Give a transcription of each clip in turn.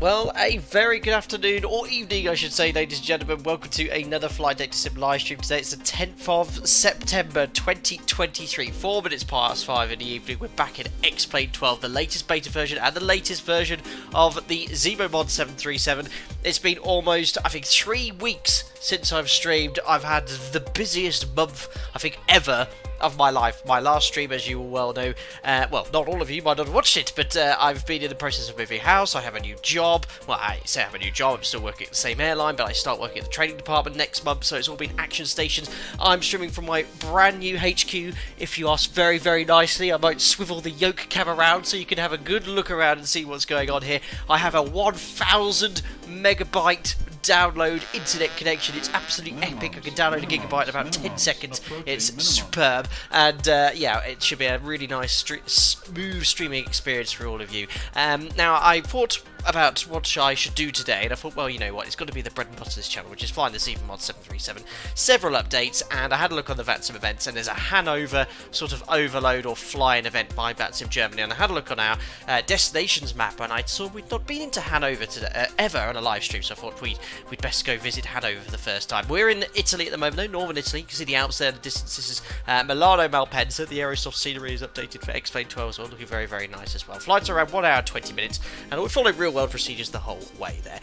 Well, a very good afternoon, or evening I should say, ladies and gentlemen. Welcome to another Flight Data Sim live stream today. It's the 10th of September 2023, 4 minutes past 5 in the evening. We're back in X-Plane 12, the latest beta version and the latest version of the ZIBO MOD 737. It's been almost, I think, 3 weeks since I've streamed. I've had the busiest month, I think, ever of my life. My last stream, as you all well know, well, not all of you might not have watched it, but I've been in the process of moving house. I have a new job. Well, I say I have a new job, I'm still working at the same airline, but I start working at the training department next month, so it's all been action stations. I'm streaming from my brand new HQ. If you ask very, very nicely, I might swivel the yoke cam around so you can have a good look around and see what's going on here. I have a 1,000 megabyte download internet connection. It's absolutely epic. I can download a gigabyte in about 10 seconds. It's superb, and yeah, it should be a really nice smooth streaming experience for all of you. Now, I thought about what I should do today, and I thought, well, you know what, it's got to be the bread and butter of this channel, which is flying the ZIBO MOD 737. Several updates, and I had a look on the VATSIM events, and there's a Hannover sort of overload or flying event by VATSIM Germany, and I had a look on our destinations map, and I saw we'd not been into Hannover today, ever on a live stream, so I thought we'd best go visit Hannover for the first time. We're in Italy at the moment, no, northern Italy. You can see the Alps there, the distance. This is Milan Malpensa. The Aerosoft scenery is updated for X-Plane 12 as well, looking very, very nice as well. Flights are around 1 hour 20 minutes, and we followed real world procedures the whole way there.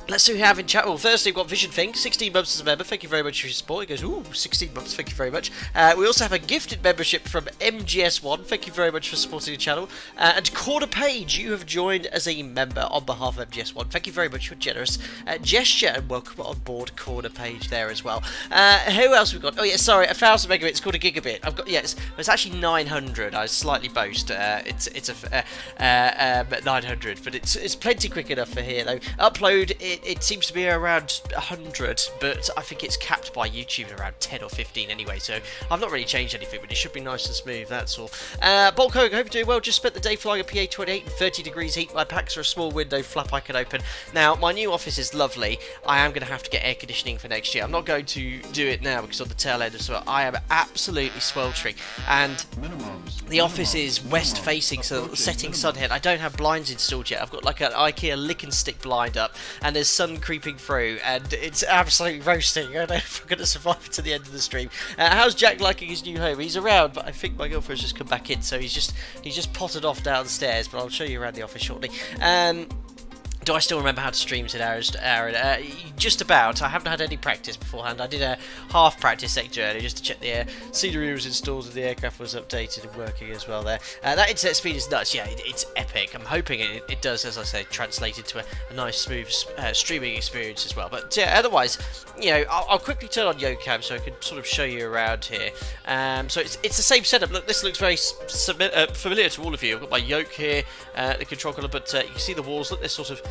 Let's see who we have in chat. Well, firstly, we've got Vision Thing, 16 months as a member. Thank you very much for your support. He goes, ooh, 16 months. Thank you very much. We also have a gifted membership from MGS1. Thank you very much for supporting the channel. And Corner Page, you have joined as a member on behalf of MGS1. Thank you very much for your generous gesture, and welcome on board Corner Page there as well. Who else we've got? Oh, yeah, sorry, 1,000 megabits called a gigabit. I've got, yes, it's actually 900. I slightly boast. It's a 900, but it's plenty quick enough for here, though. Upload, it seems to be around 100, but I think it's capped by YouTube at around 10 or 15 anyway, so I've not really changed anything, but it should be nice and smooth, that's all. Bulk Hogan, hope you're doing well. Just spent the day flying a PA-28 in 30 degrees heat. My packs are a small window flap I can open. Now, my new office is lovely. I am going to have to get air conditioning for next year. I'm not going to do it now because on the tail end of summer, I am absolutely sweltering, and the office is west facing, so setting sun here. I don't have blinds installed yet. I've got like an IKEA lick and stick blind up, and there's sun creeping through, and it's absolutely roasting. I don't know if I'm going to survive to the end of the stream. How's Jack liking his new home? He's around, but I think my girlfriend's just come back in, so he's just potted off downstairs, but I'll show you around the office shortly. Do I still remember how to stream today, Aaron? Just about. I haven't had any practice beforehand. I did a half practice sector earlier just to check the scenery was installed and the aircraft was updated and working as well there. That internet speed is nuts. Yeah, it's epic. I'm hoping it does, as I say, translate into a nice, smooth streaming experience as well. But yeah, otherwise, you know, I'll quickly turn on YoCam so I can sort of show you around here. So it's the same setup. Look, this looks very familiar to all of you. I've got my yoke here, the control column, but you can see the walls. Look, they're sort of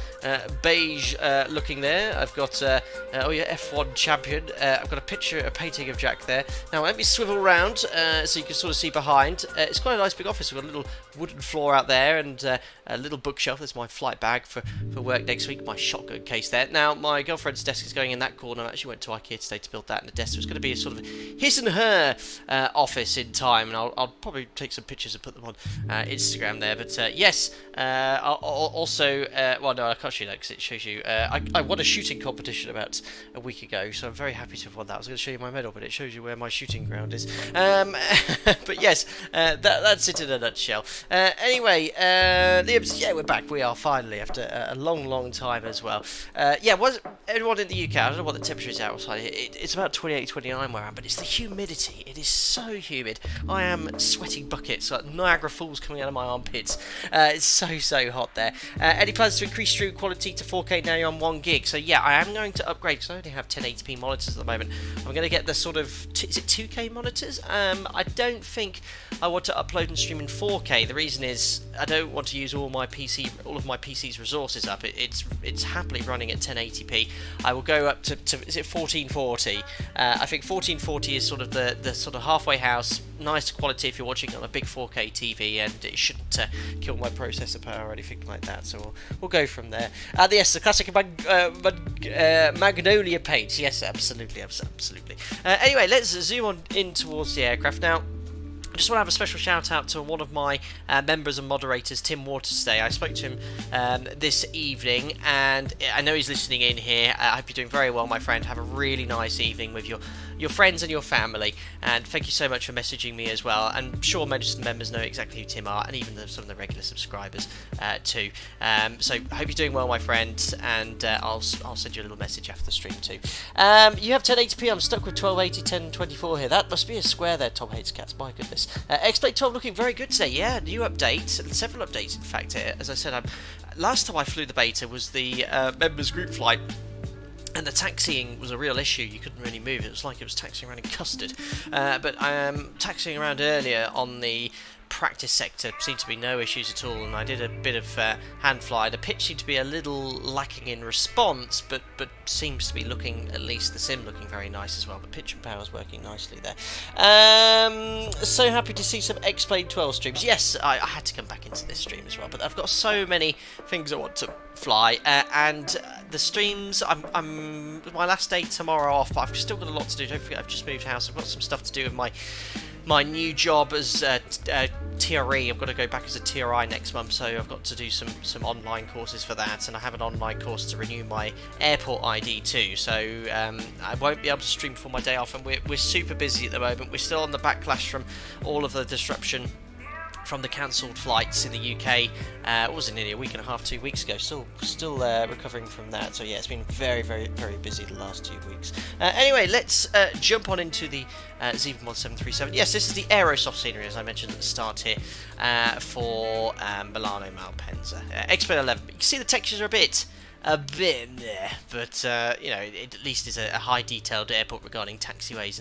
beige looking there. I've got oh yeah, F1 champion. I've got a painting of Jack there. Now let me swivel around so you can sort of see behind. It's quite a nice big office. We've got a little wooden floor out there and a little bookshelf. There's my flight bag for work next week, my shotgun case there. Now my girlfriend's desk is going in that corner. I actually went to IKEA today to build that, and the desk was going to be a sort of his and her office in time, and I'll probably take some pictures and put them on Instagram there. But yes, I'll also well, no, I can't show you that because it shows you I won a shooting competition about a week ago, so I'm very happy to have won that. I was going to show you my medal, but it shows you where my shooting ground is. But yes, that's it in a nutshell. Anyway, LIMC, yeah, we're back. We are finally, after a long time as well. Yeah, was everyone in the UK? I don't know what the temperature is outside. It's about 28, 29 where I am, but it's the humidity. It is so humid. I am sweating buckets, like Niagara Falls coming out of my armpits. It's so hot there. Any plans to increase stream quality to 4K now you're on 1 gig? So yeah, I am going to upgrade because I only have 1080p monitors at the moment. I'm going to get the sort of, is it 2K monitors? I don't think I want to upload and stream in 4K. The reason is I don't want to use all of my PC's resources up. It's happily running at 1080p. I will go up to is it 1440? I think 1440 is sort of the sort of halfway house, nice quality if you're watching on a big 4K TV, and it shouldn't kill my processor power or anything like that. So we'll go from there. Yes, the classic magnolia paint. Yes, absolutely. Anyway, let's zoom on in towards the aircraft now. I just want to have a special shout out to one of my members and moderators, Tim Waters, today. I spoke to him this evening, and I know he's listening in here. I hope you're doing very well, my friend. Have a really nice evening with your friends and your family, and thank you so much for messaging me as well. I'm sure most of the members know exactly who Tim are, and even some of the regular subscribers too. So I hope you're doing well, my friend, and I'll send you a little message after the stream too. You have 1080p. I'm stuck with 1280, 1024 here. That must be a square there, Tom Hates Cats. My goodness. X-Play 12 looking very good today. Yeah, new update, several updates in fact here. As I said, last time I flew the beta was the members group flight, and the taxiing was a real issue. You couldn't really move. It was like it was taxiing around in custard. But taxiing around earlier on the practice sector seemed to be no issues at all, and I did a bit of hand fly. The pitch seemed to be a little lacking in response, but seems to be looking, at least the sim looking very nice as well. The pitch and power is working nicely there. So happy to see some X-Play 12 streams. Yes, I had to come back into this stream as well, but I've got so many things I want to fly, and the streams, I'm my last day tomorrow off, but I've still got a lot to do. Don't forget, I've just moved house. I've got some stuff to do with my new job as TRE. I've got to go back as a TRI next month, so I've got to do some online courses for that, and I have an online course to renew my airport ID too, so I won't be able to stream for my day off, and we're super busy at the moment. We're still on the backlash from all of the disruption from the cancelled flights in the UK. It was nearly a week and a half, 2 weeks ago. Still recovering from that. So yeah, it's been very, very, very busy the last 2 weeks. Anyway, let's jump on into the ZIBO MOD 737. Yes, this is the Aerosoft scenery, as I mentioned at the start here, for Milan Malpensa. X-Play 11. You can see the textures are a bit there, but you know, it at least is a high detailed airport regarding taxiways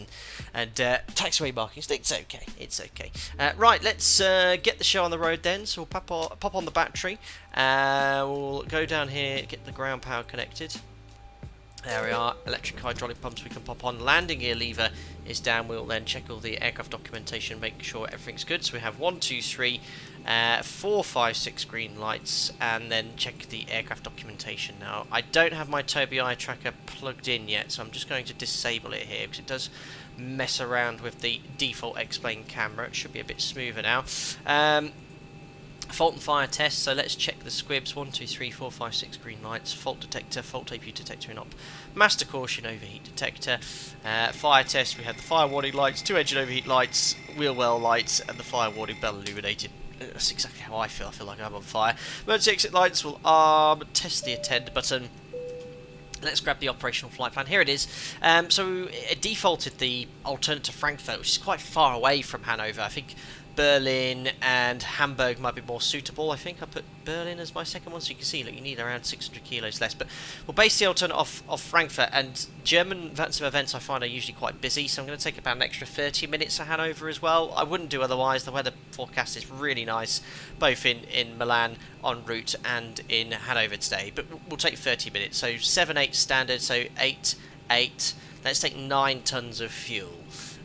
and taxiway markings. It's okay, it's okay. Right, let's get the show on the road then. So we'll pop on the battery. We'll go down here, get the ground power connected. There we are, electric hydraulic pumps we can pop on. Landing gear lever is down. We'll then check all the aircraft documentation, make sure everything's good. So we have 1, 2, 3, 4, 5, 6 green lights, and then check the aircraft documentation. Now, I don't have my Tobii eye tracker plugged in yet, so I'm just going to disable it here because it does mess around with the default X-Plane camera. It should be a bit smoother now. Fault and fire test, so let's check the squibs. 1, 2, 3, 4, 5, 6 green lights. Fault detector, fault APU detector in op. Master caution, overheat detector. Fire test, we had the fire warning lights, 2 engine overheat lights, wheel well lights, and the fire warning bell illuminated. That's exactly how I feel like I'm on fire. Emergency exit lights will arm, test the attend button. Let's grab the operational flight plan. Here it is. So it defaulted the alternative Frankfurt, which is quite far away from Hanover. I think Berlin and Hamburg might be more suitable. I think I put Berlin as my second one, so you can see, look, you need around 600 kilos less. But we'll base the alternate off Frankfurt, and German VATSIM events I find are usually quite busy, so I'm going to take about an extra 30 minutes to Hanover as well. I wouldn't do otherwise. The weather forecast is really nice, both in Milan en route and in Hanover today, but we'll take 30 minutes. So 7-8 standard, so 8. Let's take 9 tons of fuel.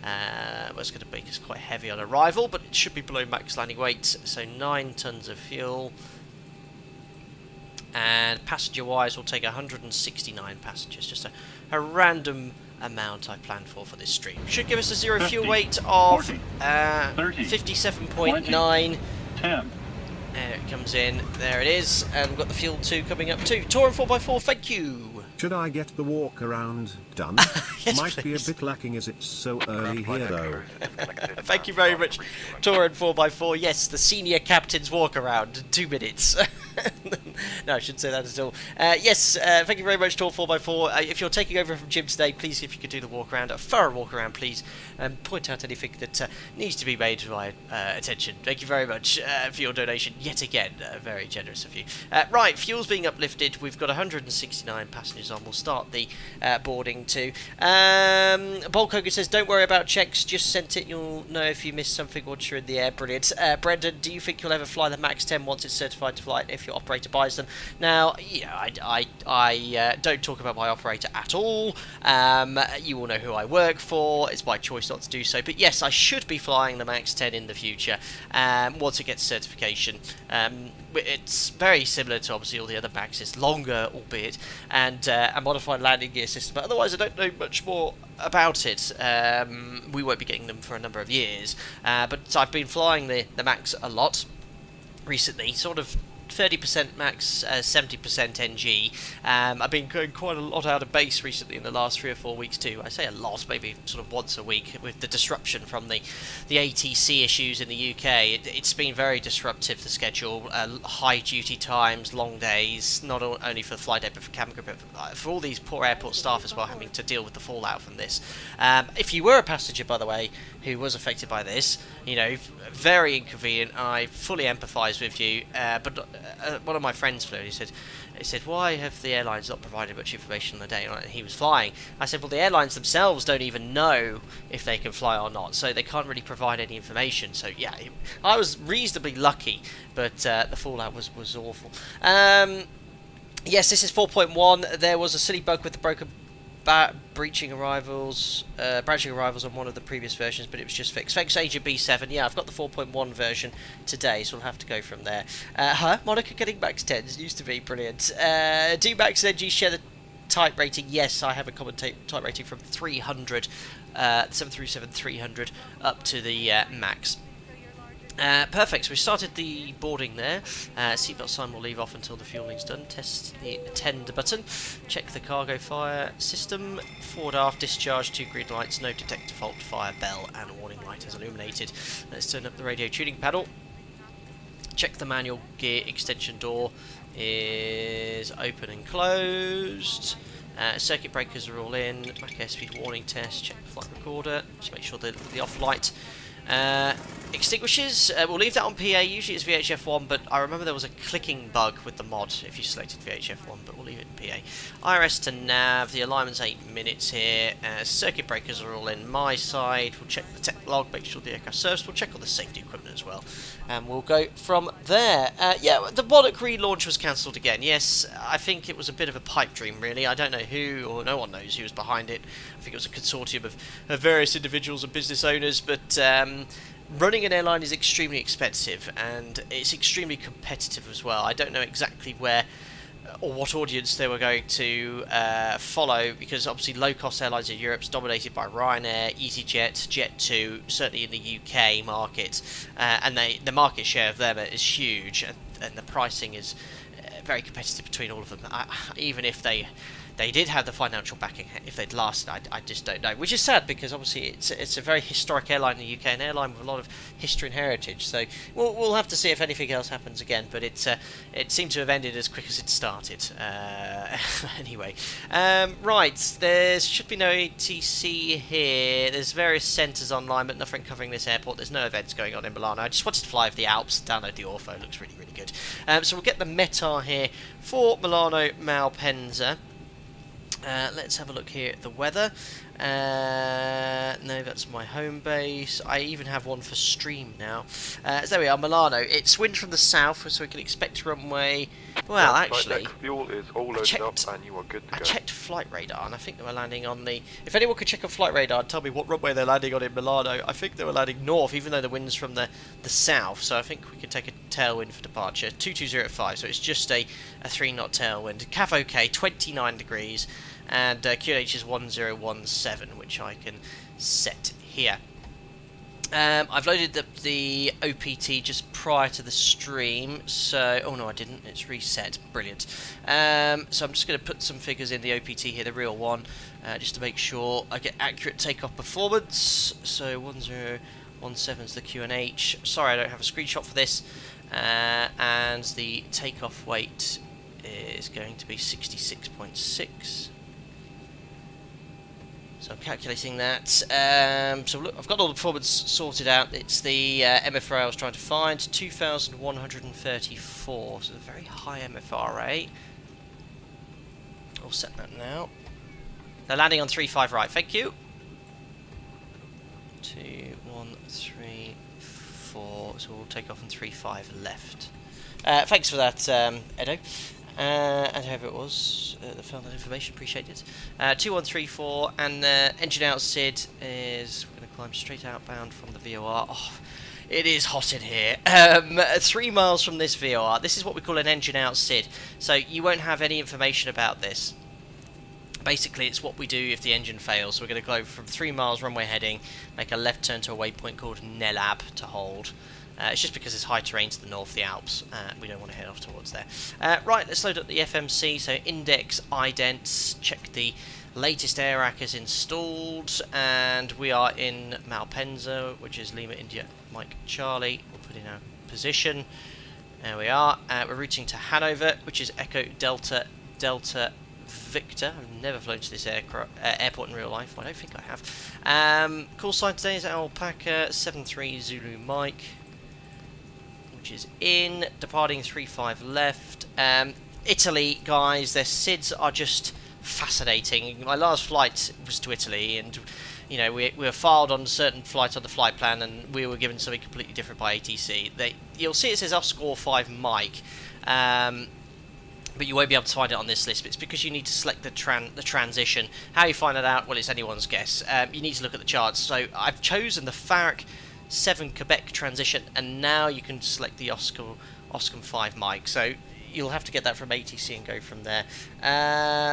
Well, it's going to make us quite heavy on arrival, but it should be below max landing weight. So 9 tons of fuel. And passenger-wise, we'll take 169 passengers. Just a random amount I planned for this stream. Should give us a zero 50, fuel weight of 57.9. 10. There it comes in. There it is. And we've got the fuel 2 coming up too. Touring 4x4, thank you. Should I get the walk around done? Yes, Might please. be a bit lacking as it's so early here though. Thank you very much, Touring 4x4. Yes, the senior captain's walk around in 2 minutes. No, I shouldn't say that at all. Yes, thank you very much, Tour 4x4. If you're taking over from Jim today, please, if you could do the walk around, a thorough walk around, please, and point out anything that needs to be made to my attention. Thank you very much for your donation yet again. Very generous of you. Right, fuel's being uplifted. We've got 169 passengers on. We'll start the boarding too. Bulk Hogan says, don't worry about checks, just sent it. You'll know if you missed something once you're in the air. Brilliant. Brendan, do you think you'll ever fly the Max 10 once it's certified to fly if your operator buys them? Now, yeah, I don't talk about my operator at all. You all know who I work for. It's my choice not to do so. But yes, I should be flying the Max 10 in the future once it gets certification. it's very similar to obviously all the other Maxes, longer albeit, and a modified landing gear system. But otherwise, I don't know much more about it. We won't be getting them for a number of years, but I've been flying the Max a lot recently, sort of 30% Max, 70% NG. I've been going quite a lot out of base recently in the last 3 or 4 weeks too. I say a lot, maybe sort of once a week, with the disruption from the ATC issues in the UK. It's been very disruptive, the schedule, high duty times, long days, not only for the flight deck but for cabin crew, but for all these poor airport staff as well, having to deal with the fallout from this. If you were a passenger, by the way, who was affected by this, you know, very inconvenient. I fully empathise with you, but one of my friends flew, and he said, why have the airlines not provided much information on the day he was flying? I said, well, the airlines themselves don't even know if they can fly or not, so they can't really provide any information. So yeah, I was reasonably lucky, but the fallout was awful. Yes, this is 4.1. There was a silly bug with the broken branching arrivals on one of the previous versions, but it was just fixed. Thanks, Agent B7. Yeah, I've got the 4.1 version today, so we'll have to go from there. Monica getting max 10s used to be brilliant. Do Max and NG share the type rating? Yes, I have a common type rating from 300, 737 300 up to the Max. Perfect, so we started the boarding there. Seatbelt sign will leave off until the fueling's done. Test the attend button. Check the cargo fire system. Forward aft discharge, 2 green lights, no detect default fire bell, and warning light is illuminated. Let's turn up the radio tuning panel. Check the manual gear extension door is open and closed. Circuit breakers are all in. Mac airspeed warning test. Check the flight recorder. Just make sure the off light. Extinguishers, we'll leave that on PA. Usually it's VHF1, but I remember there was a clicking bug with the mod if you selected VHF1, but we'll leave it in PA. IRS to nav, the alignment's 8 minutes here. Circuit breakers are all in my side. We'll check the tech log, make sure the aircraft service. We'll check all the safety equipment as well, and we'll go from there. Yeah, the Monarch relaunch was cancelled again. Yes, I think it was a bit of a pipe dream, really. I don't know who, or no one knows who was behind it. I think it was a consortium of various individuals and business owners, but running an airline is extremely expensive, and it's extremely competitive as well. I don't know exactly where or what audience they were going to follow, because obviously low-cost airlines in Europe is dominated by Ryanair, EasyJet, Jet2, certainly in the UK market, and the market share of them is huge, and the pricing is very competitive between all of them. Even if they did have the financial backing, if they'd lasted, I just don't know. Which is sad, because obviously it's a very historic airline in the UK, an airline with a lot of history and heritage. So we'll have to see if anything else happens again. But it seemed to have ended as quick as it started. Anyway, right, there should be no ATC here. There's various centres online, but nothing covering this airport. There's no events going on in Milan. I just wanted to fly over the Alps, download the Ortho. It looks really, really good. So we'll get the METAR here for Milano Malpensa. Let's have a look here at the weather. No, that's my home base. I even have one for stream now. So there we are, Milano. It's wind from the south, so we can expect runway. Well, actually, fuel is all loaded up, and you are good to go. I checked flight radar, and I think they were landing on the. If anyone could check on flight radar and tell me what runway they're landing on in Milano, I think they were landing north, even though the wind's from the south. So I think we could take a tailwind for departure. 2205. So it's just a 3-knot tailwind. CAF OK, 29 degrees. And QNH is 1017, which I can set here. I've loaded the OPT just prior to the stream, so... Oh no, I didn't. It's reset. Brilliant. So I'm just going to put some figures in the OPT here, the real one, just to make sure I get accurate takeoff performance. So 1017 is the QNH. Sorry, I don't have a screenshot for this. And the takeoff weight is going to be 66.6. So I'm calculating that. So look, I've got all the performance sorted out. It's the MFRA I was trying to find, 2,134. So a very high MFRA. I'll set that now. They're landing on 3-5 right. Thank you. 2, 1, 3, 4. So we'll take off on 3-5 left. Thanks for that, Edo. And whoever it was that found that information, appreciate it. 2134, and engine out SID is, we're going to climb straight outbound from the VOR. Oh, It is hot in here. 3 miles from this VOR. This is what we call an engine out SID. So you won't have any information about this. Basically, it's what we do if the engine fails. So we're going to go from 3 miles runway heading, make a left turn to a waypoint called Nelab to hold. It's just because it's high terrain to the north of the Alps. We don't want to head off towards there. Right, let's load up the FMC. So index, idents, check the latest air rack is installed, and we are in Malpensa, which is Lima India Mike Charlie. We'll put in our position. There we are. We're routing to Hannover, which is Echo Delta Delta Victor. I've never flown to this airport in real life. I don't think I have. Call sign today is Alpaca 73 Zulu Mike, which is in, departing 35 left. Italy, guys, their SIDs are just fascinating. My last flight was to Italy, and you know, we were filed on a certain flight on the flight plan, and we were given something completely different by ATC. You'll see it says Oscar 5 Mike, but you won't be able to find it on this list. But it's because you need to select the transition. How you find that out? Well, it's anyone's guess. You need to look at the charts. So I've chosen the FARC 7 Quebec transition, and now you can select the Oscar 5 Mike. So you'll have to get that from ATC and go from there.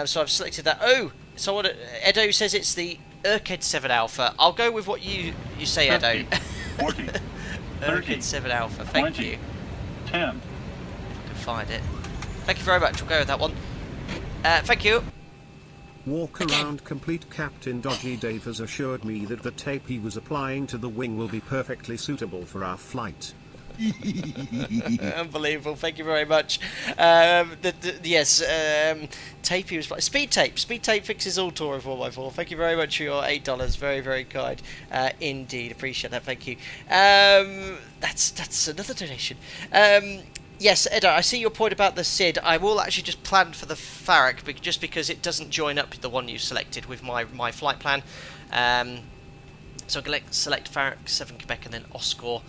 So I've selected that. Oh, so what? Edo says it's the Urked 7 Alpha. I'll go with what you say, 50, Edo. 40, 30, Urked 7 Alpha. Thank 20, you. 10. If I can find it. Thank you very much. We'll go with that one. Thank you. Walk around complete. Captain Dodgy Dave has assured me that the tape he was applying to the wing will be perfectly suitable for our flight. Unbelievable. Thank you very much. Yes, tape he was speed tape. Speed tape fixes all Touring 4x4. Thank you very much for your $8. Very, very kind. Indeed, appreciate that. Thank you. That's another donation. Yes, Edo, I see your point about the SID. I will actually just plan for the FARC, just because it doesn't join up the one you selected with my flight plan. So I'm going to select FARC 7 Quebec and then Oscar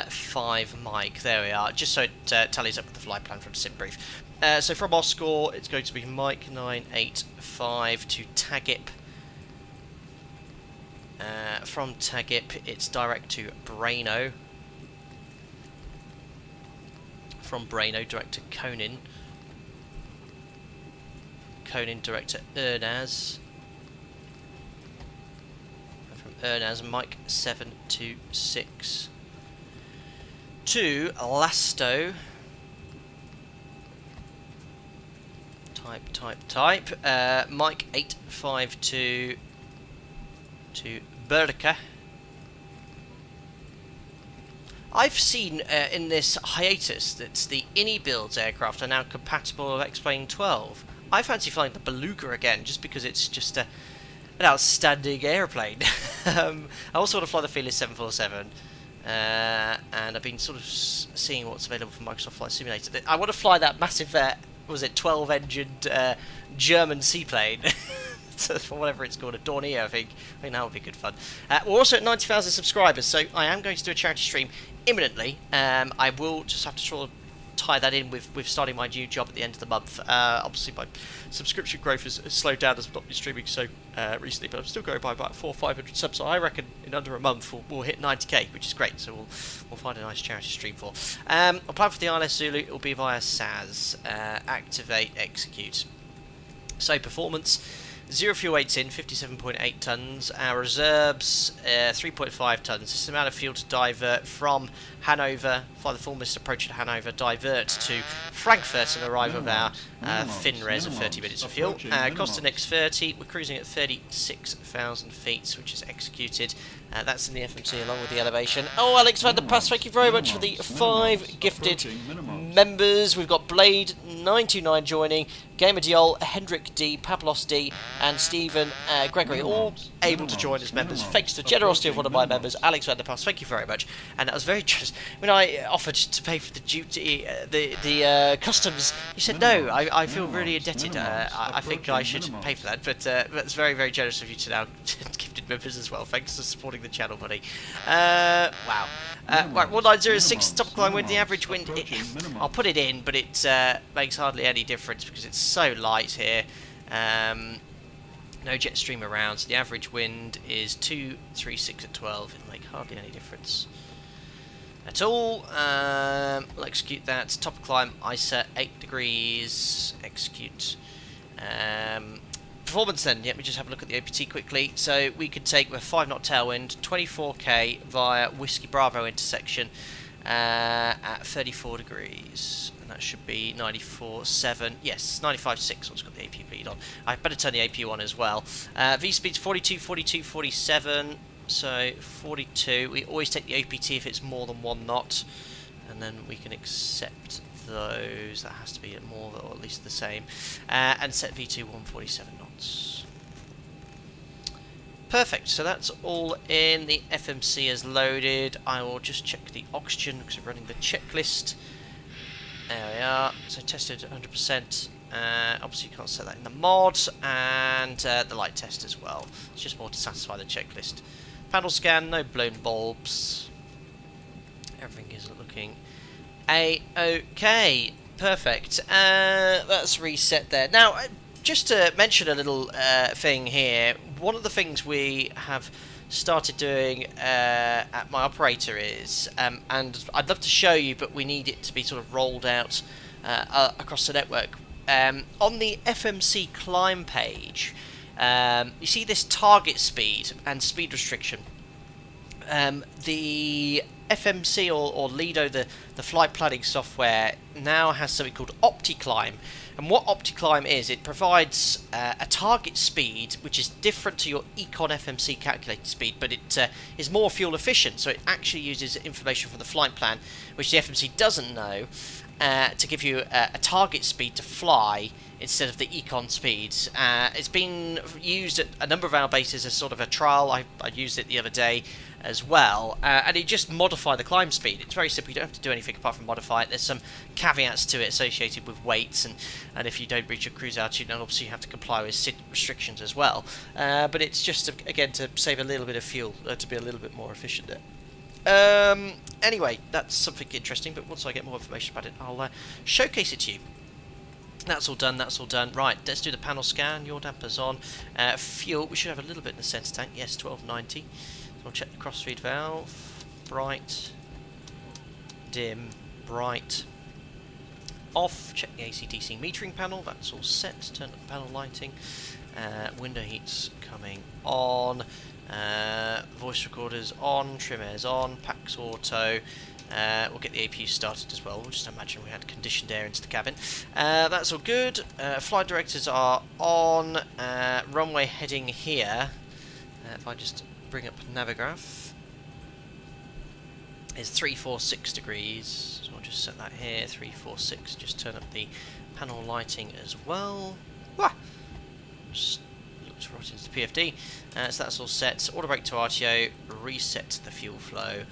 5 Mike. There we are, just so it tallies up with the flight plan from SimBrief. So from Oscar, it's going to be Mike 985 to Tagip. From Tagip, it's direct to Brno. From Brno, direct to Konin. Konin, direct to Ernaz. And from Ernaz, Mike 726 to Lasto. Type. Mike 852 to Berka. I've seen in this hiatus that the INI builds aircraft are now compatible with X-Plane 12. I fancy flying the Beluga again, just because it's just an outstanding airplane. I also want to fly the Fearless 747, and I've been sort of seeing what's available from Microsoft Flight Simulator. I want to fly that massive, 12-engined German seaplane. For whatever it's called, a Dornier, I think that would be good fun. We're also at 90,000 subscribers, so I am going to do a charity stream imminently. I will just have to sort of tie that in with starting my new job at the end of the month. Obviously, my subscription growth has slowed down as I've not been streaming so recently, but I'm still going by about 400 or 500 subs, so I reckon in under a month we'll hit 90k, which is great, so we'll find a nice charity stream for. I'll plan for the ILS Zulu. It will be via SAS. Activate, execute. So, performance. 0 fuel weights in, 57.8 tonnes. Our reserves, 3.5 tonnes. This is the amount of fuel to divert from Hannover, fly the full mist approach at Hanover, divert to Frankfurt and arrive with our fin res of 30 minutes of fuel. Cost of X30, we're cruising at 36,000 feet, which is executed. That's in the FMC along with the elevation. Oh, Alex van der Pas, thank you very much for the 5 gifted members. We've got Blade929 joining, Gamer Diol, Hendrik D, Pablos D, and Stephen Gregory, all able to join as members. Thanks to the generosity of one of my members, Alex van der Pas. Thank you very much. And that was very generous. When I offered to pay for the duty, the customs, you said no. I feel really indebted. I think I should pay for that, but that's very, very generous of you to now gifted members as well. Thanks for supporting the channel, buddy. Wow. Right, 1906 top climb wind. The average wind, I'll put it in, but it makes hardly any difference because it's so light here. No jet stream around, so the average wind is 236 at 12. It'll make hardly any difference. at all. We'll execute that. Top of climb, ISA 8 degrees. Execute. Performance then, we just have a look at the OPT quickly. So we could take with 5 knot tailwind, 24k via Whiskey Bravo intersection at 34 degrees. And that should be 94.7. Yes, 95.6. What's got the AP bleed on? I better turn the AP on as well. V speed's 42, 42, 47. So 42. We always take the OPT if it's more than 1 knot. And then we can accept those. That has to be at more or at least the same. And set V2 147 knots. Perfect. So that's all in. The FMC is loaded. I will just check the oxygen because we're running the checklist. There we are. So tested 100%. Obviously you can't set that in the mod. And the light test as well. It's just more to satisfy the checklist. Panel scan, no blown bulbs. Everything is looking A-OK. Perfect. That's reset there. Now, just to mention a little thing here, one of the things we have started doing at my operator is, and I'd love to show you, but we need it to be sort of rolled out across the network. On the FMC climb page, you see this target speed and speed restriction. The FMC or Lido, the flight planning software, now has something called OptiClimb. And what OptiClimb is, it provides a target speed which is different to your Econ FMC calculated speed, but it is more fuel efficient. So it actually uses information from the flight plan, which the FMC doesn't know, to give you a target speed to fly instead of the Econ speeds. It's been used at a number of our bases as sort of a trial. I used it the other day as well, and it just modify the climb speed. It's very simple. You don't have to do anything apart from modify it. There's some caveats to it associated with weights, and if you don't reach your cruise altitude, then obviously you have to comply with SID restrictions as well. But it's just again to save a little bit of fuel, to be a little bit more efficient there. Anyway, that's something interesting, but once I get more information about it, I'll showcase it to you. That's all done, that's all done. Right, let's do the panel scan. Your damper's on. Fuel, we should have a little bit in the centre tank. Yes, 1290. So we'll check the crossfeed valve. Bright. Dim. Bright. Off. Check the AC/DC metering panel. That's all set. Turn up the panel lighting. Window heat's coming on. Voice recorders on. Trim air's on. Pax auto. We'll get the APU started as well. We'll just imagine we had conditioned air into the cabin. That's all good. Flight directors are on. Runway heading here. If I just bring up Navigraph, is 346 degrees. So I'll just set that here. 346. Just turn up the panel lighting as well. Wah! Just looked right into the PFD. So that's all set. Auto brake to RTO. Reset the fuel flow.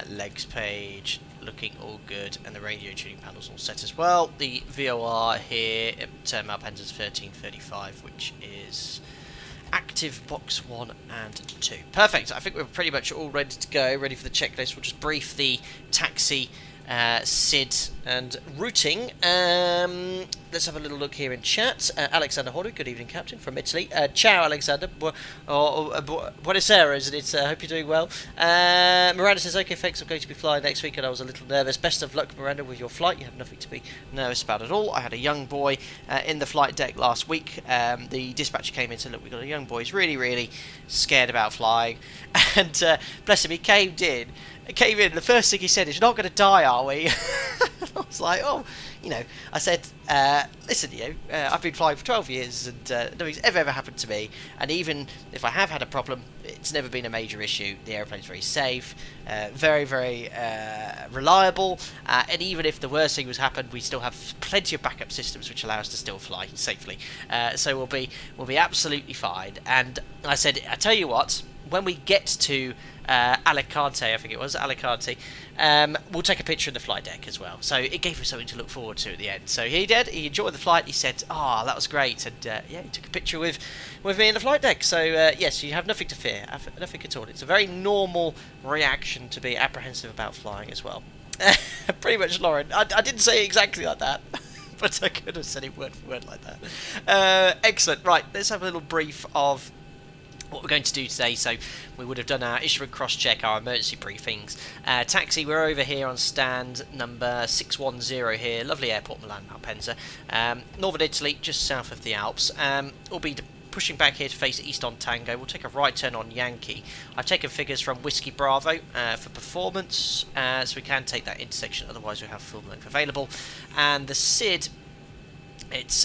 Legs page looking all good, and the radio tuning panel's all set as well. The VOR here at Malpensa's 1335, which is active box 1 and 2. Perfect. I think we're pretty much all ready to go, ready for the checklist. We'll just brief the taxi, SID and routing. Let's have a little look here in chat. Alexander Hordu, good evening, Captain, from Italy. Ciao, Alexander. Buonasera, isn't it? Hope you're doing well. Miranda says, okay, thanks, I'm going to be flying next week and I was a little nervous. Best of luck, Miranda, with your flight. You have nothing to be nervous about at all. I had a young boy in the flight deck last week. The dispatcher came in and said, look, we've got a young boy. He's really, really scared about flying. And bless him, he came in. The first thing he said is, you're not going to die, are we? I was like, oh, you know, I said, listen, I've been flying for 12 years and nothing's ever happened to me. And even if I have had a problem, it's never been a major issue. The airplane's very safe, very, very reliable. And even if the worst thing was happened, we still have plenty of backup systems which allow us to still fly safely. So we'll be absolutely fine. And I said, I tell you what, when we get to Alicante, I think it was, Alicante, we'll take a picture of the flight deck as well. So it gave him something to look forward to at the end. So he did, he enjoyed the flight, he said, oh, that was great, and yeah, he took a picture with me in the flight deck. So yes, you have nothing to fear, nothing at all. It's a very normal reaction to be apprehensive about flying as well. Pretty much, Lauren. I didn't say it exactly like that, but I could have said it word for word like that. Excellent, right, let's have a little brief of what we're going to do today. So we would have done our instrument cross-check, our emergency briefings. Taxi, we're over here on stand number 610 here, lovely airport, Milan Malpensa, northern Italy, just south of the Alps. We'll be pushing back here to face east on Tango. We'll take a right turn on Yankee. I've taken figures from Whiskey Bravo for performance, so we can take that intersection, otherwise we have full length available. And the SID, it's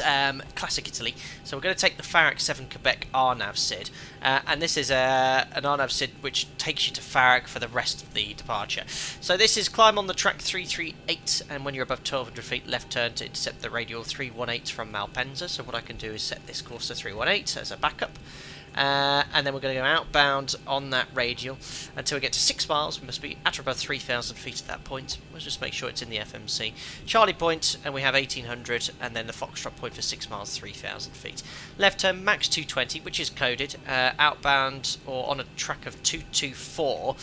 classic Italy, so we're going to take the Farrac 7 Quebec RNAV SID, and this is an RNAV SID which takes you to Farrac for the rest of the departure. So this is climb on the track 338, and when you're above 1200 feet, left turn to intercept the radial 318 from Malpensa. So what I can do is set this course to 318 as a backup. And then we're going to go outbound on that radial until we get to 6 miles. We must be at or above 3,000 feet at that point. We'll just make sure it's in the FMC. Charlie point, and we have 1,800, and then the Foxtrot point for 6 miles, 3,000 feet. Left turn, max 220, which is coded. Outbound, or on a track of 224,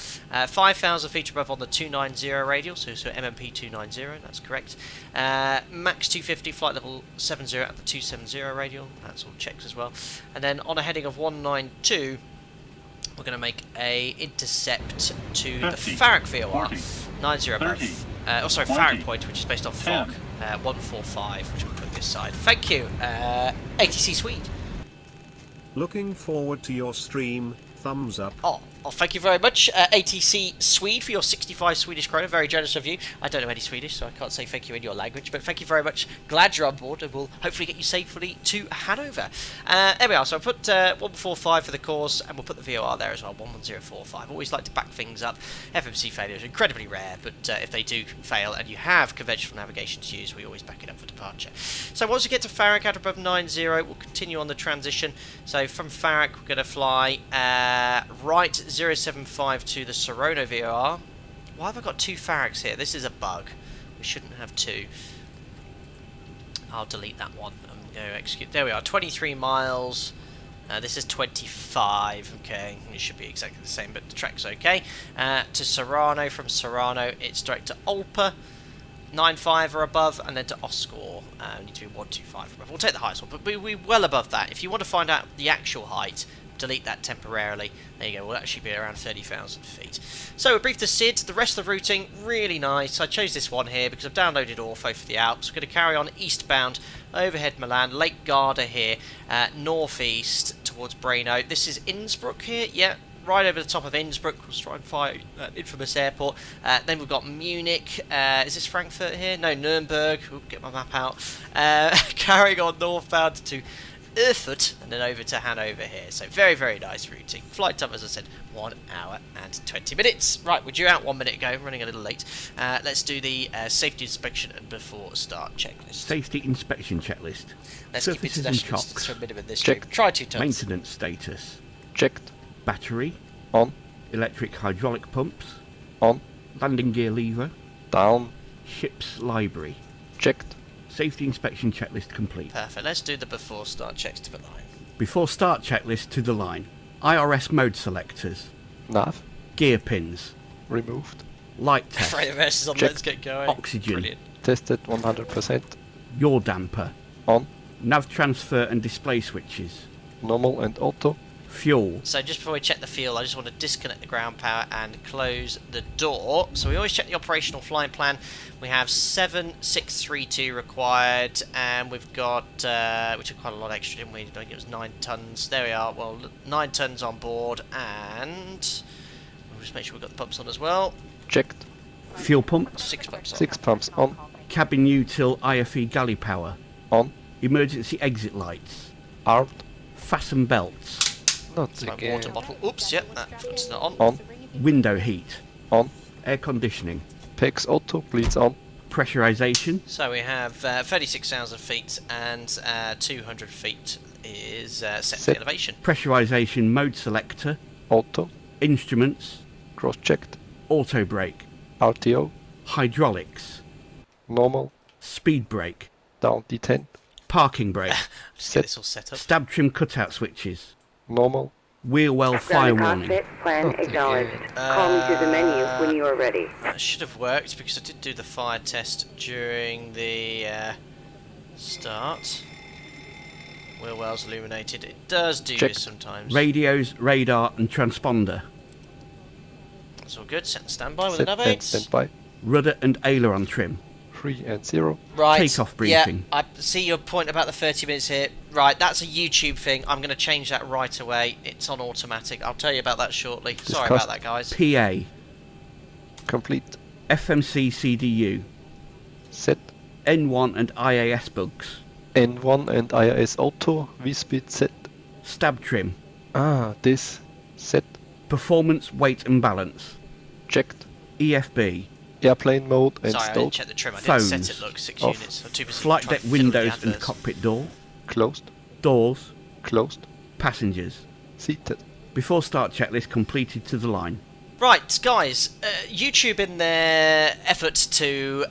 5,000 feet above on the 290 radial, so MMP 290, that's correct. Max 250, flight level 70 at the 270 radial, that's all checks as well. And then on a heading of 192, we're going to make a intercept to 50, the Farrac VOR 40, 90 above. 30, Sorry, 20, Farrac point, which is based on fog. 145, which we'll put this side. Thank you, ATC Swede. Looking forward to your stream. Thumbs up. Oh, thank you very much, ATC Swede, for your 65 Swedish krona. Very generous of you. I don't know any Swedish, so I can't say thank you in your language, but thank you very much. Glad you're on board, and we'll hopefully get you safely to Hannover. There we are. So I'll put 145 for the course, and we'll put the VOR there as well, 11045. Always like to back things up. FMC failures are incredibly rare, but if they do fail and you have conventional navigation to use, we always back it up for departure. So once we get to Farrac at above 90, we'll continue on the transition. So from Farrac, we're going to fly right 075 to the Sorono VOR. Why have I got 2 Farracs here? This is a bug. We shouldn't have 2. I'll delete that one and go execute. There we are, 23 miles. This is 25. Okay, it should be exactly the same, but the track's okay. To Serrano. From Serrano, it's direct to Olpa. 95 or above, and then to Oscore. We need to be 125 or above. We'll take the highest one, but we're well above that. If you want to find out the actual height, delete that temporarily. There you go, we'll actually be around 30,000 feet. So, a brief to SID. The rest of the routing, really nice. I chose this one here because I've downloaded Ortho for the Alps. We're going to carry on eastbound, overhead Milan, Lake Garda here, northeast towards Breno. This is Innsbruck here, yeah. Right over the top of Innsbruck. We'll try and find that infamous airport. Then we've got Munich. Is this Frankfurt here? No, Nuremberg. Ooh, get my map out. Carrying on northbound to Erfurt, and then over to Hanover here. So very, very nice routing. Flight time, as I said, 1 hour and 20 minutes. Right, we're due out 1 minute ago. Running a little late. Let's do the safety inspection and before start checklist. Safety inspection checklist. Let's keep Surfaces and international distance chocks. for a minimum this Check. trip. Try 2 tons. Maintenance status. Checked. Battery. On. Electric hydraulic pumps. On. Landing gear lever. Down. Ship's library. Checked. Safety inspection checklist complete. Perfect. Let's do the before start checks to the line. Before start checklist to the line. IRS mode selectors. Nav. Gear pins. Removed. Light test. Freight reverse is on. Check. Let's get going. Oxygen. Brilliant. Tested 100%. Yaw damper. On. Nav transfer and display switches. Normal and auto. Fuel. So just before we check the fuel, I just want to disconnect the ground power and close the door. So we always check the operational flying plan. We have 7632 required, and we've got, we took quite a lot extra, didn't we? I think it was 9 tons. There we are. Well, 9 tons on board, and we'll just make sure we've got the pumps on as well. Checked. Fuel pumps. 6 pumps on. 6 pumps on. Cabin util IFE galley power. On. Emergency exit lights. Armed. Fasten belts. Not So my again. water bottle. Oops, yep, that's not on. On. Window heat. On. Air conditioning. PEX auto. Bleeds on. Pressurization. So we have 36,000 feet, and 200 feet is set for Set. elevation. Pressurization mode selector. Auto. Instruments. Cross checked. Auto brake. RTO. Hydraulics. Normal. Speed brake. Down D10. Parking brake. Just Set. get this all set up. Stab trim cutout switches. Normal. Wheel well fire warning. Cockpit, plan Not acknowledged. again. Call me through the menu when you are ready. That should have worked because I did do the fire test during the start. Wheel wells illuminated. It does do Check. this sometimes. Radios, radar and transponder. That's all good. Set and standby with Set the and navigates. standby. Rudder and aileron trim. 3 and 0. Right. Takeoff briefing. Yeah, I see your point about the 30 minutes here. Right, that's a YouTube thing. I'm going to change that right away. It's on automatic. I'll tell you about that shortly. Sorry about that, guys. PA. Complete. FMC CDU. Set. N1 and IAS bugs. N1 and IIS auto. V-speed set. Stab trim. This. Set. Performance, weight and balance. Checked. EFB. Airplane mode Sorry, I didn't installed. check the trim. I didn't Phones. set it. Look, 6 Off. units. I'm too busy Flight trying deck to fiddle with the windows and adverts. cockpit door. Closed. Doors. Closed. Passengers. Seated. Before start checklist completed to the line. Right, guys, YouTube in their effort to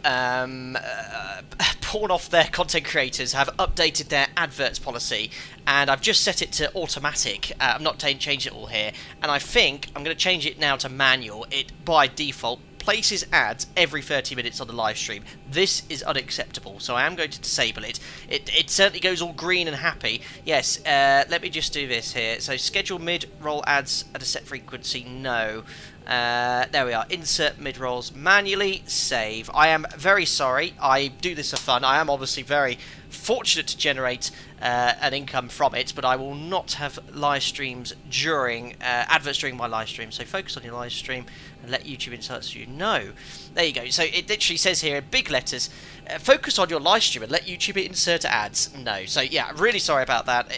pawn off their content creators have updated their adverts policy, and I've just set it to automatic. I'm not changed it all here, and I think I'm going to change it now to manual. It, by default, places ads every 30 minutes on the live stream. This is unacceptable, so I am going to disable it. It certainly goes all green and happy. Yes, let me just do this here. So schedule mid-roll ads at a set frequency, no. There we are. Insert mid-rolls manually. Save. I am very sorry. I do this for fun. I am obviously very fortunate to generate an income from it, but I will not have live streams during adverts during my live stream. So focus on your live stream and let YouTube insights you know. There you go. So it literally says here in big letters, focus on your live stream and let YouTube insert ads. No. So yeah, I'm really sorry about that.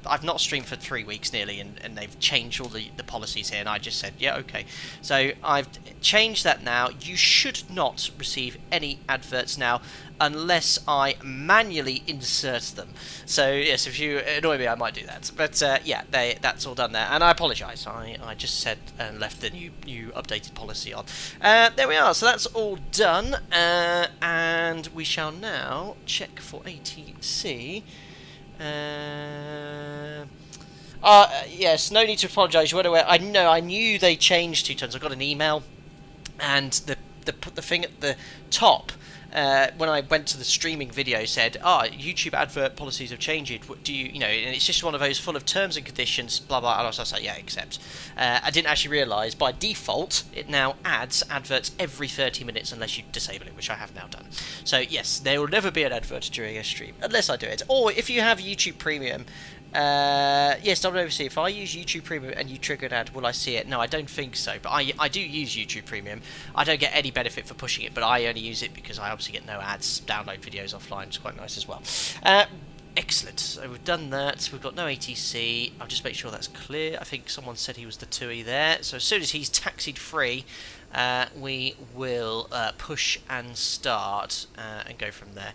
I've not streamed for 3 weeks nearly, and they've changed all the policies here, and I just said, yeah, okay. So I've changed that now. You should not receive any adverts now unless I manually insert them. So yes, if you annoy me, I might do that. But yeah, that's all done there, and I apologise. I just said and left the new updated policy on. There we are. So that's all done, and we shall now check for ATC. Yes, no need to apologise. You weren't aware. I knew they changed 2 tons. I got an email, and the thing at the top when I went to the streaming video said, YouTube advert policies have changed. What do you know? And it's just one of those full of terms and conditions, blah blah. And I was like, yeah, accept. I didn't actually realise by default it now adds adverts every 30 minutes unless you disable it, which I have now done. So yes, there will never be an advert during a stream unless I do it. Or if you have YouTube Premium. Yes, WWC, if I use YouTube Premium and you trigger an ad, will I see it? No, I don't think so, but I do use YouTube Premium. I don't get any benefit for pushing it, but I only use it because I obviously get no ads, download videos offline. It's quite nice as well. Excellent, so we've done that. We've got no ATC. I'll just make sure that's clear. I think someone said he was the TUI there, so as soon as he's taxied free, we will push and start and go from there.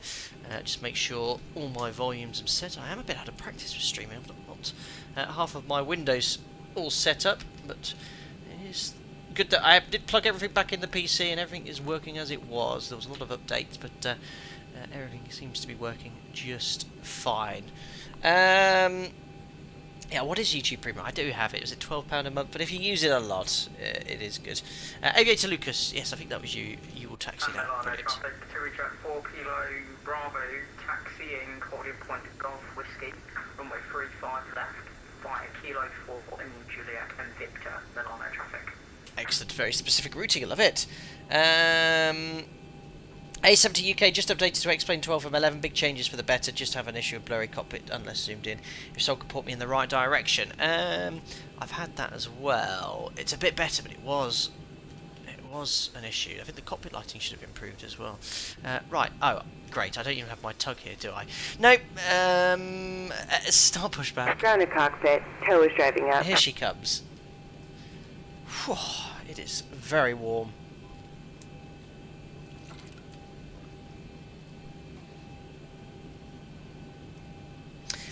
Just make sure all my volumes are set. I am a bit out of practice with streaming. I've not half of my windows all set up, but it is good that I did plug everything back in the PC and everything is working as it was. There was a lot of updates, but everything seems to be working just fine. Yeah, what is YouTube Premium? I do have it. Is it £12 a month? But if you use it a lot, it is good. Aviator Lucas, yes, I think that was you. You will taxi now. Brilliant. 4 Kilo Bravo, taxiing, holding point Golf Whiskey, runway 35 left, via Kilo 4 in Juliet and Victor, Milan traffic. Excellent, very specific routing, I love it. A70 UK just updated to explain 12 from 11. Big changes for the better. Just have an issue with blurry cockpit unless zoomed in. If so, could put me in the right direction. I've had that as well. It's a bit better, but it was an issue. I think the cockpit lighting should have improved as well. Right. Oh, great. I don't even have my tug here, do I? No. Start pushback. Grounded cockpit. Tow is driving up. Here she comes. Whew, it is very warm.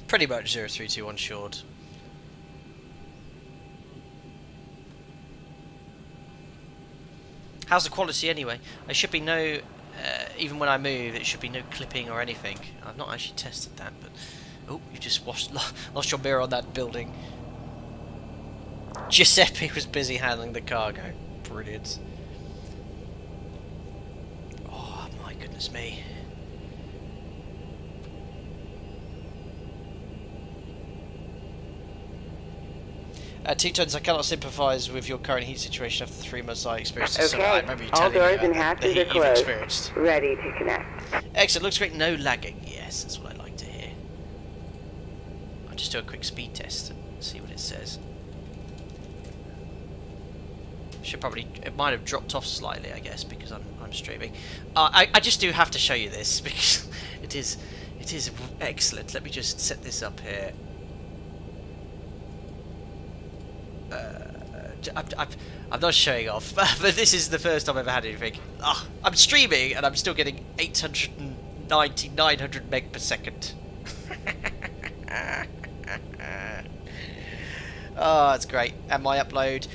Pretty much 0321 short. How's the quality anyway? There should be no, even when I move, it should be no clipping or anything. I've not actually tested that, but... Oh, you just lost your mirror on that building. Giuseppe was busy handling the cargo. Brilliant. Oh, my goodness me. Two Tons, I cannot sympathise with your current heat situation after the 3 months I experienced this summer. I Okay, remember you all telling doors me and the hatches heat are you've closed. experienced. Ready to connect. Excellent, looks great, no lagging. Yes, that's what I like to hear. I'll just do a quick speed test and see what it says. Should probably, it might have dropped off slightly, I guess, because I'm streaming. I just do have to show you this because it is excellent. Let me just set this up here. I'm not showing off, but this is the first time I've ever had anything. I'm streaming and I'm still getting 900 meg per second. Oh, that's great. And my upload,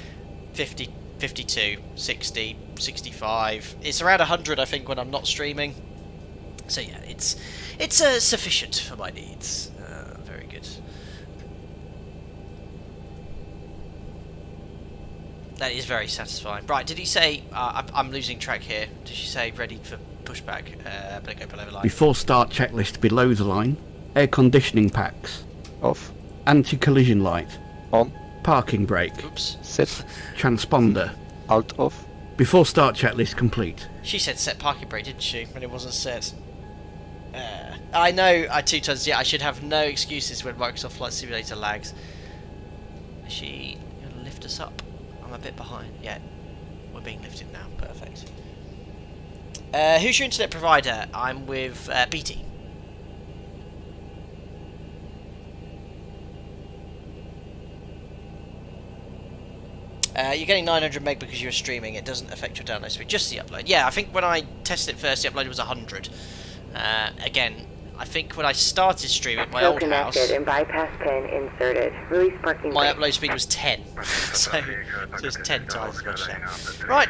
50, 52, 60, 65. It's around 100, I think, when I'm not streaming. So yeah, it's sufficient for my needs. Very good. That is very satisfying. Right, did he say... I'm losing track here. Did she say ready for pushback? Better go below the line. Before start checklist below the line. Air conditioning packs. Off. Anti-collision light. On. Parking brake. Oops. Set. Transponder. Alt off. Before start checklist complete. She said set parking brake, didn't she? When it wasn't set. I know, 2 Tons, yeah, I should have no excuses when Microsoft Flight Simulator lags. Is she going to lift us up? I'm a bit behind. Yeah, we're being lifted now. Perfect. Who's your internet provider? I'm with BT. You're getting 900 meg because you're streaming. It doesn't affect your download speed, just the upload. Yeah, I think when I tested it first, the upload was 100. Again, I think when I started streaming at my old house, and bypass pin inserted. Release parking my brake. upload speed was 10. so it's 10 times as much now. Right.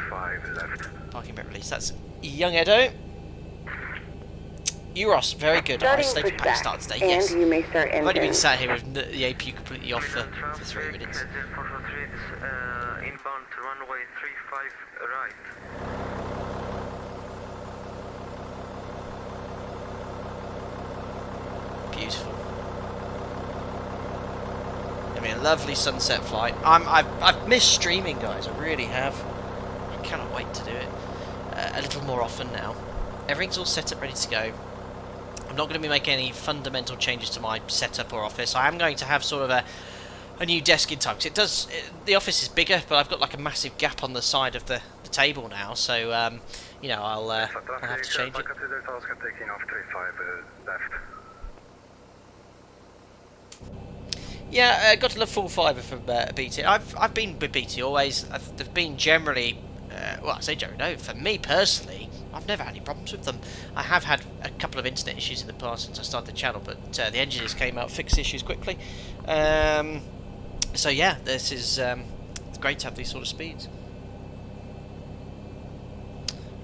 Parking brake release. That's young Edo. Euros, very good. I Starting slated pack pushback, start today. and Yes. you may start I've only been engine. sat here with the APU completely off for 3 minutes. Inbound runway 35 right. Beautiful. I mean, a lovely sunset flight. I've missed streaming, guys. I really have. I cannot wait to do it a little more often now. Everything's all set up, ready to go. I'm not going to be making any fundamental changes to my setup or office. I am going to have sort of a new desk in time, because the office is bigger, but I've got like a massive gap on the side of the table now, so you know, I'll have to change it. Yeah, got to love full fibre from BT. I've been with BT always. They've been generally, well, I say generally, no, for me personally, I've never had any problems with them. I have had a couple of internet issues in the past since I started the channel, but the engineers came out, fixed the issues quickly. So yeah, this is it's great to have these sort of speeds.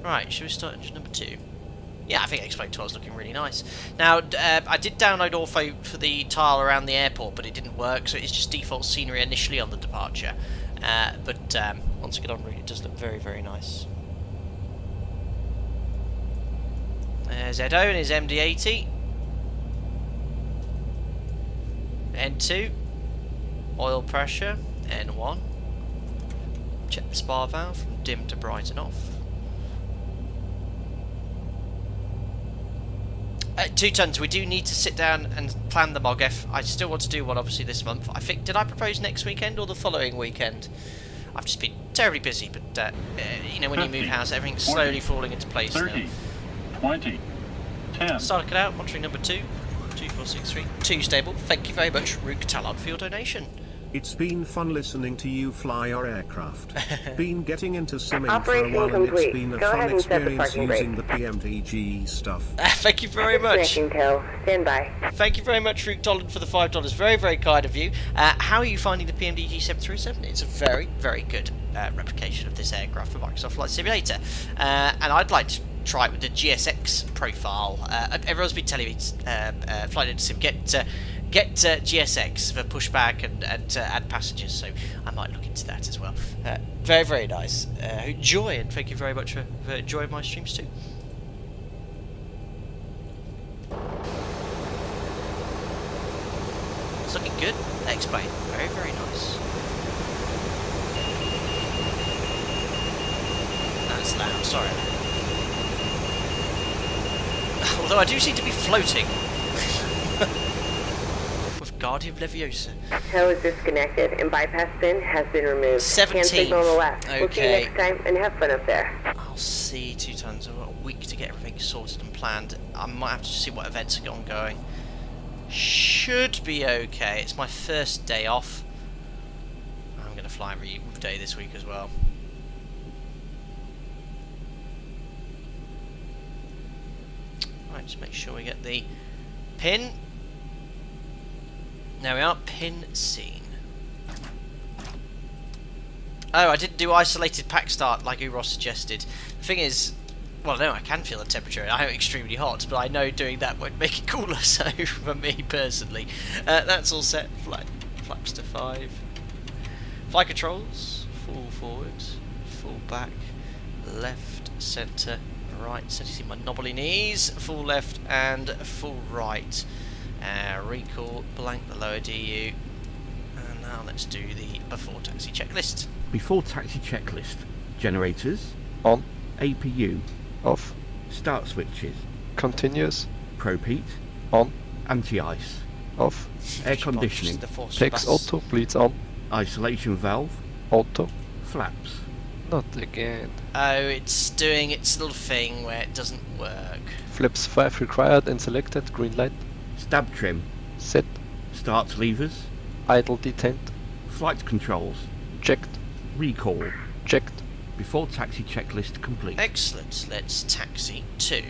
Right, should we start engine number 2? Yeah, I think Explain 12 is looking really nice. Now, I did download Ortho for the tile around the airport, but it didn't work, so it's just default scenery initially on the departure. But once I get on route, it does look very, very nice. There's Edo and his MD-80. N2. Oil pressure. N1. Check the spar valve from dim to bright and off. 2 Tons, we do need to sit down and plan the MOGF. I still want to do one obviously this month. I think, did I propose next weekend or the following weekend? I've just been terribly busy, but you know, when you move house, everything's slowly falling into place 30, now. 20, 10. Start it out, monitoring number 2, 2463, 2 stable. Thank you very much, Rook Talon, for your donation. It's been fun listening to you fly your aircraft. Been getting into simming for a Operation while and it's complete. been a Go fun ahead and set the experience parking using brake. the PMDG stuff. Thank you very much. Disconnecting tow. Stand by. Thank you very much, Rook Talon, for the $5. Very, very kind of you. How are you finding the PMDG 737? It's a very, very good replication of this aircraft for Microsoft Flight Simulator. And I'd like to try it with the GSX profile. Everyone's been telling me, Flight Sim, get GSX for pushback and add passengers, so I might look into that as well. Very, very nice. Enjoy, and thank you very much for enjoying my streams too. It's looking good. Explain. Very, very nice. that's loud, sorry. Although I do seem to be floating. With Guardian Leviosa. Tow is disconnected and bypass bin has been removed. 17th. Hand signal on the left. We'll see you Okay. next time and have fun up there. I'll see 2 tons. I've got a week to get everything sorted and planned. I might have to see what events are ongoing. Should be okay. It's my first day off. I'm going to fly every day this week as well. Right, just make sure we get the pin. There we are, pin seen. Oh, I didn't do isolated pack start like Uros suggested. The thing is, well, no, I can feel the temperature. I am extremely hot, but I know doing that won't make it cooler, so for me personally. That's all set. Flaps to 5. Flight controls. Full forward, full back, left, centre, right. So you see my knobbly knees. Full left and full right. Recall, blank the lower DU. And now let's do the before taxi checklist. Before taxi checklist. Generators. On. APU. Off. Start switches. Continuous. Propheat. On. Anti-ice. Off. Air conditioning. Takes auto. Bleeds on. Isolation valve. Auto. Flaps. Not again. Oh, it's doing its little thing where it doesn't work. Flips 5 required and selected. Green light. Stab trim. Set. Start levers. Idle detent. Flight controls. Checked. Recall. Checked. Before taxi checklist complete. Excellent. Let's taxi to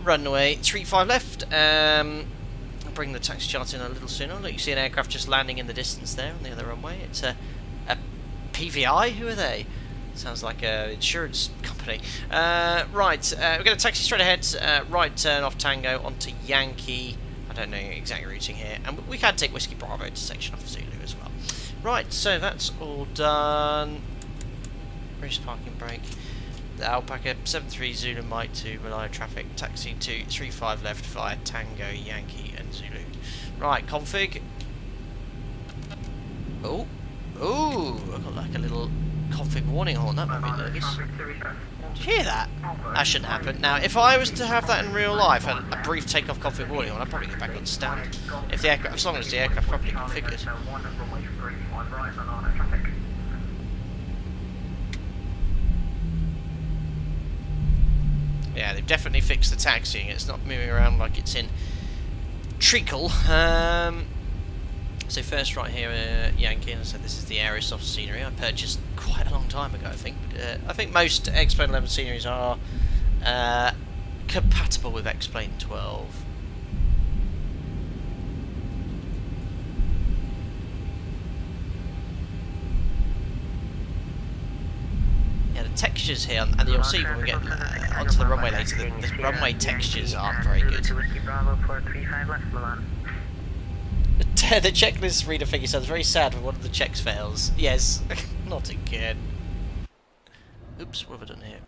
runway 35 left. I'll bring the taxi chart in a little sooner. Look, you see an aircraft just landing in the distance there on the other runway. It's a PVI. Who are they? Sounds like an insurance company. Right, we're going to taxi straight ahead. Right turn off Tango onto Yankee. I don't know exact routing here. And we can take Whiskey Bravo to section off Zulu as well. Right, so that's all done. Where's parking brake? The Alpaca 73 Zulu Mike to Malaya traffic. Taxi to 35 left via Tango, Yankee and Zulu. Right, config. Oh, I've got like a little config warning horn. That might be nervous. Did you hear that? That shouldn't happen. Now, if I was to have that in real life, a brief takeoff config warning horn, I'd probably get back on stand. If the aircraft, as long as the aircraft properly configured. Yeah, they've definitely fixed the taxiing. It's not moving around like it's in treacle. So first right here, Yankee, and so this is the Aerosoft scenery I purchased quite a long time ago, I think. I think most X-Plane 11 sceneries are compatible with X-Plane 12. Yeah, the textures here, and you'll see when we get onto the runway later, the runway textures aren't very good. The checklist reader figure sounds very sad when one of the checks fails. Yes, not again. Oops, what have I done here?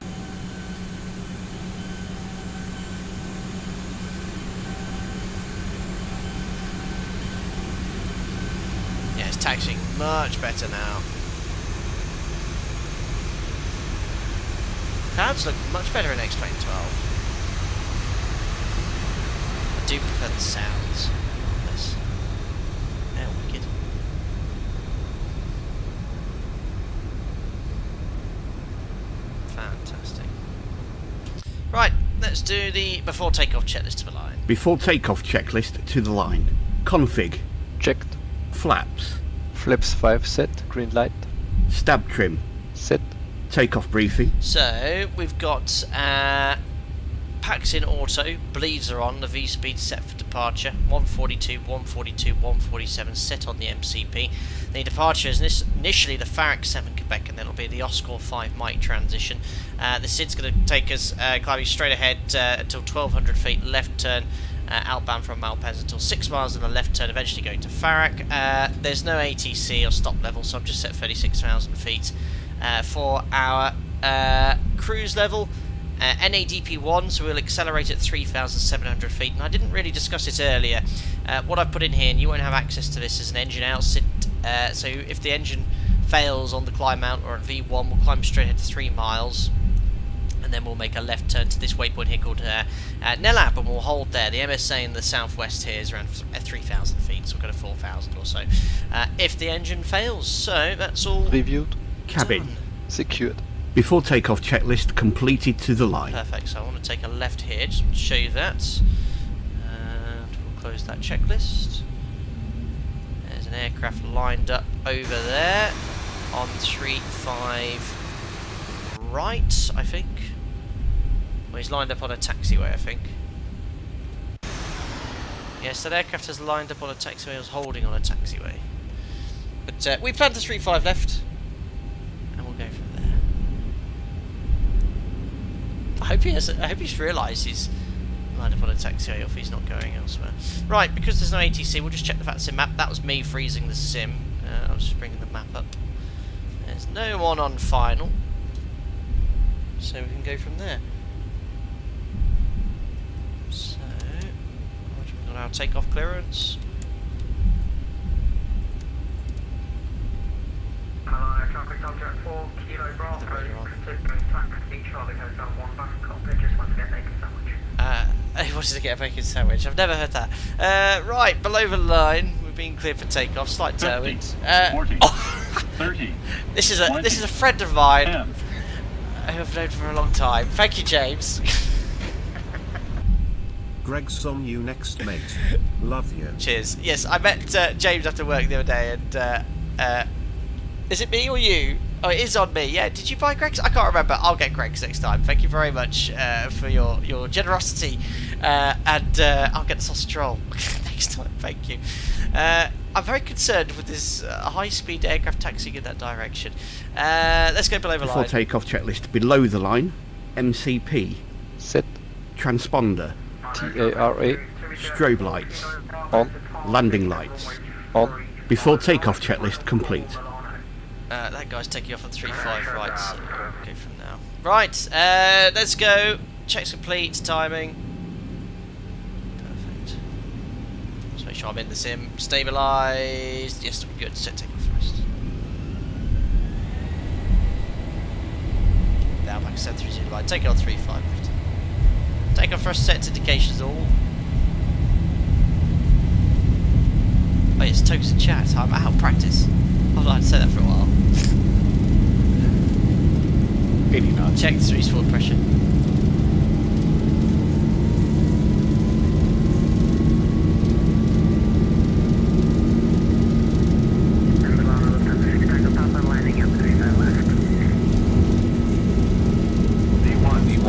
Yeah, it's taxiing much better now. Clouds look much better in X-Plane 12. I do prefer the sounds. This. They're wicked. Fantastic. Right, let's do the before takeoff checklist to the line. Before takeoff checklist to the line. Config. Checked. Flaps. Flips 5 set. Green light. Stab trim. Set. Takeoff briefing. So we've got packs in auto, bleeds are on, the V-speed set for departure, 142, 142, 147 set on the MCP. The departure is initially the Farrack 7 Quebec, and then it'll be the Oscar 5 Mike transition. The SID's going to take us climbing straight ahead until 1200 feet, left turn outbound from Malpensa until 6 miles and a left turn, eventually going to Farrack. There's no ATC or stop level, so I've just set 36,000 feet for our cruise level. NADP 1, so we'll accelerate at 3,700 feet, and I didn't really discuss it earlier. What I've put in here, and you won't have access to this as an engine out, so if the engine fails on the climb out or at V1, we'll climb straight ahead to 3 miles, and then we'll make a left turn to this waypoint here called Nelab, and we'll hold there. The MSA in the southwest here is around 3,000 feet, so we'll go to 4,000 or so if the engine fails. So that's all Reviewed. Cabin. done. Secured. Before takeoff checklist completed to the line. Perfect, so I want to take a left here, just to show you that. And we'll close that checklist. There's an aircraft lined up over there on 35 right, I think. Well, he's lined up on a taxiway, I think. Yes, that aircraft has lined up on a taxiway. I was holding on a taxiway. But we plan to 35 left, and we'll go from there. I hope he's realised he's lined up on a taxiway, or if he's not going elsewhere. Right, because there's no ATC, we'll just check the VATSIM map. That was me freezing the sim. I was just bringing the map up. There's no one on final, so we can go from there. So, we've got our takeoff clearance. Milan traffic subject 4 Kilo Bravo, considering taxi Charlie Hotel 1 back in cockpit, just want to get bacon sandwich. He wanted to get a bacon sandwich. I've never heard that. Right, below the line, we're being cleared for takeoff. Slight 50, tailwind. 40, Oh. 30. This is 20, a friend of mine 10. who I've known for a long time. Thank you, James. Greg's on you next, mate. Love you. Cheers. Yes, I met James after work the other day, and is it me or you? Oh, it is on me. Yeah. Did you buy Greg's? I can't remember. I'll get Greg's next time. Thank you very much for your generosity, and I'll get the sausage roll next time. Thank you. I'm very concerned with this high-speed aircraft taxiing in that direction. Let's go below the Before line. takeoff checklist below the line. MCP. Set. Transponder. TARA. Strobe lights. On. Landing lights. On. Before takeoff checklist complete. That guy's taking off on 35 right, so we'll go from now. Right, let's go. Checks complete, timing. Perfect. Let's make sure I'm in the sim. Stabilised. Yes, we're good. Set takeoff first. Now back set 30 line. Take it on 35 left. Take off first, set indications all. Oh, it's Tokes and chat. I'm out of practice. I've not had to say that for a while. 80 knots. Check the 3 forward pressure.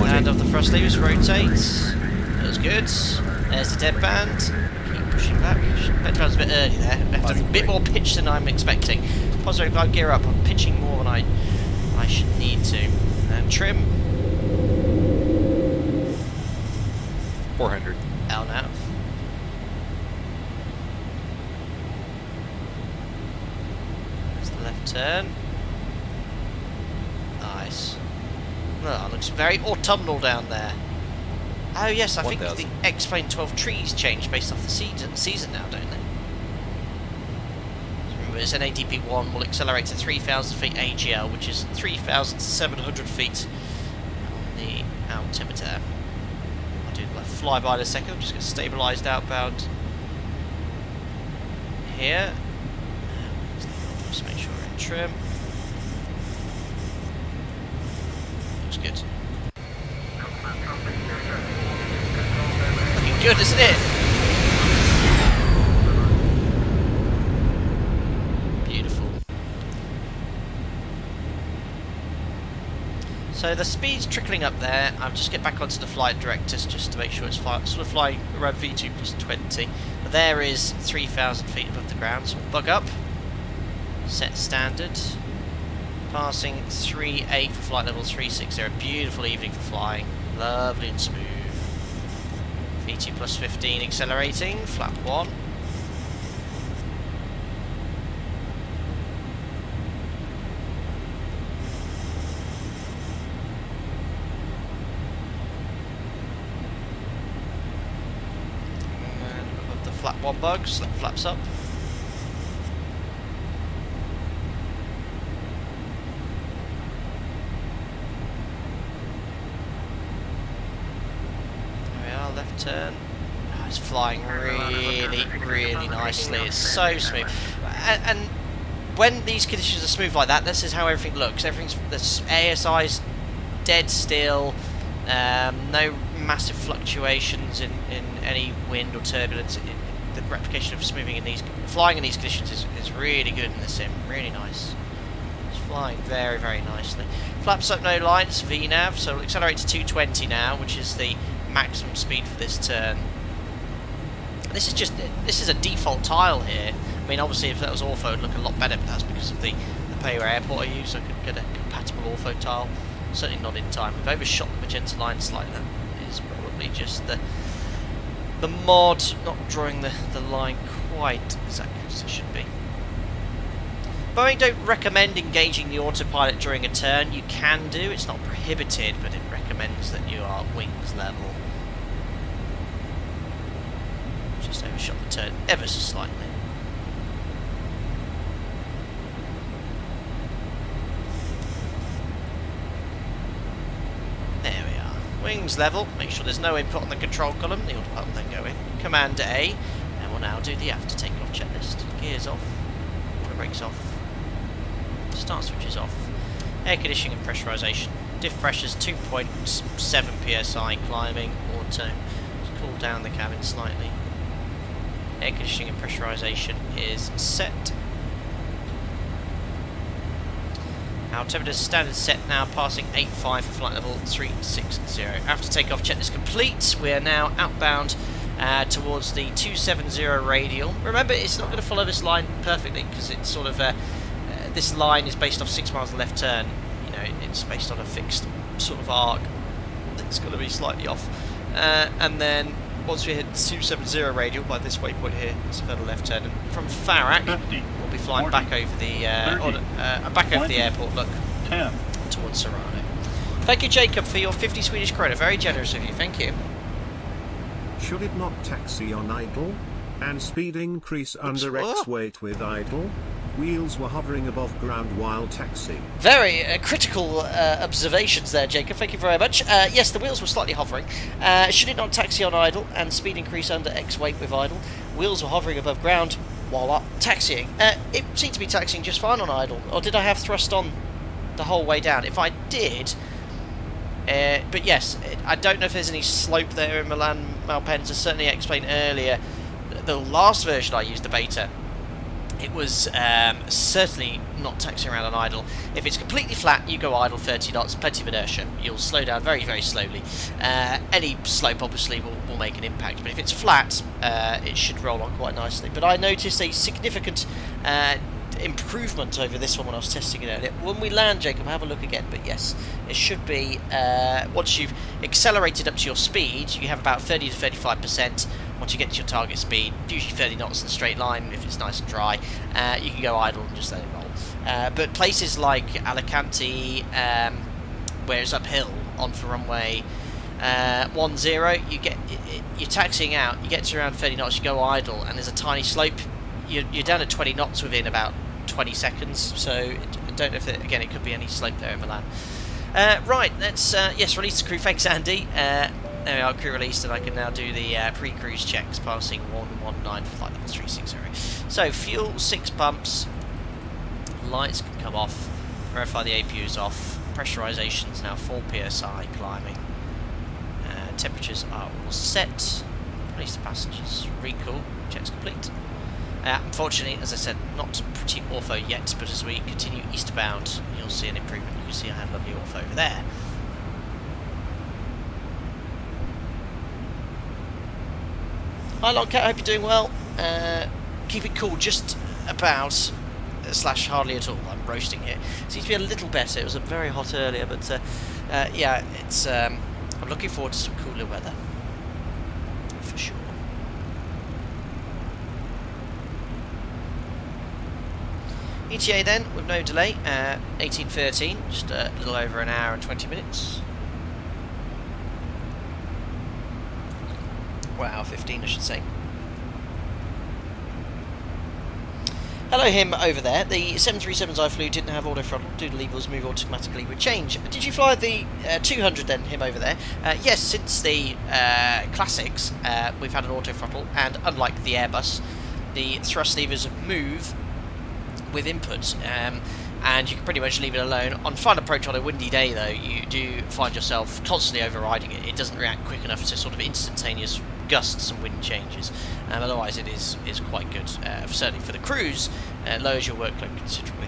Hand off the thrust levers, rotate. That was good. There's the dead band. Keep pushing back. Dead band's a bit early there. Left a bit more pitch than I'm expecting. Positive glide gear up. I'm pitching more than I should need to. And trim. 400. Out now. There's the left turn. Nice. Oh, it looks very autumnal down there. Oh yes, I think the X-Plane 12 trees change based off the season now, don't they? So remember, it's an ADP 1 will accelerate to 3,000 feet AGL, which is 3,700 feet on the altimeter. I'll do a flyby in a second. I'm just get stabilised outbound here. Just make sure we're in trim. Looks good. Looking good, isn't it? Beautiful. So the speed's trickling up there. I'll just get back onto the flight directors just to make sure it's sort of flying around V2 plus 20. But there is 3,000 feet above the ground, so we'll bug up. Set standard. Passing 3.8 for flight level 360. A beautiful evening for flying. Lovely and smooth. V2 plus 15 accelerating. Flap 1. And above the flap 1 bugs, that flaps up. turn. Oh, it's flying really, really nicely. It's so smooth. And when these conditions are smooth like that, this is how everything looks. The ASI's dead still. No massive fluctuations in any wind or turbulence. The replication of flying in these conditions is really good in the sim. Really nice. It's flying very, very nicely. Flaps up no lights, VNAV, so we'll accelerate to 220 now, which is the maximum speed for this turn. This is a default tile here. I mean, obviously, if that was ortho, it would look a lot better, but that's because of the Payer airport I use, so I could get a compatible ortho tile. Certainly not in time. We've overshot the magenta line slightly. That is probably just the mod not drawing the line quite as accurate as it should be. Boeing don't recommend engaging the autopilot during a turn. You can do, it's not prohibited, but it recommends that you are wings level. Just overshot the turn ever so slightly. There we are. Wings level. Make sure there's no input on the control column. The autopilot will then go in. Command A. And we'll now do the after takeoff checklist. Gears off. Water brakes off. Start switches off. Air conditioning and pressurisation. Diff pressures 2.7 psi climbing. Auto. Just cool down the cabin slightly. Air conditioning and pressurisation is set. Our temperature is standard set now, passing 85 for flight level 360. After takeoff checklist complete, we are now outbound towards the 270 radial. Remember, it's not going to follow this line perfectly because it's sort of this line is based off 6 miles left turn. You know, it's based on a fixed sort of arc that's going to be slightly off. And then once we hit 270 radial by this waypoint here, it's a further left turn. And from Farrak, 50, we'll be flying 40, back over the 30, back over the 20, airport. Look, 10. towards Serrano. Thank you, Jacob, for your 50 Swedish krona. Very generous of you. Thank you. Should it not taxi on idle? And speed increase under X weight with idle? Wheels were hovering above ground while taxiing. Very critical observations there, Jacob. Thank you very much. Yes, the wheels were slightly hovering. Should it not taxi on idle and speed increase under X weight with idle? Wheels were hovering above ground while taxiing. It seemed to be taxiing just fine on idle. Or did I have thrust on the whole way down? If I did... but yes, I don't know if there's any slope there in Milan Malpensa. Certainly I explained earlier, the last version I used, the beta, it was certainly not taxiing around on idle. If it's completely flat, you go idle 30 knots, plenty of inertia. You'll slow down very, very slowly. Any slope obviously will make an impact, but if it's flat, it should roll on quite nicely. But I noticed a significant improvement over this one when I was testing it earlier. When we land, Jacob, have a look again, but yes, it should be, once you've accelerated up to your speed, you have about 30 to 35%. Once you get to your target speed, usually 30 knots in a straight line, if it's nice and dry, you can go idle and just let it roll. But places like Alicante, where it's uphill, on for runway 10, you're taxiing out, you get to around 30 knots, you go idle, and there's a tiny slope, you're down at 20 knots within about 20 seconds, so I don't know if, again, it could be any slope there in Milan. Right, let's, yes, release the crew. Thanks, Andy. There we are, crew released, and I can now do the pre-cruise checks, passing 119 for flight level 360. So, fuel, 6 pumps, lights can come off, verify the APU is off, pressurization's now 4 psi climbing, temperatures are all set, release the passengers, recall, checks complete. Unfortunately, as I said, not pretty ortho yet, but as we continue eastbound, you'll see an improvement. You can see I have lovely ortho over there. Hi Longcat, hope you're doing well. Keep it cool just about, / hardly at all. I'm roasting here. Seems to be a little better. It was very hot earlier, but yeah, it's. I'm looking forward to some cooler weather, for sure. ETA then, with no delay, 18:13, just a little over an hour and 20 minutes. Wow, 15 I should say. Hello him over there. The 737s I flew didn't have auto throttle. Do the levers move automatically with change? Did you fly the 200 then, him over there? Yes, since the classics we've had an auto throttle, and unlike the Airbus, the thrust levers move with input, and you can pretty much leave it alone. On fine approach on a windy day though, you do find yourself constantly overriding it. It doesn't react quick enough to sort of instantaneous gusts and wind changes. Otherwise it is quite good, certainly for the cruise. Lowers your workload considerably.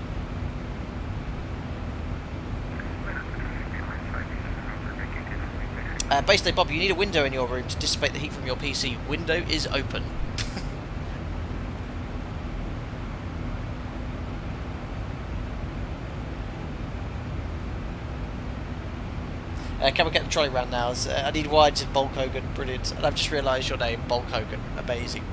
Base day Bob, you need a window in your room to dissipate the heat from your PC. Window is open. Can we get the trolley round now? I need wides in Bulk Hogan, brilliant. And I've just realised your name, Bulk Hogan, amazing.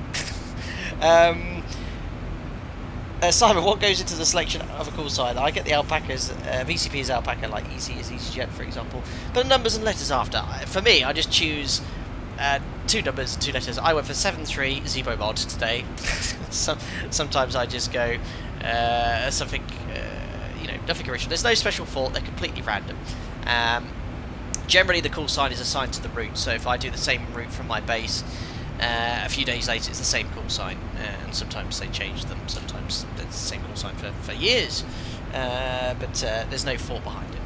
Simon, what goes into the selection of a call sign? I get the alpacas, VCP is alpaca, like EC is EasyJet, for example. But the numbers and letters after. For me, I just choose 2 numbers and 2 letters. I went for 7-3 ZIBO MOD today. Sometimes I just go something, nothing original. There's no special fault, they're completely random. Generally the call sign is assigned to the route, so if I do the same route from my base, a few days later it's the same call sign, and sometimes they change them, sometimes it's the same call sign for years, but there's no fault behind it.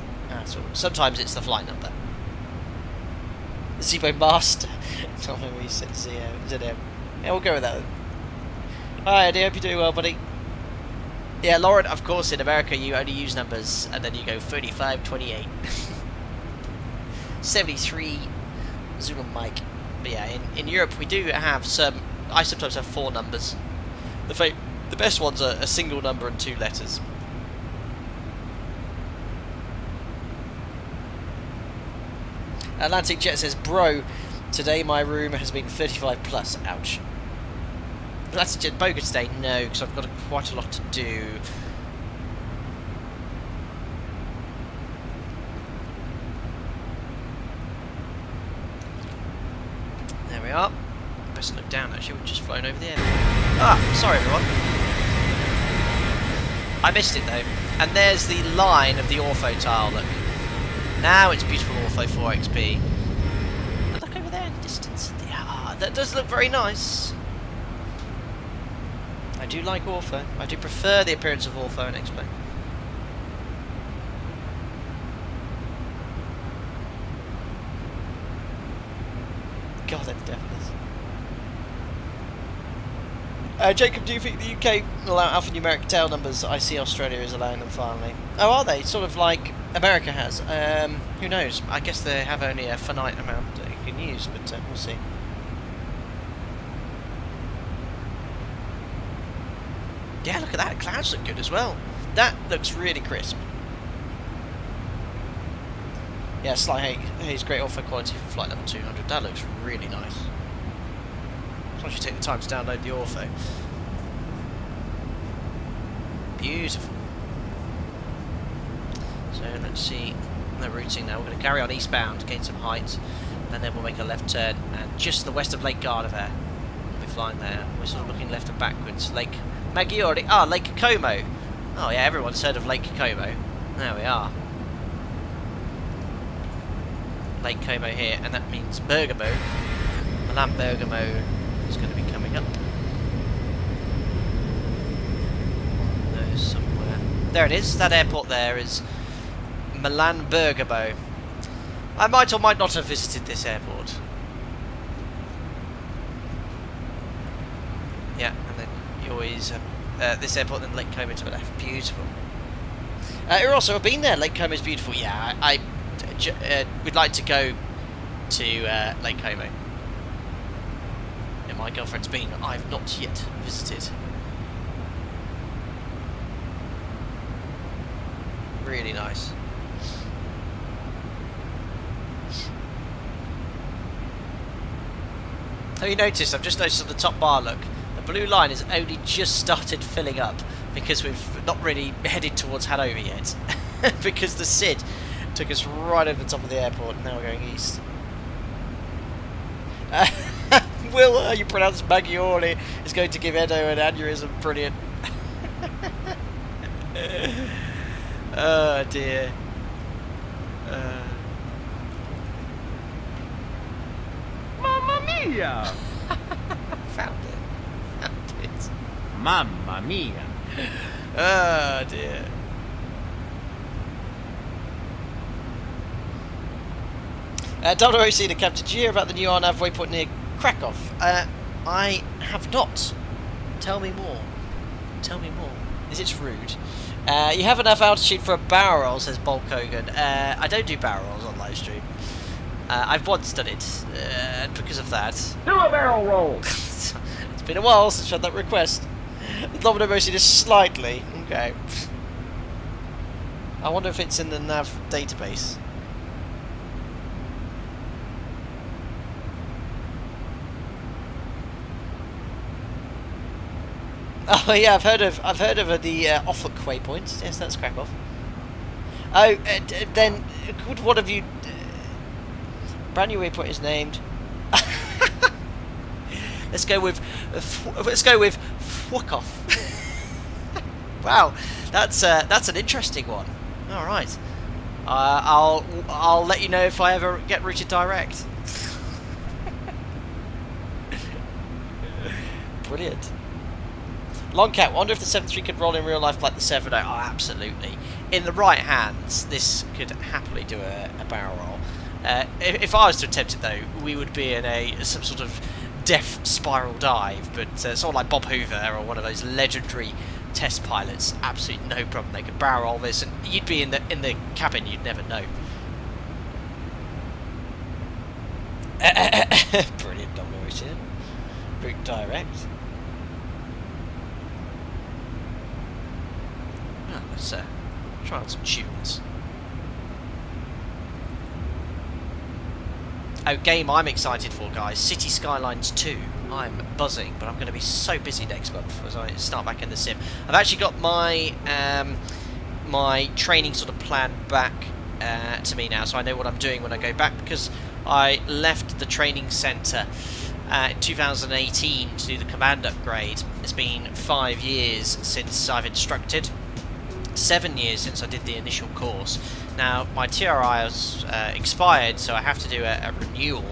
So sometimes it's the flight number. ZIBO Master. Tell me we said ZM. Yeah, we'll go with that. Hi Eddie, hope you're doing well, buddy. Yeah, Lauren, of course in America you only use numbers, and then you go 3528. 73 Zulu Mike. But yeah, in Europe we do have some. I sometimes have 4 numbers. The best ones are a single number and 2 letters. Atlantic Jet says, bro, today my room has been 35 plus. Ouch. Atlantic Jet bogus today? No, because I've got quite a lot to do. There we are. Best look down actually, we've just flown over the air. Ah, sorry everyone. I missed it though. And there's the line of the ortho tile, look. Now it's beautiful ortho 4XP. And look over there in the distance. Yeah, that does look very nice. I do like ortho. I do prefer the appearance of ortho and XP. God, that's definite. Jacob, do you think the UK will allow alphanumeric tail numbers? I see Australia is allowing them finally. Oh, are they? Sort of like America has. Who knows? I guess they have only a finite amount that you can use, but we'll see. Yeah, look at that. Clouds look good as well. That looks really crisp. Yeah, slight haze, great ortho quality for flight level 200. That looks really nice. As long as you take the time to download the ortho. Beautiful. So let's see the routing now. We're going to carry on eastbound, gain some height, and then we'll make a left turn. And just the west of Lake Gardaver, we'll be flying there. We're sort of looking left and backwards. Lake Maggiore. Ah, Lake Como. Oh yeah, everyone's heard of Lake Como. There we are. Lake Como here, and that means Bergamo. Milan Bergamo is going to be coming up. There's somewhere. There it is. That airport there is Milan Bergamo. I might or might not have visited this airport. Yeah, and then you always have this airport, then Lake Como to the left. Beautiful. You've also been there. Lake Como is beautiful. Yeah, I we'd like to go to Lake Como. Yeah, my girlfriend's been. I've not yet visited. Really nice. Have you noticed? I've just noticed on the top bar, look, the blue line has only just started filling up because we've not really headed towards Hannover yet. Because the SID took us right over the top of the airport, and now we're going east. Will, you pronounce Maggiore is going to give Edo an aneurysm. Brilliant. Oh dear. Mamma mia! Found it. Found it. Mamma mia! Oh dear. WOC the Captain, did you hear about the new RNAV waypoint near Krakow? I have not. Tell me more. Tell me more. Is it rude? You have enough altitude for a barrel roll, says Bulk Hogan. I don't do barrel rolls on live stream. I've once done it, and because of that... Do a barrel roll! It's been a while since I had that request. Domino mostly just slightly. Okay. I wonder if it's in the nav database. Oh yeah, I've heard of the Offuck waypoint. Yes, that's Krakow. Oh, then could one of you? Brand new waypoint is named. let's go with Fwukoff. Wow, that's an interesting one. All right, I'll let you know if I ever get routed direct. Brilliant. Longcat, wonder if the 7.3 could roll in real life like the 7.0. Oh, absolutely. In the right hands, this could happily do a barrel roll. If I was to attempt it, though, we would be in some sort of death spiral dive. But someone like Bob Hoover or one of those legendary test pilots, absolutely no problem. They could barrel roll this, and you'd be in the cabin. You'd never know. Brilliant, Domino. Route direct. Let's try on some tunes. Oh, game I'm excited for, guys. City Skylines 2. I'm buzzing, but I'm going to be so busy next month as I start back in the sim. I've actually got my my training sort of planned back to me now, so I know what I'm doing when I go back, because I left the training centre in 2018 to do the command upgrade. It's been 5 years since I've instructed. 7 years since I did the initial course. Now my TRI has expired, so I have to do a renewal.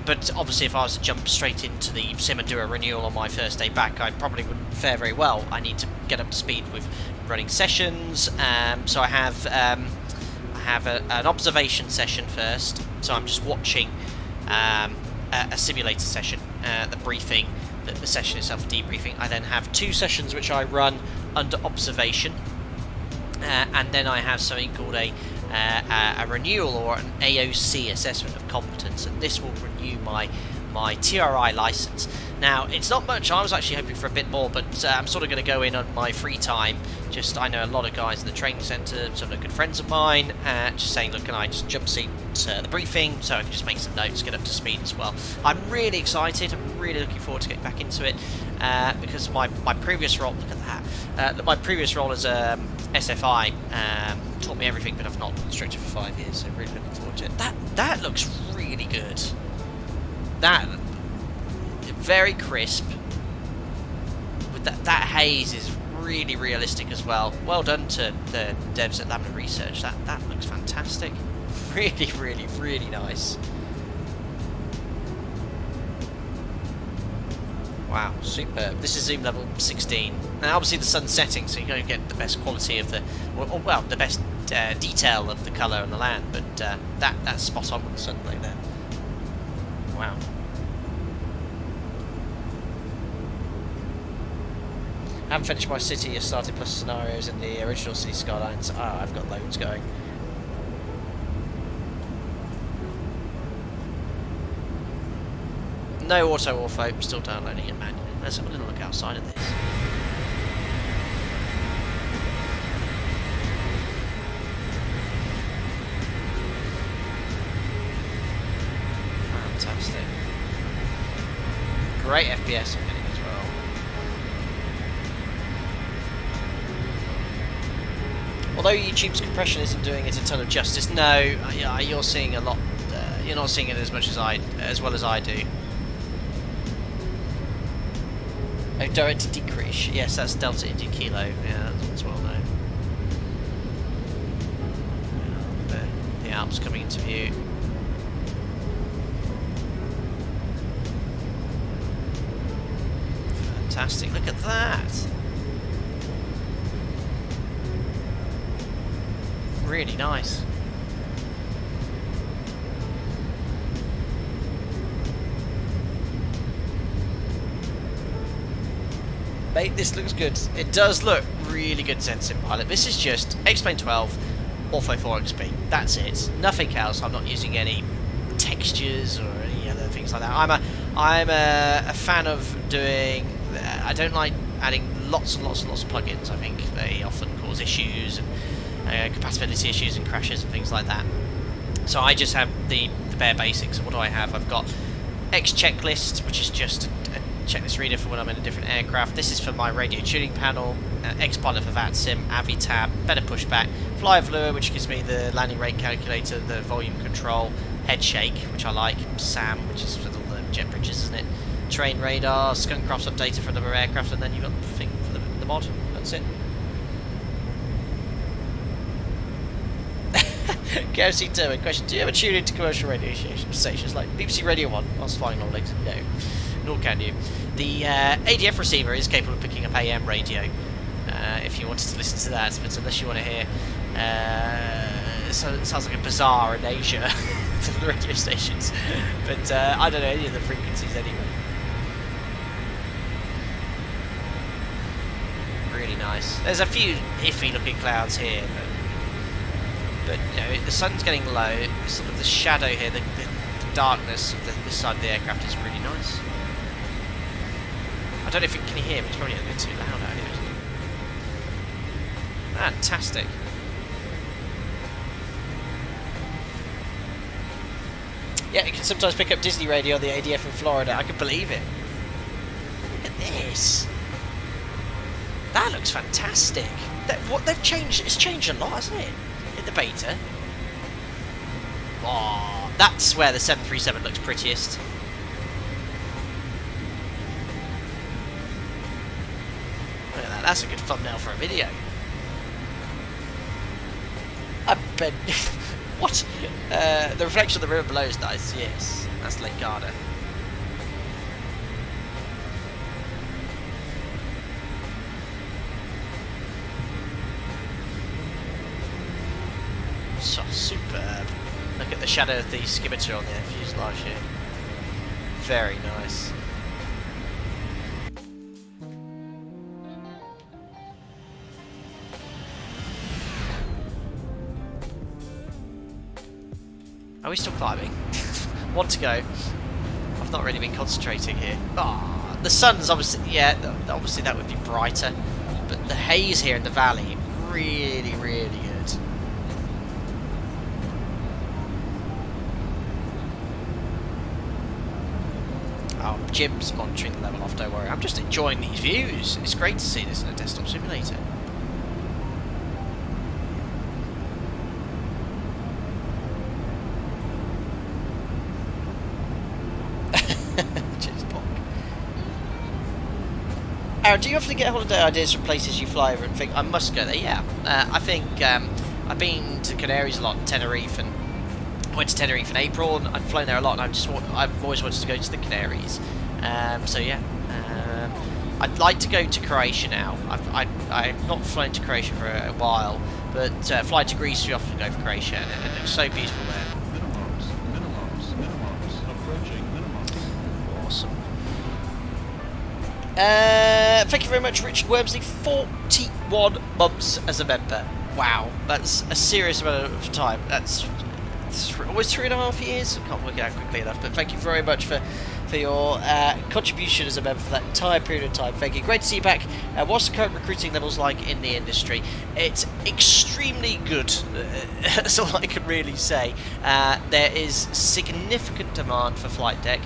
But obviously, if I was to jump straight into the sim and do a renewal on my first day back, I probably wouldn't fare very well. I need to get up to speed with running sessions. So I have an observation session first. So I'm just watching a simulator session, the briefing, the session itself, debriefing. I then have 2 sessions which I run under observation. And then I have something called a renewal, or an AOC, assessment of competence, and this will renew my TRI license. Now, it's not much. I was actually hoping for a bit more, but I'm sort of going to go in on my free time. I know a lot of guys in the training centre, some of the good friends of mine, just saying, look, can I just jump seat the briefing so I can just make some notes, get up to speed as well. I'm really excited. I'm really looking forward to getting back into it, because my previous role, look at that, my previous role as SFI taught me everything, but I've not been instructor for 5 years, so really looking forward to it. That looks really good. That very crisp. With that haze is really realistic as well. Well done to the devs at Lambda Research. That looks fantastic. Really, really, really nice. Wow, superb. This is zoom level 16. Now, obviously the sun's setting, so you're going to get the best quality of the, well, the best detail of the colour on the land. But that's spot on with the sunlight there. Wow. I haven't finished my city. I started plus scenarios in the original City Skylines. I've got loads going. No auto-ortho, still downloading it manually. Let's have a little look outside of this. Fantastic. Great FPS I'm getting as well. Although YouTube's compression isn't doing it a ton of justice, no, you're seeing a lot. You're not seeing it as much as well as I do. Oh, direct to decrease. Yes, that's Delta India Kilo. Yeah, that's well known. Alps coming into view. Fantastic, look at that! Really nice. Mate, this looks good. It does look really good Zensim Pilot. This is just X-Plane 12, Ortho 4XP. That's it. Nothing else. I'm not using any textures or any other things like that. I'm a fan of doing... I don't like adding lots and lots and lots of plugins. I think they often cause issues and compatibility issues and crashes and things like that. So I just have the bare basics. What do I have? I've got X checklist, which is just a checklist reader for when I'm in a different aircraft. This is for my radio tuning panel. X pilot for VATSIM, AviTab, better pushback, FlyVlure, which gives me the landing rate calculator, the volume control, head shake, which I like, SAM, which is for all the jet bridges, isn't it? Train radar, skunk cross updater for another aircraft, and then you've got the thing for the mod. That's it. KFC Turbo question: do you ever tune into commercial radio stations like BBC Radio 1 whilst flying long legs? No, nor can you. The ADF receiver is capable of picking up AM radio if you wanted to listen to that, but unless you want to hear, so it sounds like a bazaar in Asia to the radio stations. But I don't know any of the frequencies anyway. Really nice. There's a few iffy looking clouds here, but you know, the sun's getting low. Sort of the shadow here, the darkness of this side of the aircraft is really nice. I don't know if you can hear me. It's probably a bit too loud out here, isn't it? Fantastic. Yeah, you can sometimes pick up Disney radio on the ADF in Florida. I can believe it. Look at this. That looks fantastic. What they've changed, it's changed a lot, hasn't it? In the beta. Oh, that's where the 737 looks prettiest. Look at that, that's a good thumbnail for a video. I bet. What? The reflection of the river below is nice, yes. That's Lake Garda. So superb. Look at the shadow of the skimitar on the fuselage here. Very nice. Are we still climbing? Want to go. I've not really been concentrating here. Ah, the sun's obviously, yeah, obviously that would be brighter, but the haze here in the valley, really, really good. Oh, Jim's monitoring the level off, don't worry. I'm just enjoying these views. It's great to see this in a desktop simulator. Cheers, Bonk. Aaron, do you often get holiday ideas from places you fly over and think, I must go there? Yeah. I think I've been to Canaries a lot, Tenerife, and went to Tenerife in April, and I've flown there a lot, and I've always wanted to go to the Canaries. So yeah, I'd like to go to Croatia now. I've not flown to Croatia for a while, but flying to Greece, we often go for Croatia, and it looks so beautiful there. Minimums, approaching minimums. Awesome. Thank you very much, Richard Wormsley. 41 months as a member. Wow, that's a serious amount of time. That's almost 3.5 years. I can't work it out quickly enough, but thank you very much for your contribution as a member for that entire period of time. Thank you. Great to see you back. What's the current recruiting levels like in the industry? It's extremely good. That's all I can really say. There is significant demand for flight deck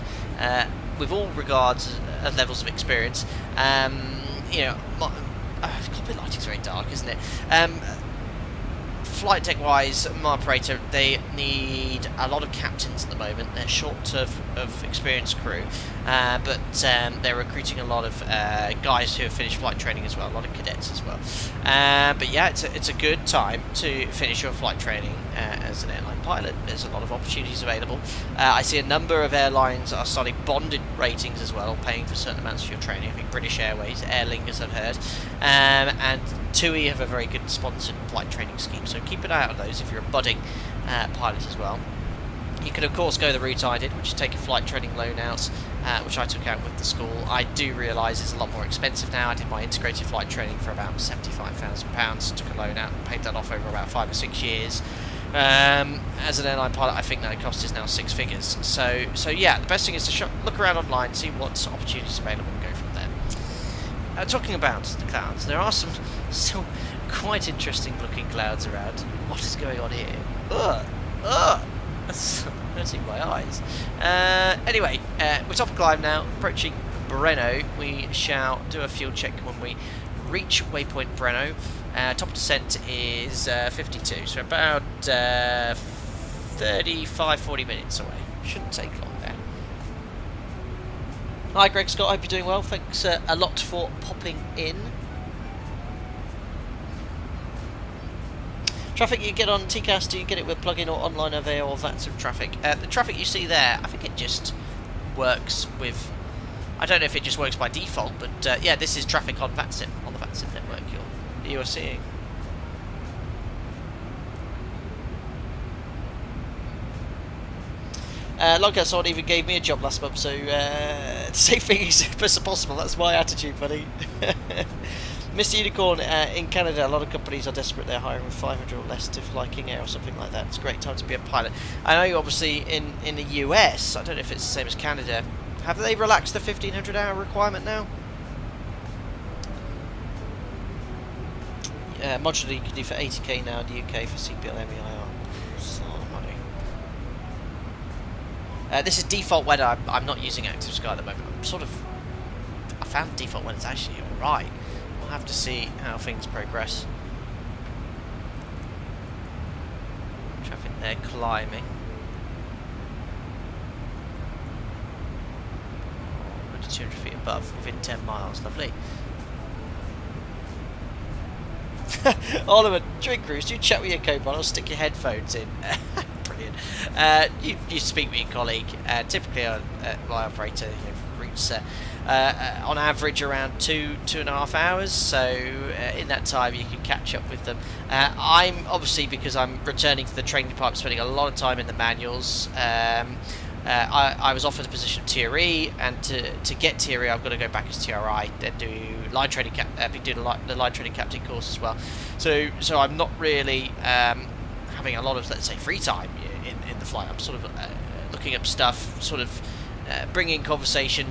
with all regards of levels of experience. You know, cockpit lighting's very dark, isn't it? Flight deck wise, my operator, they need a lot of captains at the moment. They're short of experienced crew. but they're recruiting a lot of guys who have finished flight training as well, a lot of cadets as well. But yeah, it's a good time to finish your flight training as an airline pilot. There's a lot of opportunities available. I see a number of airlines are starting bonded ratings as well, paying for certain amounts of your training. I think British Airways, Aer Lingus I've heard, and TUI have a very good sponsored flight training scheme, so keep an eye out on those if you're a budding pilot as well. You can of course go the route I did, which is take a flight training loan out, which I took out with the school. I do realise it's a lot more expensive now. I did my integrated flight training for about £75,000, took a loan out and paid that off over about 5 or 6 years. As an airline pilot, I think that cost is now 6 figures. So yeah, the best thing is to look around online, see what opportunities are available, and go from there. Talking about the clouds, there are some still quite interesting looking clouds around. What is going on here? That's hurting my eyes. Anyway, we're top of climb now, approaching Breno. We shall do a fuel check when we reach waypoint Breno. Top descent is 52, so about 35-40 minutes away. Shouldn't take long there. Hi Greg Scott, hope you're doing well. Thanks a lot for popping in. Traffic you get on TCAS, do you get it with plug-in or online OVA or VATSIM traffic? The traffic you see there, I think it just works with... I don't know if it just works by default, but yeah, this is traffic on VATSIM, on the VATSIM network you're seeing. Logcast Sword even gave me a job last month, so save things as possible, that's my attitude, buddy. Mr. Unicorn, in Canada, a lot of companies are desperate. They're hiring with 500 or less to fly King Air or something like that. It's a great time to be a pilot. I know, obviously, in the US, I don't know if it's the same as Canada, have they relaxed the 1,500-hour requirement now? Modular you can do for 80k now in the UK for CPL MEIR. It's a lot of money. This is default weather. I'm not using Active Sky at the moment. I found default weather's actually alright. We'll have to see how things progress. Traffic there climbing. 200 feet above, within 10 miles. Lovely. Oliver, during cruise, do you chat with your co-pilot or stick your headphones in? Brilliant. You speak with your colleague. Typically, my operator routes on average around 2.5 hours, so in that time you can catch up with them. I'm obviously, because I'm returning to the training department, spending a lot of time in the manuals. I was offered a position of Tier E, and to get Tier E I've got to go back as TRI, then do line training do the line training captain course as well. So I'm not really having a lot of, let's say, free time in the flight. I'm sort of looking up stuff, sort of bringing conversation.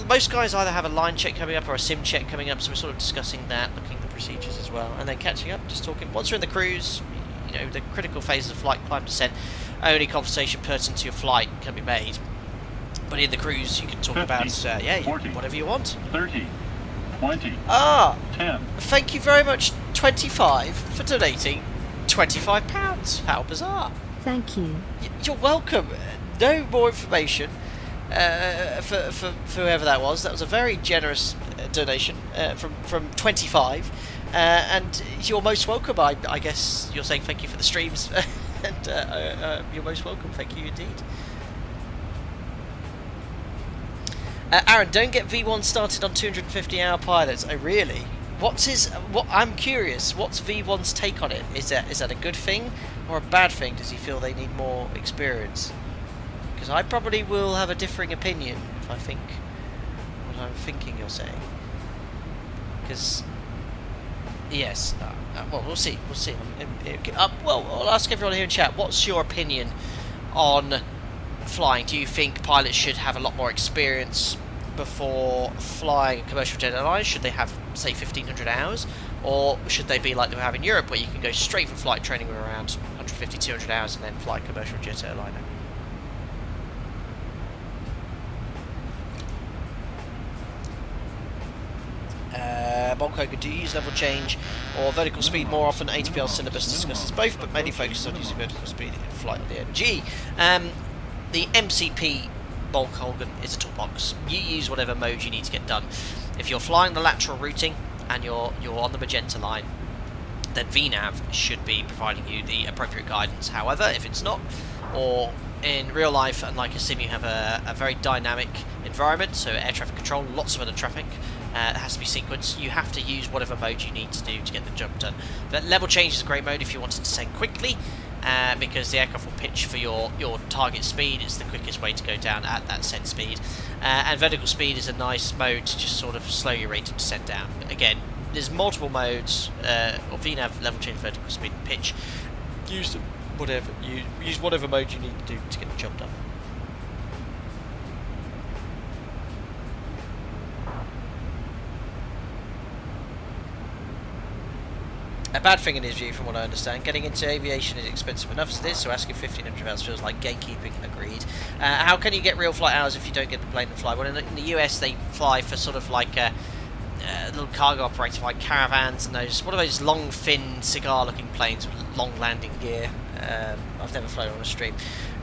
Most guys either have a line check coming up or a sim check coming up, so we're sort of discussing that, looking at the procedures as well, and then catching up, just talking. Once you're in the cruise, you know, the critical phases of flight, climb, descent, only conversation pertinent to your flight can be made. But in the cruise, you can talk 50, about 40, whatever you want. 30, 20, 10. Thank you very much, 25, for donating £25. How bizarre. Thank you. You're welcome. No more information for whoever that was. That was a very generous donation from 25, and you're most welcome. I guess you're saying thank you for the streams, and you're most welcome. Thank you indeed. Aaron, don't get V1 started on 250-hour pilots. Oh, really? I'm curious. What's V1's take on it? Is that a good thing or a bad thing? Does he feel they need more experience? Because I probably will have a differing opinion if I think what I'm thinking you're saying. Because yes, well, we'll see. We'll see. Well, I'll ask everyone here in chat. What's your opinion on flying? Do you think pilots should have a lot more experience before flying a commercial jet airline? Should they have, say, 1,500 hours? Or should they be like they have in Europe, where you can go straight from flight training with around 150, 200 hours and then fly a commercial jet airliner? Bonkoga, do you use level change or vertical speed more often? ATPL syllabus discusses both, but mainly focuses on using vertical speed in flight at the NG. The MCP Volkswagen is a toolbox. You use whatever mode you need to get done. If you're flying the lateral routing and you're on the magenta line, then VNAV should be providing you the appropriate guidance. However, if it's not, or in real life, unlike a sim, you have a very dynamic environment, so air traffic control, lots of other traffic, it has to be sequenced, you have to use whatever mode you need to do to get the job done. But level change is a great mode if you want to descend quickly, because the aircraft will pitch for your target speed. It's the quickest way to go down at that set speed. And vertical speed is a nice mode to just sort of slow your rate of descent down. Again, there's multiple modes, or VNAV, level change, vertical speed, and pitch. Use whatever mode you need to do to get the job done. A bad thing in his view, from what I understand. Getting into aviation is expensive enough as it is, so asking 1,500 hours feels like gatekeeping. Agreed. How can you get real flight hours if you don't get the plane to fly? Well, in the US, they fly for sort of like a little cargo operator, like Caravans and those. What are those long, thin, cigar-looking planes with long landing gear? I've never flown on a stream.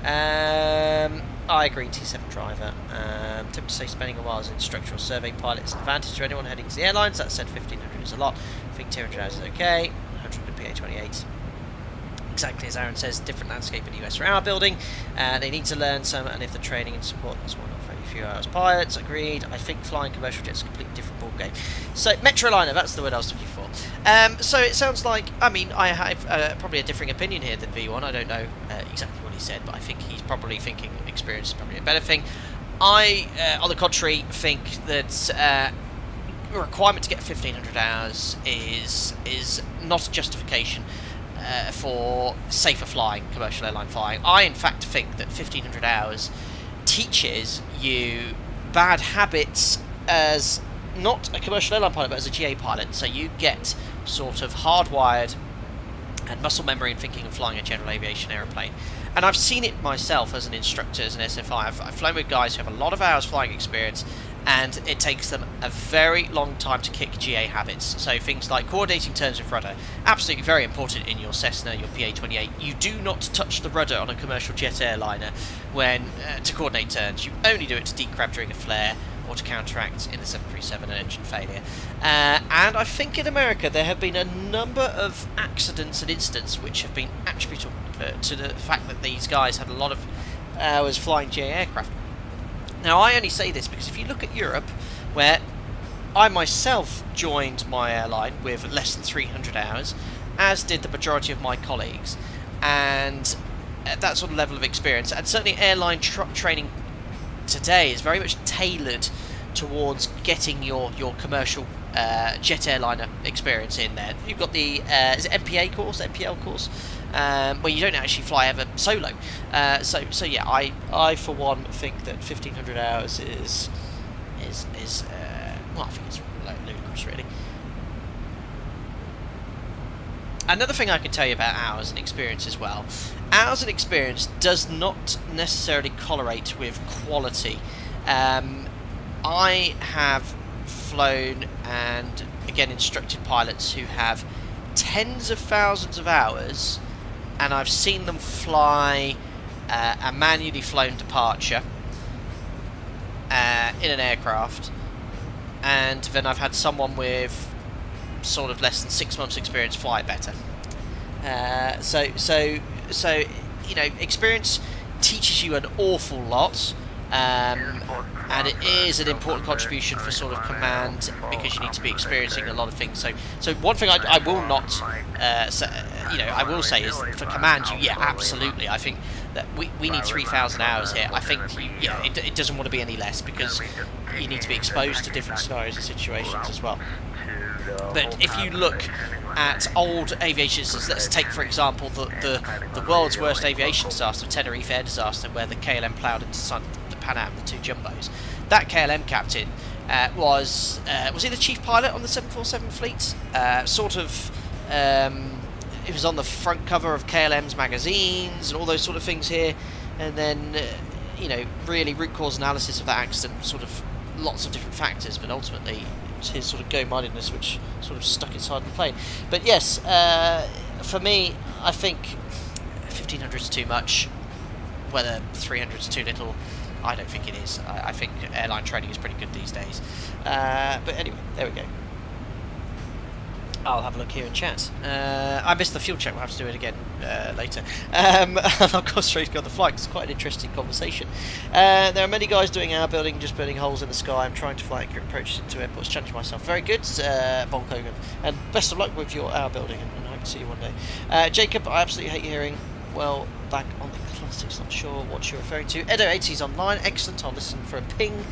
I agree, T7 driver. Tempted to say spending a while as an instructor or survey pilot is an advantage to anyone heading to the airlines. That said, 1,500 is a lot. I think 200 hours is okay. 100 at PA28. Exactly as Aaron says, different landscape in the US for our building. They need to learn some, and if the training and support, that's one of a few hours. Pilots, agreed. I think flying commercial jets is a completely different ball game. So, Metroliner, that's the word I was looking for. So it sounds like, I mean, I have probably a differing opinion here than V1. I don't know exactly what he said, but I think he's probably thinking experience is probably a better thing. I, on the contrary, think that a requirement to get 1,500 hours is not a justification for safer flying, commercial airline flying. I, in fact, think that 1,500 hours teaches you bad habits as not a commercial airline pilot, but as a GA pilot. So you get sort of hardwired and muscle memory in thinking of flying a general aviation aeroplane. And I've seen it myself as an instructor, as an SFI. I've flown with guys who have a lot of hours flying experience, and it takes them a very long time to kick GA habits. So things like coordinating turns with rudder, absolutely very important in your Cessna, your PA-28. You do not touch the rudder on a commercial jet airliner when to coordinate turns. You only do it to decrab during a flare or to counteract in the 737 an engine failure. And I think in America there have been a number of accidents and incidents which have been attributable to the fact that these guys had a lot of hours flying GA aircraft. Now, I only say this because if you look at Europe, where I myself joined my airline with less than 300 hours, as did the majority of my colleagues, and at that sort of level of experience, and certainly airline training today is very much tailored towards getting your commercial jet airliner experience in there. You've got the is it MPL course, where you don't actually fly ever solo. So yeah, I for one think that 1,500 hours is well, I think it's ludicrous, really. Another thing I can tell you about hours and experience as well. Hours and experience does not necessarily correlate with quality. I have flown and again instructed pilots who have tens of thousands of hours, and I've seen them fly a manually flown departure in an aircraft, and then I've had someone with sort of less than 6 months experience fly it better. So you know, experience teaches you an awful lot, and it is an important contribution for sort of command, because you need to be experiencing a lot of things. So one thing I will not I will say is for command, yeah, absolutely. I think that we need 3,000 hours here. I think it doesn't want to be any less, because you need to be exposed to different scenarios and situations as well. But if you look at old aviation systems, let's take for example the world's worst aviation disaster, Tenerife air disaster, where the KLM ploughed into the Pan Am, the two jumbos. That KLM captain was he the chief pilot on the 747 fleet? It was on the front cover of KLM's magazines and all those sort of things here, and then really root cause analysis of that accident, sort of lots of different factors, but ultimately it's his sort of go-mindedness which sort of stuck inside the plane. But yes, for me, I think 1,500 is too much, whether 300 is too little. I don't think it is. I think airline training is pretty good these days. But anyway, there we go. I'll have a look here in chat. I missed the fuel check. We'll have to do it again later. I'll go straight on the flight. It's quite an interesting conversation. There are many guys doing hour building, just burning holes in the sky. I'm trying to fly accurate approaches into airports, challenging myself. Very good, Bonk Hogan. And best of luck with your hour building, and I hope to see you one day. Jacob, I absolutely hate hearing. Well, back on the classics, not sure what you're referring to. Edo80's online, excellent, I'll listen for a ping.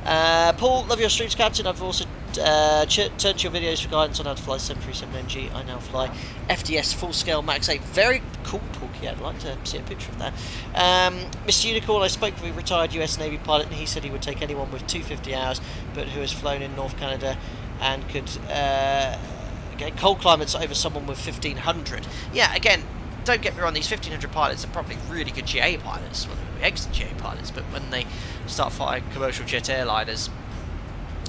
Paul, love your streams, Captain. I've also turned to your videos for guidance on how to fly 737NG. I now fly FDS full scale Max 8. Very cool, Porky. I'd like to see a picture of that. Mr. Unicorn, I spoke with a retired US Navy pilot, and he said he would take anyone with 250 hours, but who has flown in North Canada and could get cold climates over someone with 1500. Yeah, again, don't get me wrong, these 1500 pilots are probably really good GA pilots, well, they're excellent GA pilots, but when they start flying commercial jet airliners,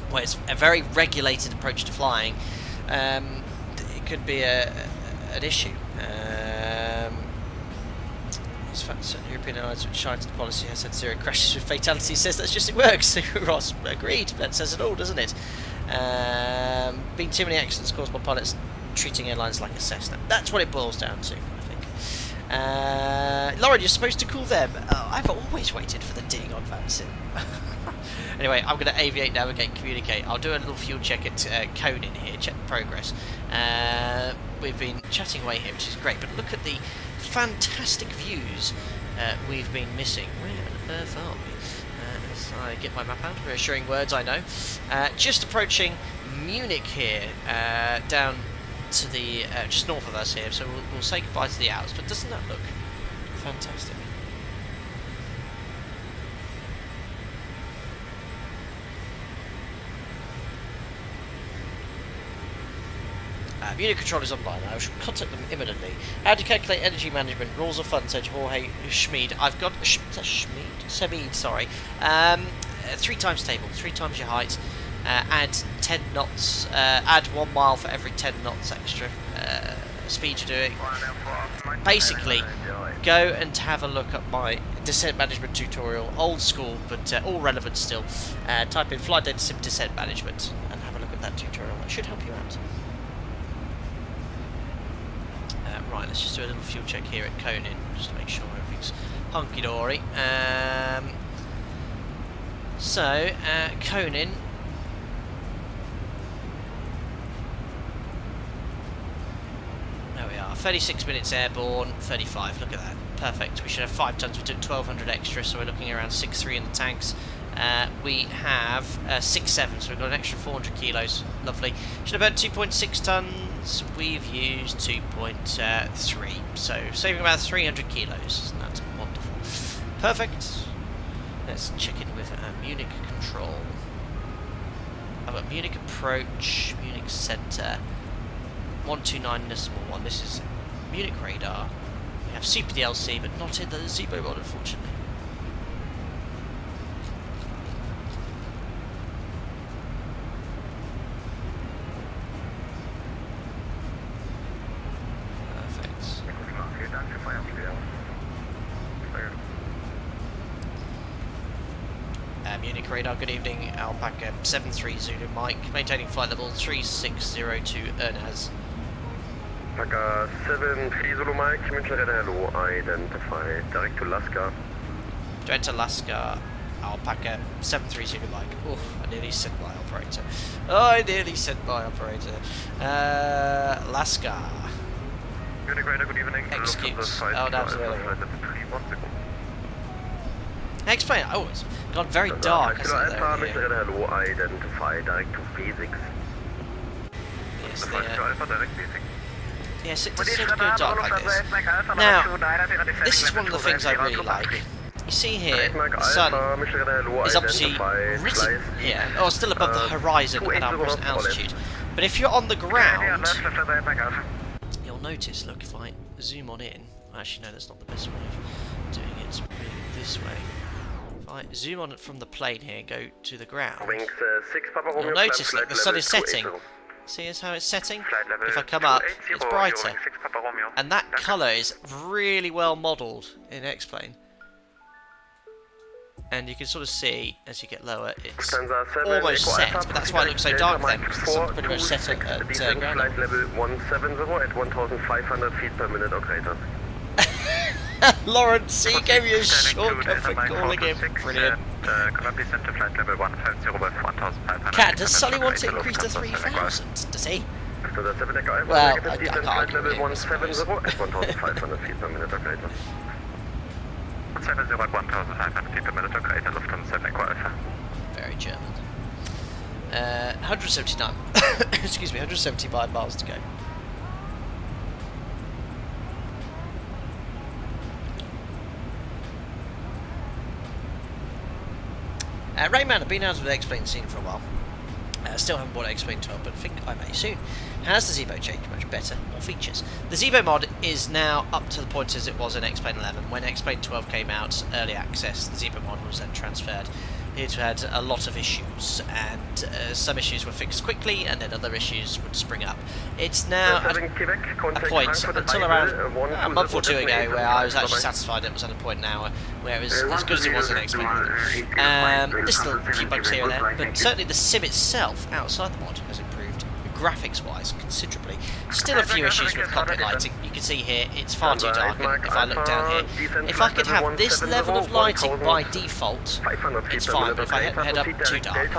where it's a very regulated approach to flying, it could be an issue. It's fact certain European airlines which shines the policy has had 0 crashes with fatalities says that's just it works. Ross agreed, that says it all, doesn't it? Been too many accidents caused by pilots treating airlines like a Cessna. That's what it boils down to, I think. Lauren, you're supposed to call them. Oh, I've always waited for the ding on VATSIM. Anyway, I'm going to aviate, navigate, communicate. I'll do a little fuel check at Conin here, check the progress. We've been chatting away here, which is great, but look at the fantastic views we've been missing. Where on earth are we? As I get my map out, reassuring words, I know. Just approaching Munich here, down to the just north of us here, so we'll say goodbye to the Alps. But doesn't that look fantastic? Munich control is online. I shall contact them imminently. How do you calculate energy management? Rules of fun, said Jorge Schmid. I've got Semid, sorry. 3 times table, 3 times your height. Add 10 knots. Add 1 mile for every 10 knots extra speed you're doing. Basically, go and have a look at my descent management tutorial, old school but all relevant still. Type in flight data sim descent management and have a look at that tutorial. That should help you out. Right, let's just do a little fuel check here at Conin, just to make sure everything's hunky-dory. Conin. There we are, 36 minutes airborne, 35, look at that, perfect. We should have 5 tons, we took 1200 extra, so we're looking around 6.3 in the tanks. We have 6.7, so we've got an extra 400 kilos, lovely. Should have had 2.6 tons, we've used 2.3, so saving about 300 kilos, isn't that wonderful? Perfect. Let's check in with Munich control. I've got Munich approach, Munich centre, 129.1, this is Munich radar. We have Super DLC, but not in the ZIBO mod, unfortunately. Munich radar, good evening, Alpaca 73 Zulu Mike, maintaining flight level 3602 Ernaz. Alpaca 73 Zulu Mike, München radar, hello, identify, direct to Alaska. Direct to Alaska, Alpaca 73 Zulu Mike. Oh, I nearly said my operator. Alaska. Munich radar, good evening. Excuse. Oh, that's explain. Oh, it's gone very dark, hasn't it? Hello, identify, direct to physics. Yes, yes, it does go dark like this. Now, this is one of the things I really like. You see here, the sun is obviously risen here, or still above the horizon at our present altitude. But if you're on the ground, you'll notice, look, if I zoom on in, actually no, that's not the best way of doing it, it's probably this way. I zoom on it from the plane here, go to the ground. You'll notice, look, the sun is setting. See how it's setting? If I come up, it's brighter. And that colour is really well modelled in X-Plane. and you can sort of see as you get lower, it's Lufthansa 7, almost Echo set, Alpha, but that's why it looks so dark then, because it's pretty much set at ground descend level. flight level 170 at 1,500 feet per minute or greater. Lawrence, he gave you a shortcut for calling him. Brilliant. Cat, does Sully want to increase to 3,000? Does he? Lufthansa 7, Echo Alpha, Well, negative I descend can't flight argue level with him, I suppose. 170 at 1,500 feet per minute or greater. 70 at 1,500 feet per minute or greater, Lufthansa 7 Echo Alpha. Very German. 179. Excuse me, 179 miles to go. Rayman, I've been out of the X-Plane scene for a while. Still haven't bought X-Plane 12, but think I may soon. Has the ZIBO changed much better? More features. The ZIBO mod is now up to the point as it was in X-Plane 11. When X-Plane 12 came out, early access, the ZIBO mod was then transferred. It had a lot of issues, and some issues were fixed quickly, and then other issues would spring up. It's now at a point, until around a month or two ago, where I was actually satisfied it was at a point now where it was as good as it was in X-Plane. There's still a few bugs here and there, but certainly the sim itself, outside the mod, has improved graphics-wise considerably. Still a few issues with cockpit lighting. You can see here it's far too dark, and if I look down here, if I could have this level of lighting by default, it's fine, but if I head up too dark,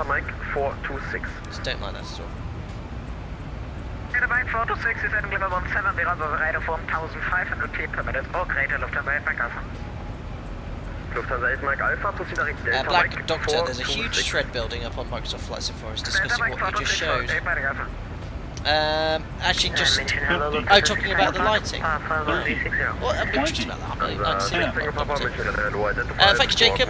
just don't like that at all. Delta 426 is at level 170 on the rate of 1,500 feet per minute or greater, Lufthansa 8 Mike Alpha. Lufthansa 8 Mike Alpha, proceed direct Delta Black Mike Doctor, there's a 426. huge shred building up on Microsoft Flight Sim for us discussing what you just showed. Actually, just talking about the lighting. Well, I'm interested about that. Thank you, Jacob,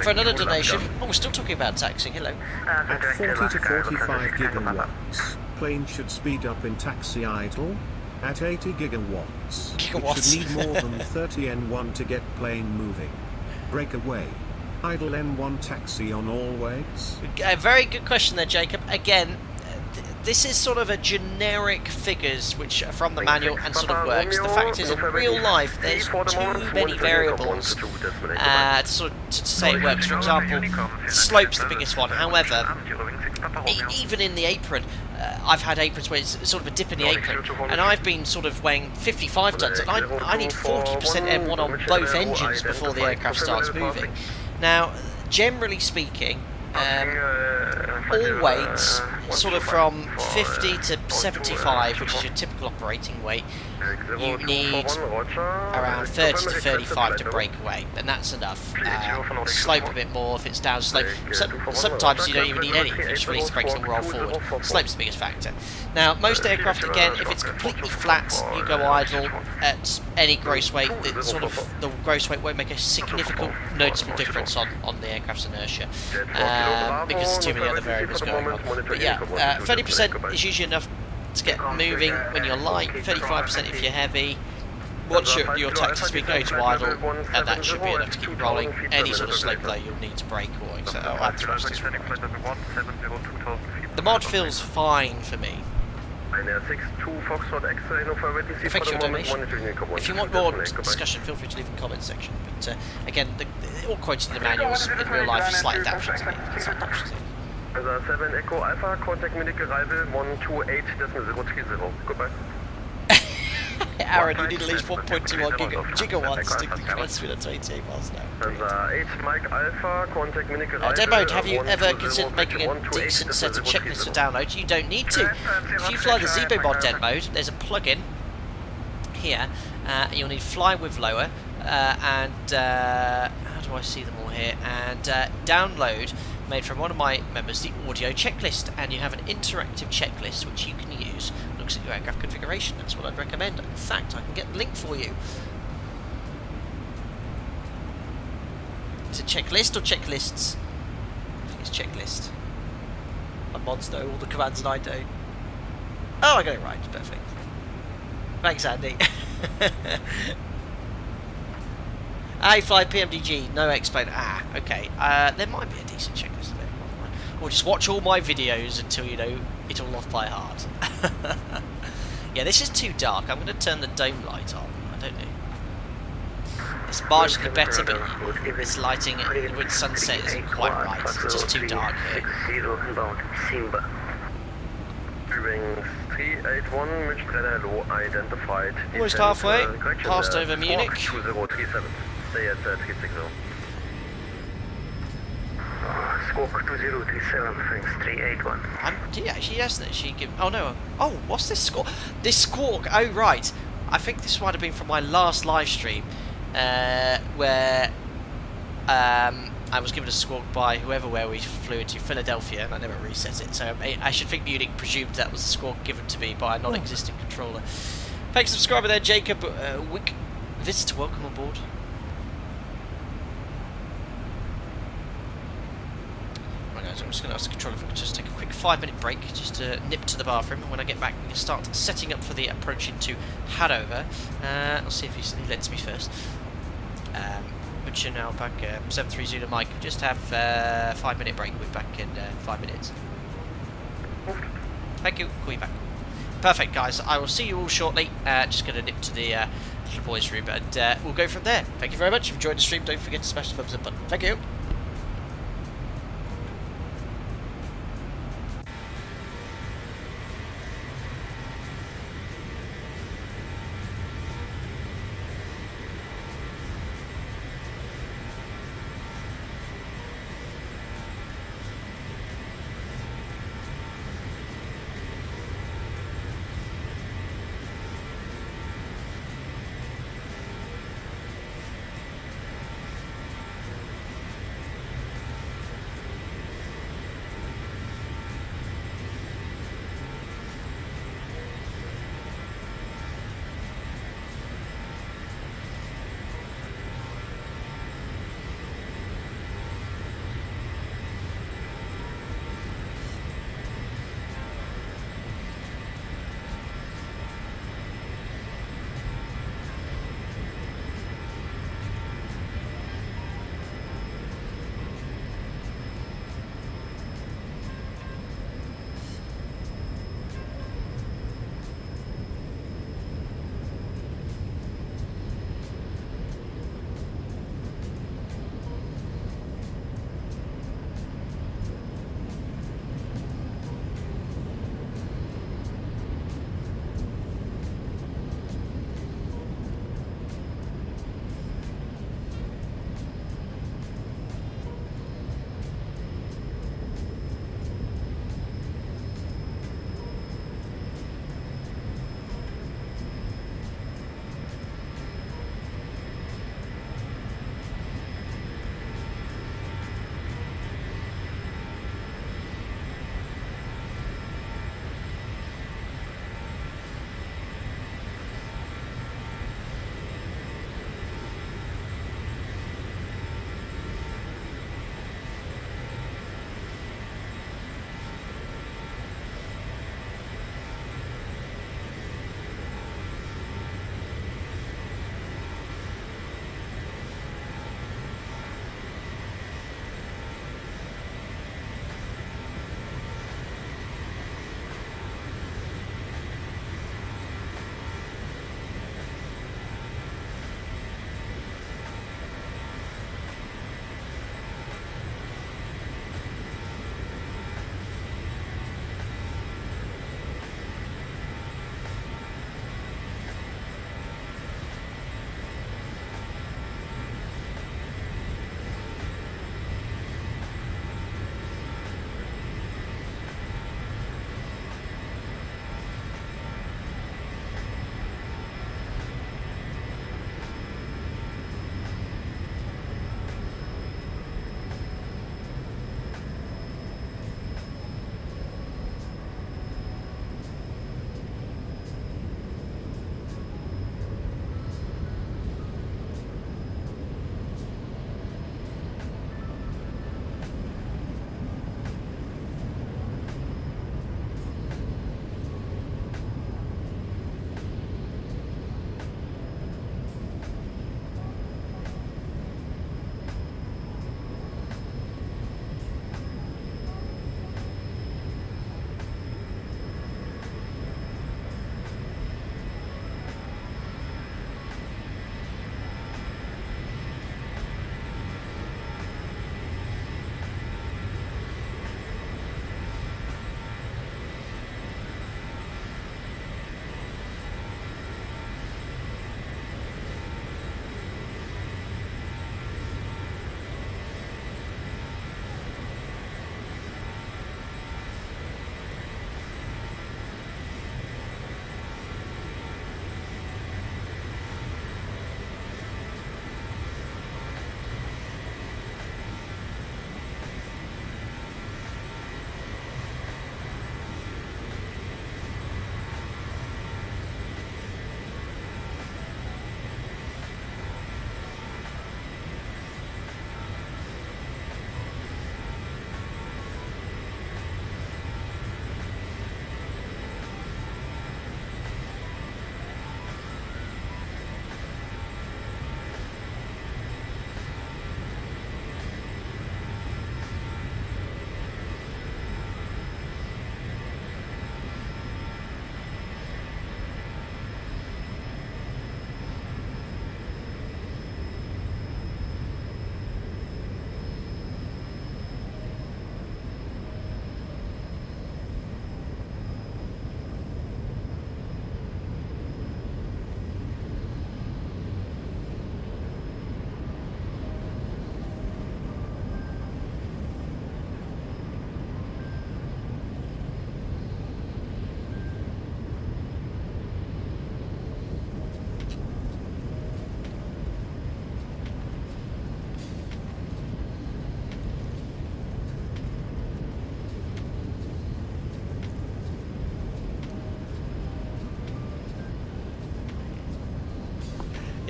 for another donation. Oh, we're still talking about taxing. Hello. At 40 to 45 gigawatts, plane should speed up in taxi idle. At 80 gigawatts, it should need more than 30 N1 to get plane moving. Breakaway. Idle N1 taxi on all ways. Very good question there, Jacob. Again, this is sort of a generic figures which are from the manual and sort of works. The fact is, in real life, there's too many variables to say it works. For example, slope's the biggest one. However, even in the apron, I've had aprons where it's sort of a dip in the apron, and I've been sort of weighing 55 tons, and I need 40% M1 on both engines before the aircraft starts moving. Now, generally speaking, all weights, sort of from 50 to 75, which is your typical operating weight, you need around 30 to 35 to break away, and that's enough. Slope a bit more if it's down slope. Sometimes you don't even need any, you just release the brakes and roll forward. Slope's the biggest factor. Now, most aircraft, again, if it's completely flat, you go idle at any gross weight. The gross weight won't make a significant noticeable difference on the aircraft's inertia, because there's too many other variables going on. But yeah, 30% is usually enough to get moving when you're light, 35% if you're heavy. Once your taxi speed go to idle, and that should be enough to keep rolling. Any sort of slope though, you'll need to brake or add thrusters. The mod feels fine for me. Affects your donation. If you want more discussion, feel free to leave in the comments section. But again, all quoted in the manuals. In real life, slight adaptations. Hansa 7 Echo Alpha, contact Munich arrival 128.030. Goodbye. Aaron, you need at least 1.21 gigawatts to cross speed at 28 miles an hour. Hansa 8 Mike Alpha, contact Munich arrival. Demo, have you ever considered making a decent set of checklists for download? You don't need to. If you fly the ZIBO mod den mode, there's a plugin here. You'll need fly with lower, and how do I see them all here? And download, made from one of my members, the audio checklist, and you have an interactive checklist which you can use. Looks at your aircraft configuration. That's what I'd recommend. In fact, I can get the link for you. Is it checklist or checklists? I think it's checklist. My mods know all the commands and I don't. Oh, I got it right. Perfect. Thanks, Andy. A5 PMDG, no explain. Ah, okay. There might be a decent checklist of it. Or just watch all my videos until you know it all off by heart. Yeah, this is too dark. I'm going to turn the dome light on. I don't know. It's marginally better, but this lighting with sunset isn't quite right. It's just too dark here. Bearing 381, München hello, identified. Almost halfway, passed over Munich. 2037, stay at 360. Squawk 2037, thanks, 381. Actually, hasn't she given... Oh, no. Oh, what's this squawk? This squawk, oh, right. I think this might have been from my last live stream, where I was given a squawk by where we flew into Philadelphia, and I never reset it. So I should think Munich presumed that was the squawk given to me by a non-existent controller. Thanks for subscribing there, Jacob Wick. Visitor, welcome on board. Right, guys, I'm just going to ask the controller if I could just take a quick 5-minute break, just to nip to the bathroom. And when I get back, we can start setting up for the approach into Hannover. I'll see if he lets me first. München now back 730 Zulu Mike. Just have 5-minute break. We're back in 5 minutes. Thank you. Call you back. Perfect, guys. I will see you all shortly. Just going to nip to the little boys' room, and we'll go from there. Thank you very much. If you enjoyed the stream, don't forget to smash the thumbs up button. Thank you.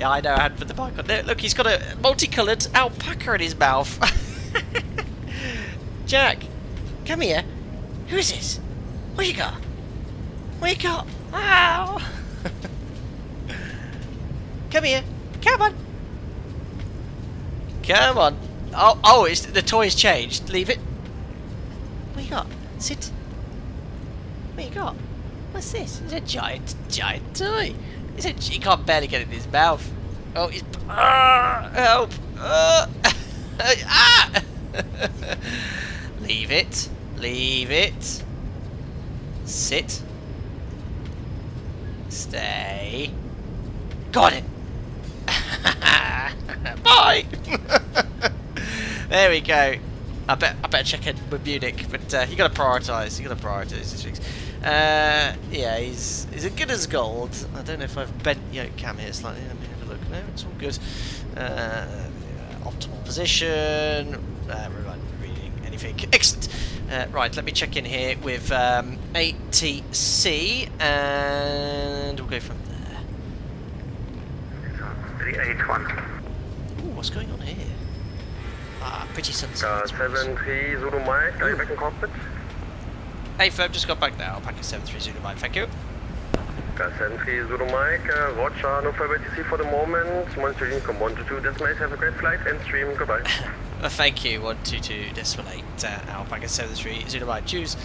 Yeah, I know, I had put the bike on there. Look, he's got a multicoloured alpaca in his mouth. Jack, come here. Who is this? What you got? What you got? Ow! Come here. Come on. Come on. Oh, it's, the toy's changed. Leave it. What you got? Sit. What you got? What's this? It's a giant toy. He can't barely get it in his mouth. Oh, he's... help! Leave it. Leave it. Sit. Stay. Got it. Bye. There we go. I better check in with Munich, but you got to prioritise. You got to prioritise this week. Yeah, he's as good as gold. I don't know if I've bent yoke cam here slightly. Let me have a look. No, it's all good. Optimal position. Reading anything. Excellent. Right, let me check in here with ATC, and we'll go from there. 381. Ooh, what's going on here? Ah, pretty sunset. 73 Zulu Mike, are you back in cockpit? Hey, Ferb, just got back now. Packet 73 Zulu Mike, thank you. 73 Zulu Mike, Roger, no further ATC for the moment. Monitor Unicom 122 decimate, have a great flight and stream, goodbye. Thank you, 122.8, Alpaca 73 Zulu Mike, choose.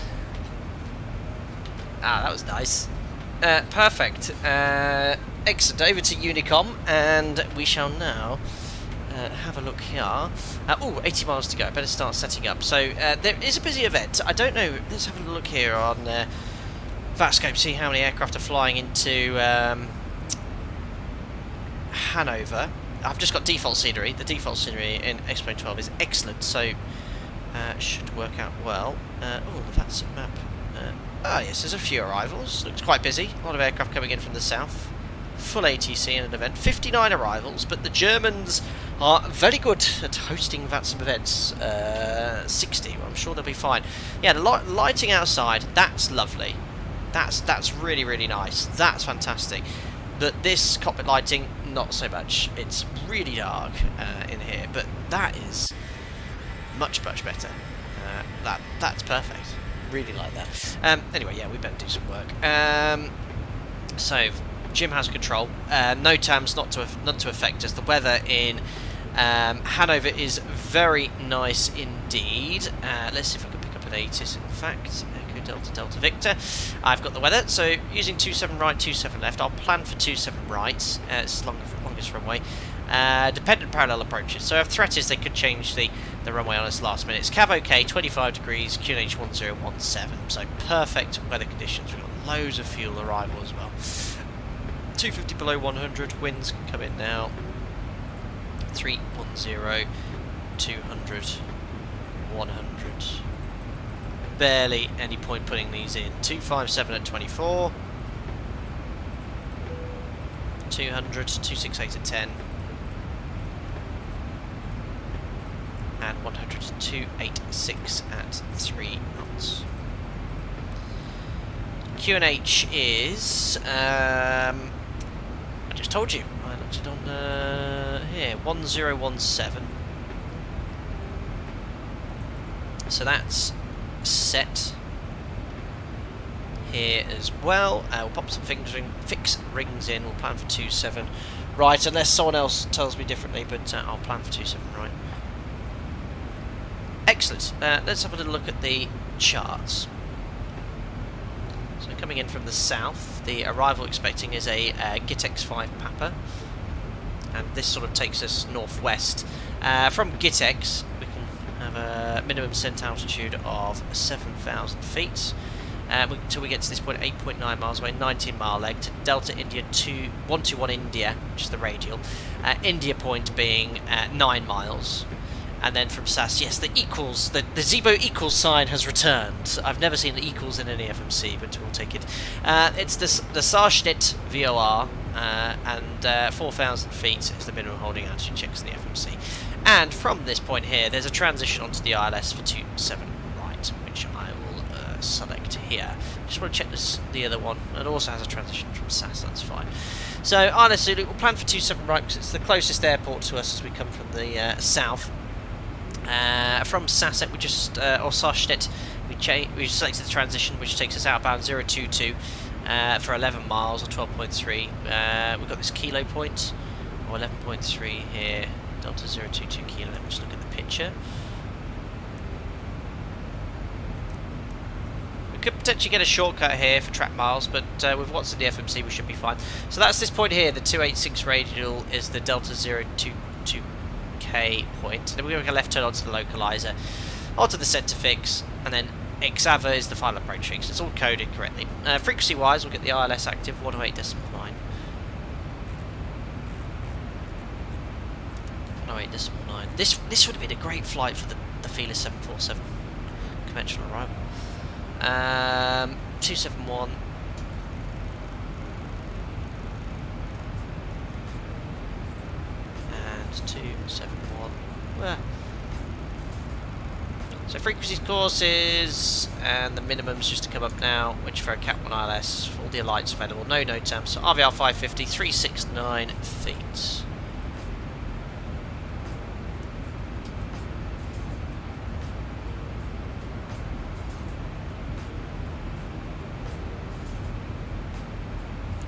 Ah, that was nice. Perfect. Excellent, over to Unicom, and we shall now have a look here. Oh, 80 miles to go. Better start setting up. So there is a busy event. I don't know. Let's have a look here on VATScope. See how many aircraft are flying into Hannover. I've just got default scenery. The default scenery in Expo 12 is excellent, so should work out well. Oh, the VATSIM map. Yes, there's a few arrivals. Looks quite busy. A lot of aircraft coming in from the south. Full ATC in an event. 59 arrivals, but the Germans are very good at hosting VATSIM events. 60, well, I'm sure they'll be fine. Yeah, the lighting outside, that's lovely. That's really, really nice. That's fantastic. But this cockpit lighting, not so much. It's really dark in here, but that is much, much better. That's perfect. Really like that. Anyway, yeah, we better do some work. So Jim has control. No TAMs not to affect us. The weather in Hanover is very nice indeed. Let's see if I can pick up an ATIS. In fact, Echo Delta Delta Victor. I've got the weather. So using 27 right, 27 left. I'll plan for 27 right. It's longest runway. Dependent parallel approaches. So our threat is they could change the runway on us last minute. It's Cav OK, 25 degrees, QNH 1017. So perfect weather conditions. We've got loads of fuel arrival as well. 250 below 100. Winds can come in now. 310, 200, 100. Barely any point putting these in. 257 at 24. 200, 268 at 10. And 100 to 286 at 3 knots. QNH is, I just told you, I looked it on here, 1017. So that's set here as well. We'll pop some fix rings in, we'll plan for 27 right, unless someone else tells me differently, but I'll plan for 27 right. Excellent. Let's have a little look at the charts. So coming in from the south, the arrival expecting is a GITEX 5 Papa, and this sort of takes us northwest. From GITEX we can have a minimum descent altitude of 7,000 feet until we get to this point, 8.9 miles away, 19-mile leg to Delta India 121 India, which is the radial. India point being 9 miles. And then from SAS, yes, the equals, the ZIBO equals sign has returned. I've never seen the equals in any FMC, but we'll take it. It's the Saarstedt VOR, and 4,000 feet is the minimum holding altitude checks in the FMC. And from this point here, there's a transition onto the ILS for 27 right, which I will select here. Just want to check the other one. It also has a transition from SAS, that's fine. So ILS Zulu, we'll plan for 27 right because it's the closest airport to us as we come from the south. From Sasset, we just, or Sarstedt, we selected the transition, which takes us outbound 022 for 11 miles or 12.3. We've got this kilo point, or 11.3 here, Delta 022 kilo. Let me just look at the picture. We could potentially get a shortcut here for track miles, but with what's in the FMC, we should be fine. So that's this point here, the 286 radial is the Delta 022K point. Then we're going to make a left turn onto the localizer, onto the centre fix, and then Xava is the final approach fix. It's all coded correctly. Frequency wise, we'll get the ILS active 108.9. 108.9. This would have been a great flight for the Fearless 747 conventional arrival. 271. And 271. Where? So frequencies, courses, and the minimums just to come up now, which for a Cat 1 ILS, all the lights available, no NOTAM, so RVR 550, 369 feet.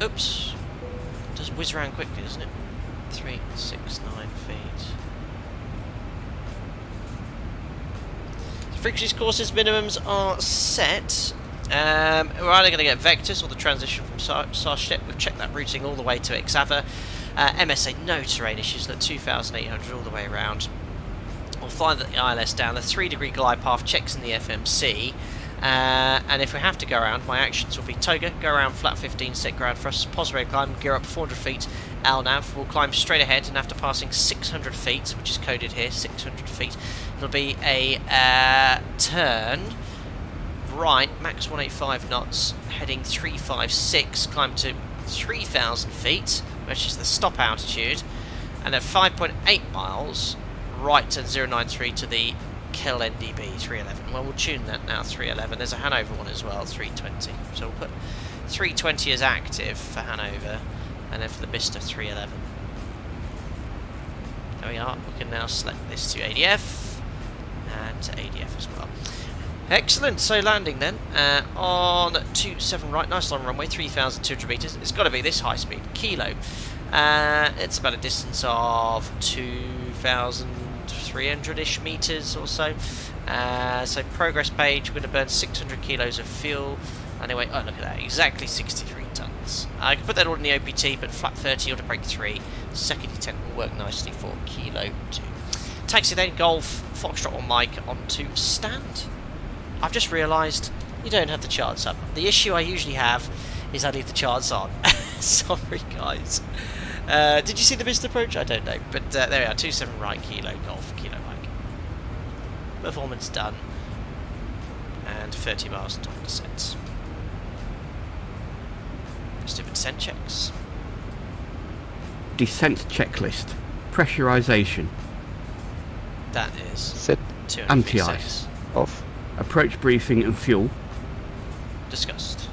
Oops. It does whiz around quickly, doesn't it? 369 feet. Frequencies, courses, minimums are set. We're either going to get vectors or the transition from Sarstedt. We've checked that routing all the way to Xava. MSA, no terrain issues, look 2,800 all the way around. We'll fly the ILS down. The 3-degree glide path checks in the FMC. And if we have to go around, my actions will be Toga, go around flat 15, set ground for us, positive climb, gear up 400 feet, LNAV, we'll climb straight ahead, and after passing 600 feet, which is coded here, 600 feet, it'll be a turn right, max 185 knots, heading 356, climb to 3,000 feet, which is the stop altitude, and at 5.8 miles, right turn 093 to the Kill NDB 311. Well, we'll tune that now, 311. There's a Hannover one as well, 320. So we'll put 320 as active for Hannover, and then for the Mr. 311. There we are. We can now select this to ADF, and to ADF as well. Excellent. So landing then on 27 right, nice long runway, 3,200 meters. It's got to be this high speed, kilo. It's about a distance of 2,300-ish meters or so. So progress page, we're going to burn 600 kilos of fuel. Anyway, oh look at that, exactly 63 tons. I can put that all in the OPT, but flat 30 or to break 3. Second detent will work nicely for kilo 2. Taxi then, Golf, Foxtrot or Mike onto stand. I've just realised you don't have the charts up. The issue I usually have is I leave the charts on. Sorry guys. Did you see the missed approach? I don't know, but there we are, 27 right, kilo, Golf, kilo, Mike. Performance done. And 30 miles on top of descent. Let's do the descent checks. Descent checklist. Pressurization. That is Set. Anti-ice. Off. Approach briefing and fuel. Discussed.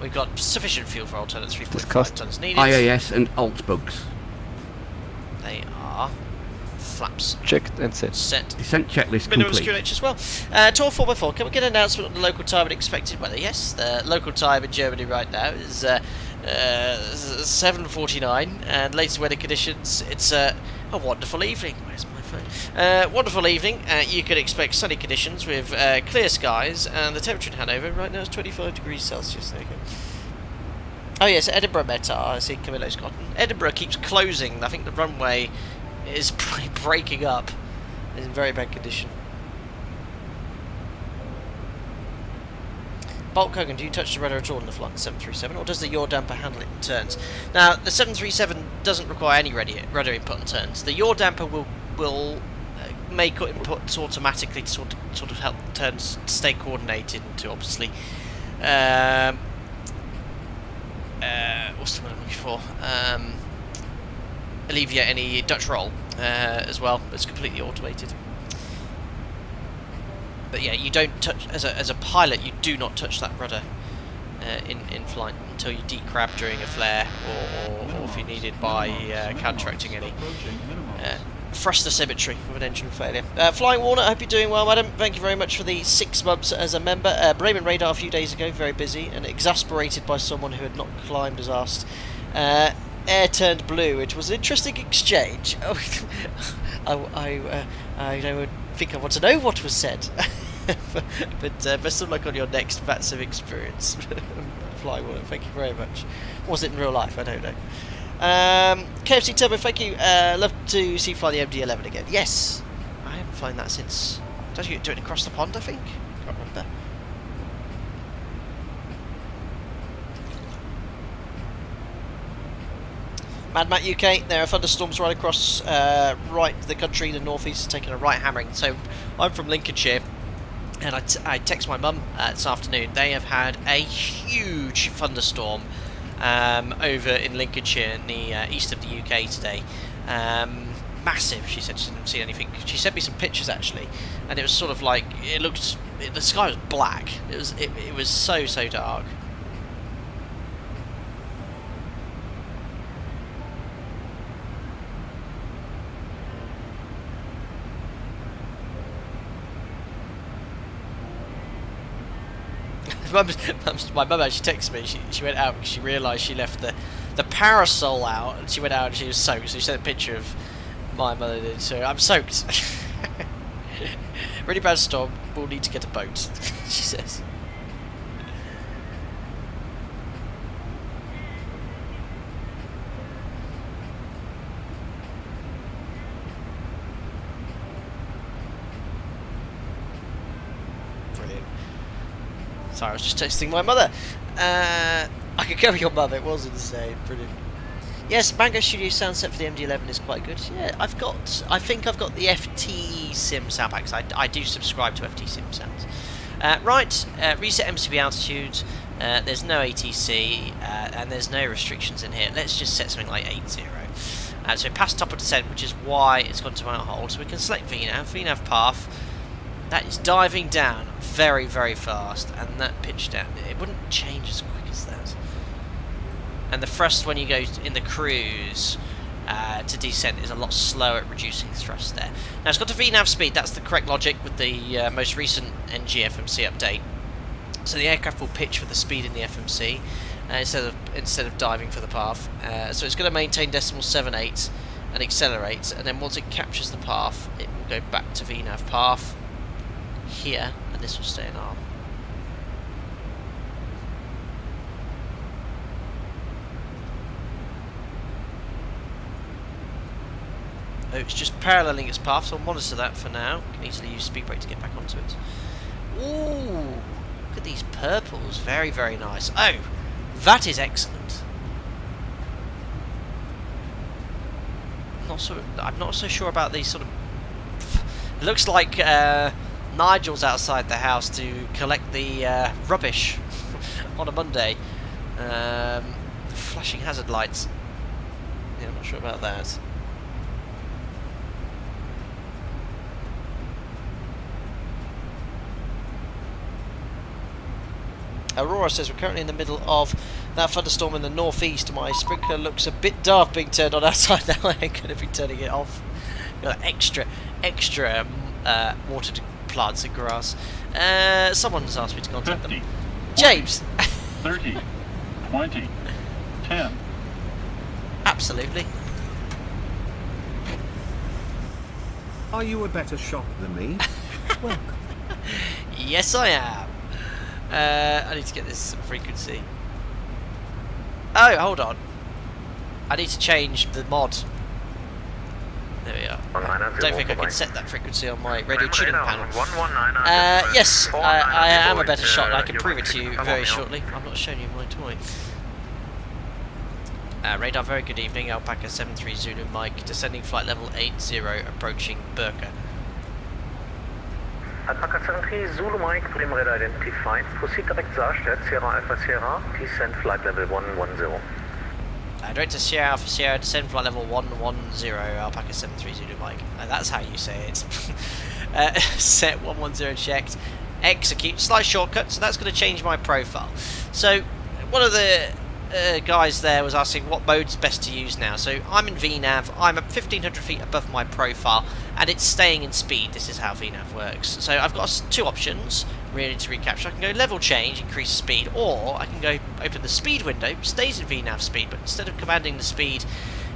We've got sufficient fuel for alternate 3.5 Discussed. tons needed. IAS and alt bugs. They are flaps. Checked and set. Set. Descent checklist Minimum complete. QNH as well. Tour 4x4. Can we get an announcement on the local time and expected weather? Yes, the local time in Germany right now is 7:49, and latest weather conditions. It's a wonderful evening. Where's my phone? Wonderful evening. You could expect sunny conditions with clear skies, and the temperature in Hanover right now is 25 degrees Celsius. There you go. Oh yes, Edinburgh Meta. I see Camillo's Cotton. Edinburgh keeps closing. I think the runway is breaking up. It's in very bad condition. Bulk Hogan, do you touch the rudder at all in the flight 737, or does the yaw damper handle it in turns? Now, the 737 doesn't require any rudder input on turns. The yaw damper will make inputs automatically to sort of help turns stay coordinated and to obviously what's the word I'm looking for? Alleviate any Dutch roll as well. It's completely automated. But yeah, you don't touch, as a pilot, you do not touch that rudder in flight until you decrab during a flare, or if you're needed by counteracting any thruster symmetry with an engine failure. Flying Warner, I hope you're doing well, madam. Thank you very much for the 6 months as a member. Bremen Radar a few days ago, very busy, and exasperated by someone who had not climbed as asked. Air turned blue, which was an interesting exchange. Oh, I don't think I want to know what was said. but best of luck on your next VATSIM experience. Flying Warner, thank you very much. Was it in real life? I don't know. KFC Turbo, thank you. Love to see you fly the MD-11 again. Yes, I haven't flown that since. Don't you do it across the pond? I think. Can't remember. Mad Matt UK. There are thunderstorms right across the country. The northeast is taking a right hammering. So I'm from Lincolnshire, and I text my mum this afternoon. They have had a huge thunderstorm over in Lincolnshire in the east of the UK today. Massive. She said she didn't see anything. She sent me some pictures actually, and it was sort of like the sky was black. It was so dark. My mum actually texted me. She went out because she realised she left the parasol out, and she went out and she was soaked. So she sent a picture of my mother did. So I'm soaked. Really bad storm. We'll need to get a boat. She says. Sorry, I was just texting my mother. I could go with your mother, it was insane. Brilliant. Yes, Mango Studio sound set for the MD-11 is quite good. Yeah, I think I've got the FT Sim sound packs. I do subscribe to FT Sim sounds. Right, reset MCB altitude. There's no ATC, and there's no restrictions in here. Let's just set something like 80. So past top of descent, which is why it's gone to mount hold. So we can select VNAV path. That is diving down very fast, and that pitch down, it wouldn't change as quick as that. And the thrust when you go in the cruise to descent is a lot slower at reducing thrust there. Now it's got to VNAV speed, that's the correct logic with the most recent NG FMC update. So the aircraft will pitch with the speed in the FMC instead of diving for the path. So it's going to maintain decimal 78 and accelerate, and then once it captures the path, it will go back to VNAV path here, and this will stay in arm. Oh, it's just paralleling its path, so I'll monitor that for now. Can easily use speed brake to get back onto it. Ooh, look at these purples, very nice. Oh, that is excellent. I'm not so sure about these sort of. It looks like Nigel's outside the house to collect the rubbish on a Monday. Flashing hazard lights. Yeah, I'm not sure about that. Aurora says we're currently in the middle of that thunderstorm in the northeast. My sprinkler looks a bit daft being turned on outside now. I ain't going to be turning it off. Got extra water to plants and grass. Someone's asked me to contact 50, them. James! 30, 20, 10. Absolutely. Are you a better shot than me? Welcome. Yes, I am. I need to get this frequency. Oh, hold on. I need to change the mod. There we are. I don't think I can set that frequency on my radio tuning panel. Yes, I am a better shot. I can prove it to you very shortly. I'm not showing you my toy. Radar, very good evening. Alpaca 73 Zulu Mike, descending flight level 80, approaching Burka. Alpaca 73 Zulu Mike, Bremen Radar identified. Proceed direct Saarstedt, Sierra Alpha Sierra, descend flight level 110. Direct to Sierra Alpha Sierra, descend flight level 110, Alpaca 73 Zulu Mike. That's how you say it. Set 110 checked. Execute. Slight shortcut, so that's going to change my profile. So one of the guys there was asking what mode's best to use now. So I'm in VNAV, I'm at 1500 feet above my profile, and it's staying in speed. This is how VNAV works. So I've got two options really to recapture. I can go level change, increase speed, or I can go open the speed window, stays in VNAV speed, but instead of commanding the speed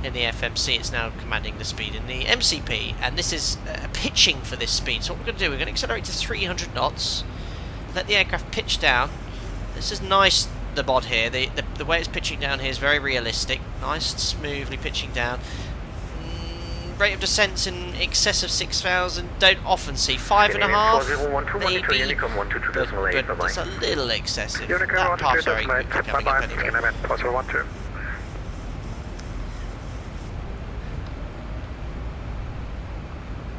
in the FMC, it's now commanding the speed in the MCP, and this is pitching for this speed. So what we're going to do, we're going to accelerate to 300 knots, let the aircraft pitch down. This is nice, the mod here, the way it's pitching down here is very realistic, nice and smoothly pitching down. Rate of descent's in excess of 6,000, don't often see 5.5 maybe, but it's a little excessive. That path's very quickly coming up anyway.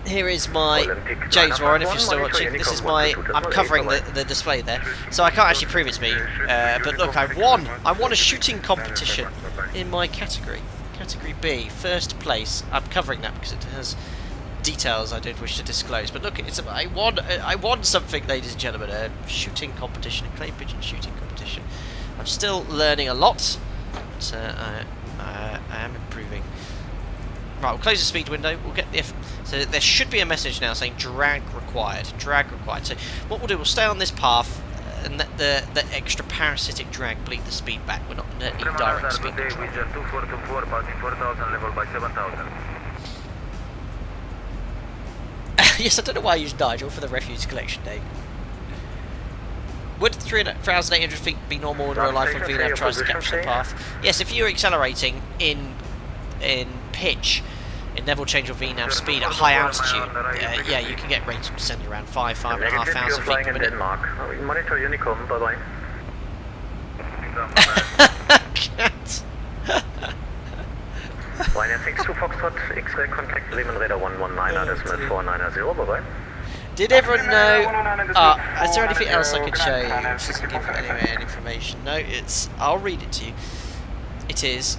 Here is my James Warren, if you're still watching. This is my, I'm covering the display there, so I can't actually prove it's me, but look, I won a shooting competition in my category B, first place. I'm covering that because it has details I don't wish to disclose, but look, I won something, ladies and gentlemen, a shooting competition, a clay pigeon shooting competition. I'm still learning a lot, but I am improving. Right, we'll close the speed window, we'll get the so there should be a message now saying drag required. So what we'll do, we'll stay on this path and let the extra parasitic drag bleed the speed back. We're not in direct speed control. Yes, I don't know why I used Nigel for the refuse collection day. Would 3,800 feet be normal in real life when VNAV tries to capture the path? Yes, if you're accelerating in pitch, in level change or VNAV speed at high altitude, yeah, you can get rates of descent around 5,500 feet per minute. Monitor Unicom, bye-bye. Line FX2 Foxtrot, X-ray contact Bremen Radar 119er, 490, bye-bye. Did everyone know? Is there anything else I could show you? Which doesn't give any information. No, I'll read it to you. It is.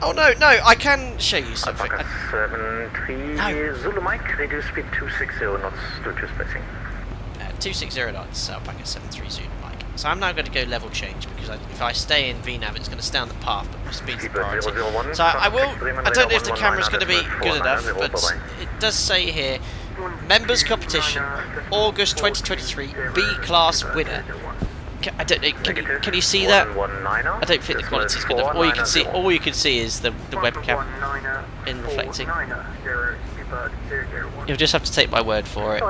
Oh no, I can show you something. Alpaca 73 Zulu Mike, radio speed 260 knots due to spacing. 260 knots, Alpaca 73 Zulu Mike. So I'm now going to go level change because if I stay in VNAV, it's going to stay on the path, but my speed's the priority. So I don't know if the camera's going to be good enough, but it does say here, members competition, August 2023, B class winner. I don't know. Can you see that? I don't think the quality's good enough. All you can see is the webcam in reflecting. You'll just have to take my word for it.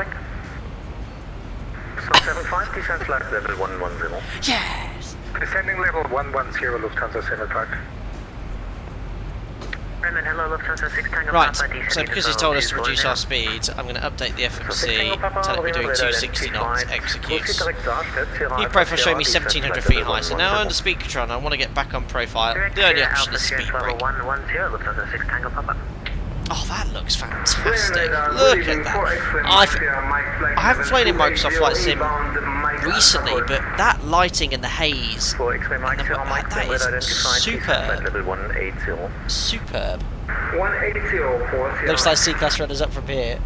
75, descent flight level 110. Yes. Descending level 110, Lufthansa 75. Right, so because he's told us to reduce our speed, I'm going to update the FMC, tell it we're doing 260 knots, executes. New profile showing me 1,700 feet high, so now under speed control and I want to get back on profile. The only option is speed brake. Oh, that looks fantastic. Look at that. I haven't flown in Microsoft Flight Sim recently, but that lighting and the haze, and that is superb. Superb. Looks like C-Class runners up from here.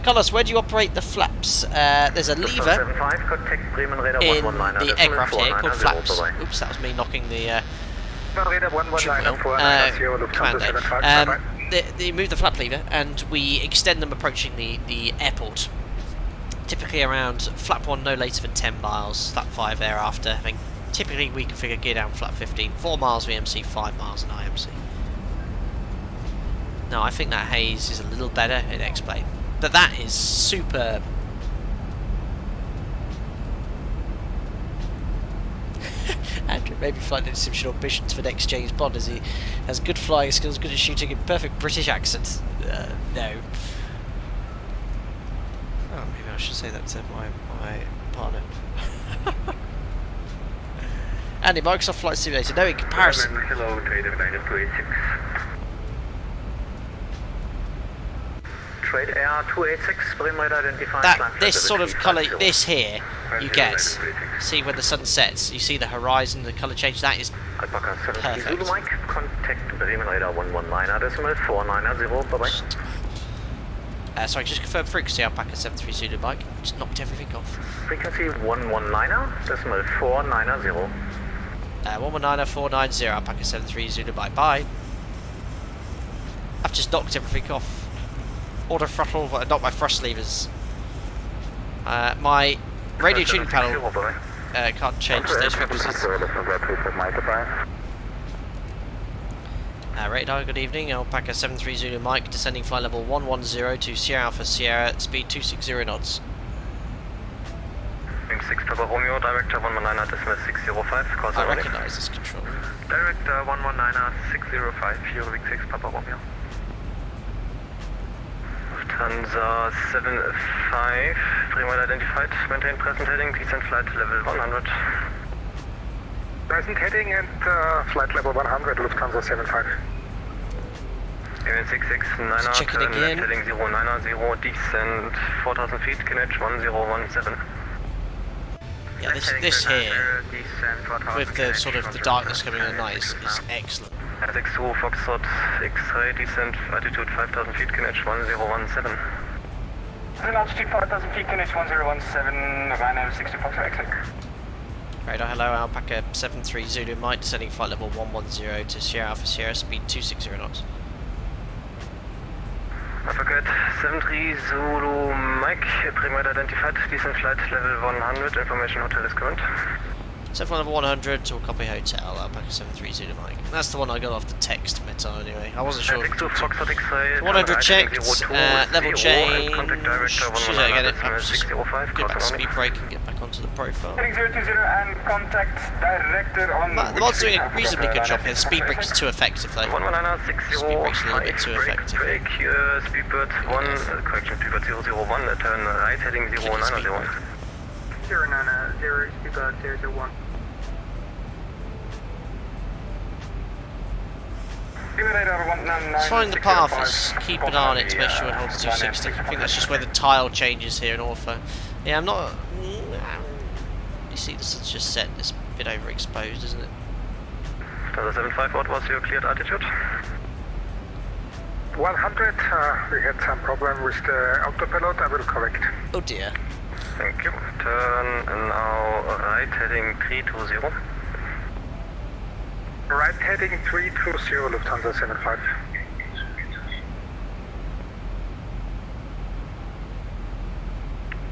Carlos, where do you operate the flaps? There's a lever in the aircraft here called flaps. Oops, that was me knocking the commando. They move the flap lever and we extend them approaching the airport. Typically around flap 1 no later than 10 miles, flap 5 thereafter. I mean, typically we configure gear down flap 15, 4 miles VMC, 5 miles in IMC. No, I think that haze is a little better in X-Plane, but that is superb. Andrew maybe flight sim ambitions for next James Bond as he has good flying skills, good at shooting, and perfect British accent. No. Oh, maybe I should say that to my partner. Andy, Microsoft Flight Simulator, no in comparison. Trade Air 286, Bremen identified. This sort of colour, this here, you get. See when the sun sets, you see the horizon, the colour change. That is perfect. Zulu Mike, contact Bremen Radar 119er, 490, bye bye. Sorry, just confirm frequency Alpaca 73 Zulu Mike. Just knocked everything off. Frequency 119er, decimal 490. 119490 Alpaca 73 Zulu Mike. Bye. I've just knocked everything off. Auto throttle, but not my thrust levers. My radio tuning panel can't change those frequencies. Radar, good evening. Alpaca 73 Zulu Mike, descending flight level 110 to Sierra Alpha Sierra, speed 260 knots. Wing 6 Papa Romeo, Director 119er, decimal 605, course I recognise this control. Director 119er, 605, Euro Wing 6 Papa Romeo. Lufthansa 75, Primo identified, maintain present heading, descent flight level 100. Present heading and flight level 100, Lufthansa 75. Airman 669er, check it turn again. left heading 090, descent 4000 feet, QNH 1017. Yeah, this here, with the sort of the darkness coming in at night, is excellent. 62 Foxtrot X-ray, descent altitude 5000 feet, QNH 1017. Descent altitude 5000 feet, QNH 1017, Rhino 60 Foxtrot X-ray. Radar, hello, Alpaca 73 Zulu Mike, descending flight level 110 to Sierra Alpha Sierra, speed 260 knots. Alpha 73 Zulu Mike, Primo identified, descent flight level 100, information hotel is current. So flight level 100 to a copy hotel, Alpaca 73 Zulu Mike. That's the one I got off the text meta anyway. I wasn't sure. 62 Foxtrot X-ray, 100 checked, level change. Contact Again, just 605, get back to speed brake and get back onto the profile. Heading 020 and contact director on... The mod's doing a reasonably good job here. Speed brake's too effective though. 119er, 605, Speed brake's a little bit too effective. Brake, speedbird 1, correction, speedbird 001, turn right heading 090. 090, speedbird 001. It's following the path, just keep an eye on it to make sure it holds 260. I think that's just where the tile changes here in Orpha. Yeah, I'm not... You see, this is just set, it's a bit overexposed, isn't it? 75, what was your cleared altitude? 100, we had some problem with the autopilot, I will correct. Oh dear. Thank you. Turn now right heading 320. Right heading 320, Lufthansa 75.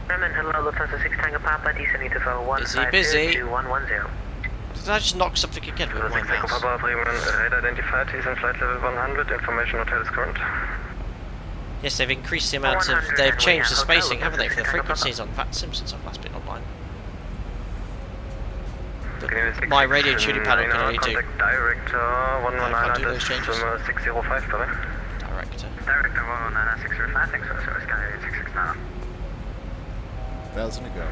Hello, Lufthansa 6 Tango Papa, descending to 1502110. Did I just knock something again with my mouse? Papa, Bremen, radar identified, he's in flight level 100, information hotel is current. Yes, they've increased the amount of... They've changed the spacing, haven't they, for the frequencies on VATSIM since I've last been online. But my radio tuning panel can only do... Director 119er, those changes. 605, correct? Director. Director 119er, 605, thanks for the service, Sky 669.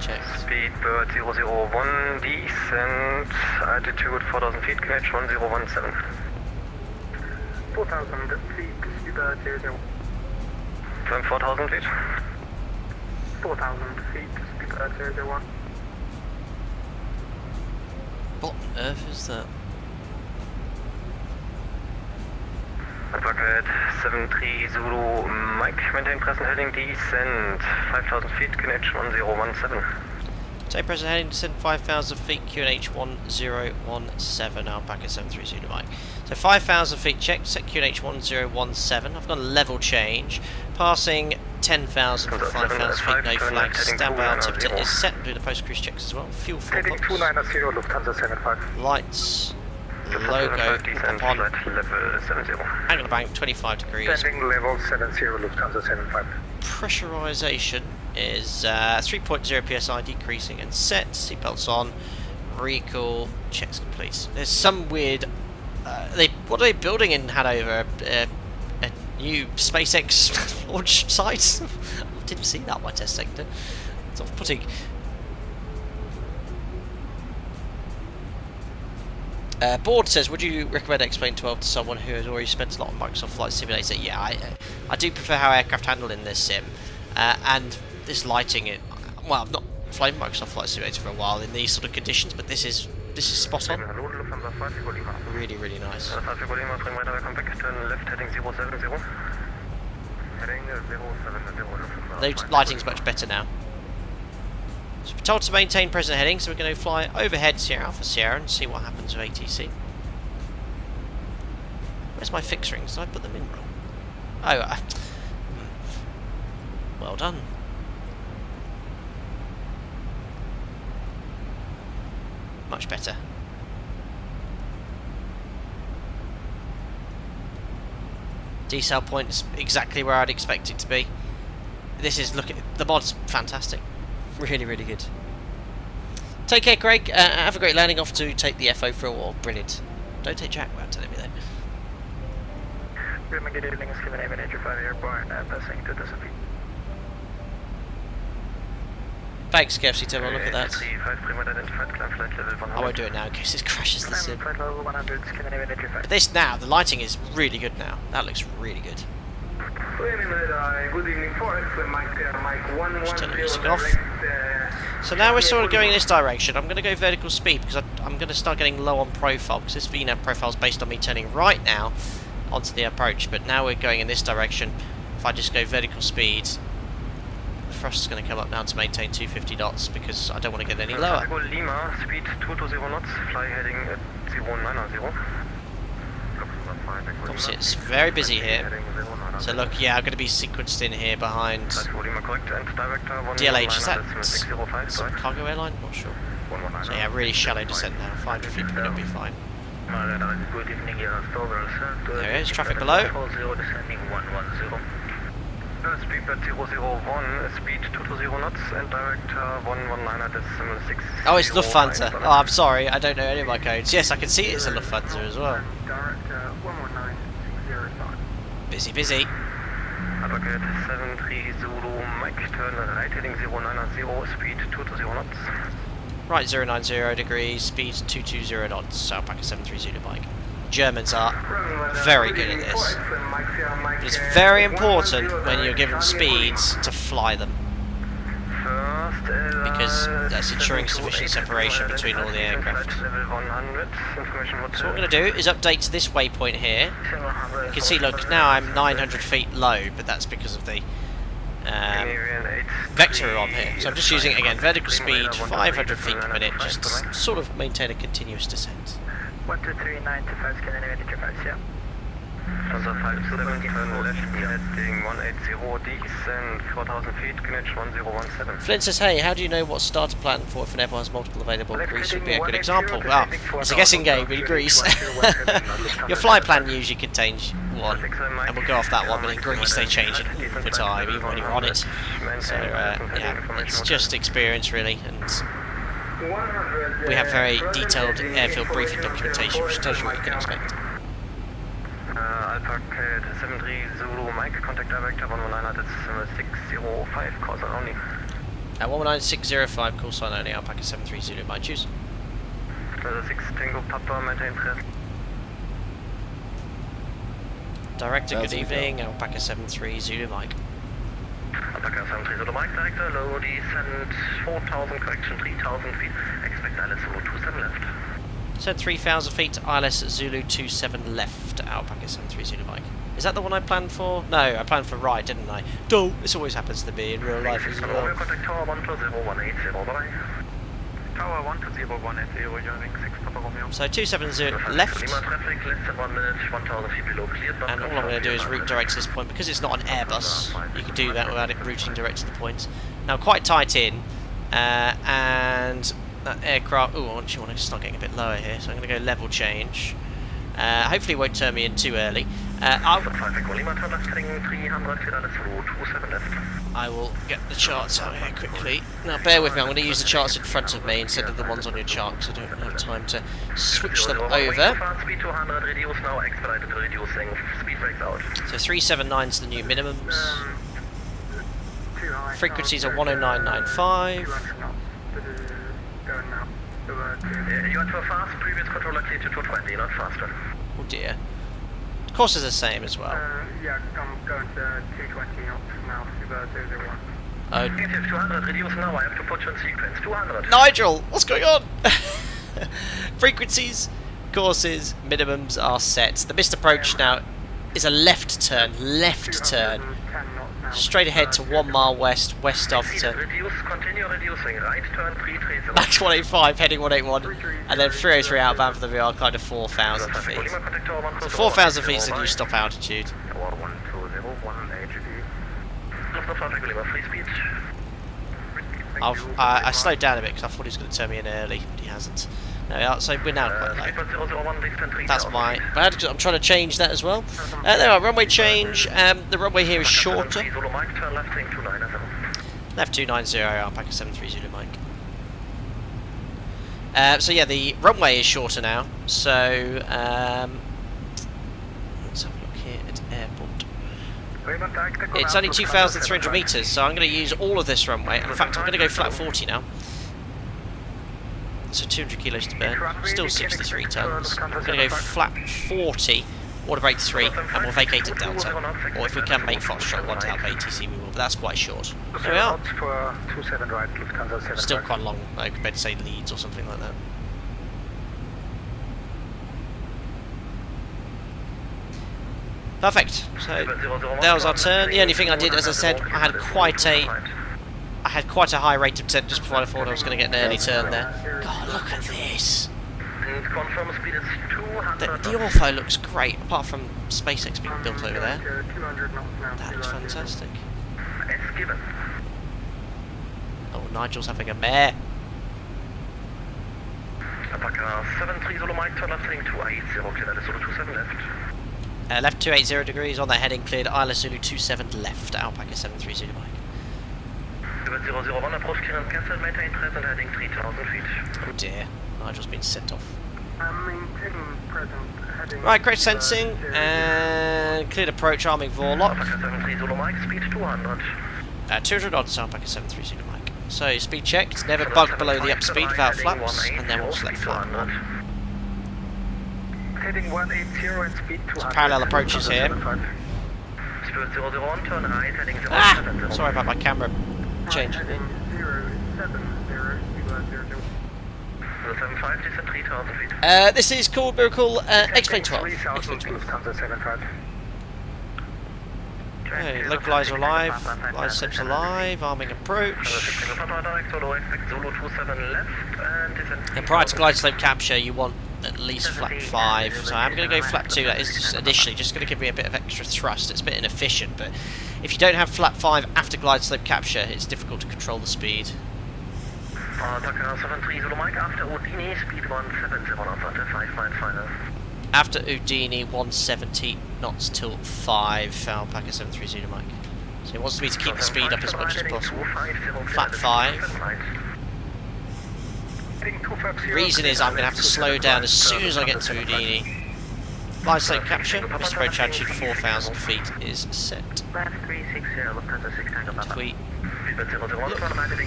Check. Speedbird 001, descent, altitude 4000 feet, QNH 1017. 4000 feet, speedbird 00. Turn 4000 feet. 4000 feet, speedbird 001. What on earth is that? Bucket 73 Zulu Mike, maintain present heading, descent 5000 feet, QNH 1017. Take present heading, descend 5,000 feet, QNH 1017, Alpaca 73 Zulu Mike. So 5,000 feet checked, set QNH 1017. I've got a level change, passing 10,000 for 5,000 feet, no flags. Standby activity is set, do the post cruise checks as well. Fuel 4 Heading 290, Lufthansa 75. Lights, logo, up on, level 70. angle of bank 25 degrees. Standing level 70, Lufthansa 75. Pressurization is 3.0 psi decreasing and set. Seatbelts on. Recall. Checks complete. There's some weird. What are they building in Hannover? A new SpaceX launch site? I didn't see that on my test sector. It's off-putting. Board says, would you recommend X-Plane 12 to someone who has already spent a lot on Microsoft Flight Simulator? Yeah, I do prefer how aircraft handle in this sim, and this lighting. Well, I've not flown Microsoft Flight Simulator for a while in these sort of conditions, but this is spot on. Really, really nice. Turn left heading 070. The lighting's much better now. So we're told to maintain present heading, so we're going to fly overhead Sierra Alpha Sierra and see what happens with ATC. Where's my fix rings? Did I put them in wrong? Oh, well done. Much better. Decel point is exactly where I'd expect it to be. This is, look at the mod's fantastic. Really, really good. Take care, Craig. Have a great landing off to take the FO for a while. Brilliant. Don't take Jack without telling me then. Good evening, Scandinavian Nature 5 Airport, passing 2,000 feet. Thanks, KFC Tim, look at that. I won't do it now in case this crashes the sim. But this now, the lighting is really good now. That looks really good. Just turn the music off. So now we're sort of going in this direction. I'm going to go vertical speed because I'm going to start getting low on profile, because this VNAV profile is based on me turning right now onto the approach, but now we're going in this direction. If I just go vertical speed, thrust is going to come up now to maintain 250 knots because I don't want to get any lower. Lima, speed 220 knots, fly heading at 090. Obviously it's very busy here. So look, yeah, I'm going to be sequenced in here behind DLH. Is that some cargo airline? Not sure. So yeah, really shallow descent now. 500 feet per minute will be fine. There it is, traffic below. Speed at 001, speed 220 knots and direct 119.6. Oh, it's Lufthansa. Oh, I'm sorry, I don't know any of my codes. Yes, I can see it's a Lufthansa as well. Busy, busy. Uppercut 73 Zulu Mike, turn right heading 090, speed 220 knots. Right, 090 degrees, speed 220 knots, so Alpaca 73 Zulu Mike. Germans are very good at this. But it's very important when you're given speeds to fly them, because that's ensuring sufficient separation between all the aircraft. So what I'm going to do is update to this waypoint here. You can see, look, now I'm 900 feet low, but that's because of the vector on here. So I'm just using, again, vertical speed, 500 feet per minute, just to sort of maintain a continuous descent. 123.925 Scandinavian Nature 5, yeah. Transfer 57, turn left heading 180, descend 4,000 feet, Greenwich 1017. Flint says, hey, how do you know what starter plan for if an airport has multiple available? Greece would be a good example. Well, it's a guessing game in Greece. Your flight plan usually contains one, and we'll go off that one, but in Greece they change it all the time, even when you're on it. So, yeah, it's just experience, really, and we have very detailed airfield briefing documentation, which tells you what you can expect. Alpaca 73 Zulu Mike, contact direct 119.605, call sign only. 119.605, call sign only, Alpaca 73 Zulu Mike, choose. 6 Tango Papa, maintain press. Director, good evening, Alpaca 73 Zulu Mike. Alpaca 73 Zulu Mike, director, low descent 4,000, correction 3,000 feet, expect ILS Zulu 27 left. Said 3,000 feet, ILS Zulu 27 left, Alpaca 73 Zulu Mike. Is that the one I planned for? No, I planned for right, didn't I? Duh, this always happens to me in real life as well. Contact Tower 120.180, bye. Tower 120.180, joining 6 Papa Romeo. So 270 left. Lima traffic, less than 1 minute, 1,000 feet below, cleared. And all I'm going to do is route direct to this point. Because it's not an Airbus, you can do that without it routing direct to the point. Now, quite tight in, and that aircraft... Oh, I actually want to start getting a bit lower here, so I'm going to go level change. Hopefully it won't turn me in too early. I will get the charts out here quickly. Now bear with me, I'm going to use the charts in front of me instead of the ones on your chart, because I don't have time to switch them over. So 379 is the new minimums. Frequencies are 109.95. You are too fast, previous controller cleared to 220, not faster. Oh dear. The course is the same as well. Yeah, I'm going to 220 knots now, 001. Oh. Negative 200, reduce now, I have to put you in sequence, 200. Nigel, what's going on? Frequencies, courses, minimums are set. The missed approach now is a left turn, straight ahead to 1 mile west of the Continue reducing, right turn 330. max 185, heading 181, and then 303 outbound for the VR, climb to 4,000 feet. So 4,000 feet is the new stop altitude. I slowed down a bit because I thought he was going to turn me in early, but he hasn't. There we are, so we're now quite low. That's my bad. I'm trying to change that as well. There are runway change. The runway here is shorter. Left 290, alpaca 73 Zulu Mike. So yeah, the runway is shorter now. So let's have a look here at airport. It's only 2,300 meters, so I'm going to use all of this runway. In fact, I'm going to go flat 40 now. So 200 kilos to burn, still 63 tons. I'm going to go flat 40, water brake 3, and we'll vacate at Delta. Or if we can make Foxtrot 1 to help ATC, we will, but that's quite short. There we are. Still quite long, though, compared to, say, Leeds or something like that. Perfect. So that was our turn. The only thing I did, as I said, I had quite a high rate of descent just before I thought I was going to get an early turn there. God, look at this. The ortho looks great, apart from SpaceX being built over there. That looks fantastic. Oh, Nigel's having a mare. Left 280 degrees on that heading, cleared Isla Zulu 27 left, Alpaca 73 Zulu Mike. 001 approach clearance cancelled, maintain present heading 3,000 feet. Oh dear, Nigel's been sent off. Maintaining present heading. Right, correct sensing, and cleared approach, arming Vorlock. Alpaca 73 Zulu Mike, speed 200. 200 odds, Alpaca 73 Zulu Mike. So, speed checked, never bug below the upspeed without flaps, and then we'll select flap 1. Heading 180 and speed 200. Some parallel approaches here. Spirit 001, turn right, heading 070. Ah! Sorry about my camera changing. Heading 070, 075, descent 3,000 feet. This is called Miracle X-Plane 12. X-Plane 12. Okay, localizer alive, Lyseps alive, arming approach. And prior to glide slope capture, you want at least flap 5. So I'm going to go flap 2. That is just initially just going to give me a bit of extra thrust. It's a bit inefficient, but if you don't have flap 5 after glide slope capture, it's difficult to control the speed. After Udine, 170 knots till 5, Alpaca 73 Zulu Mike. So it wants me to keep the speed up as much as possible. Flat 5. The reason is I'm going to have to slow down as soon as I get to Udine. Glide slope capture, this approach altitude 4,000 feet is set. Tweet.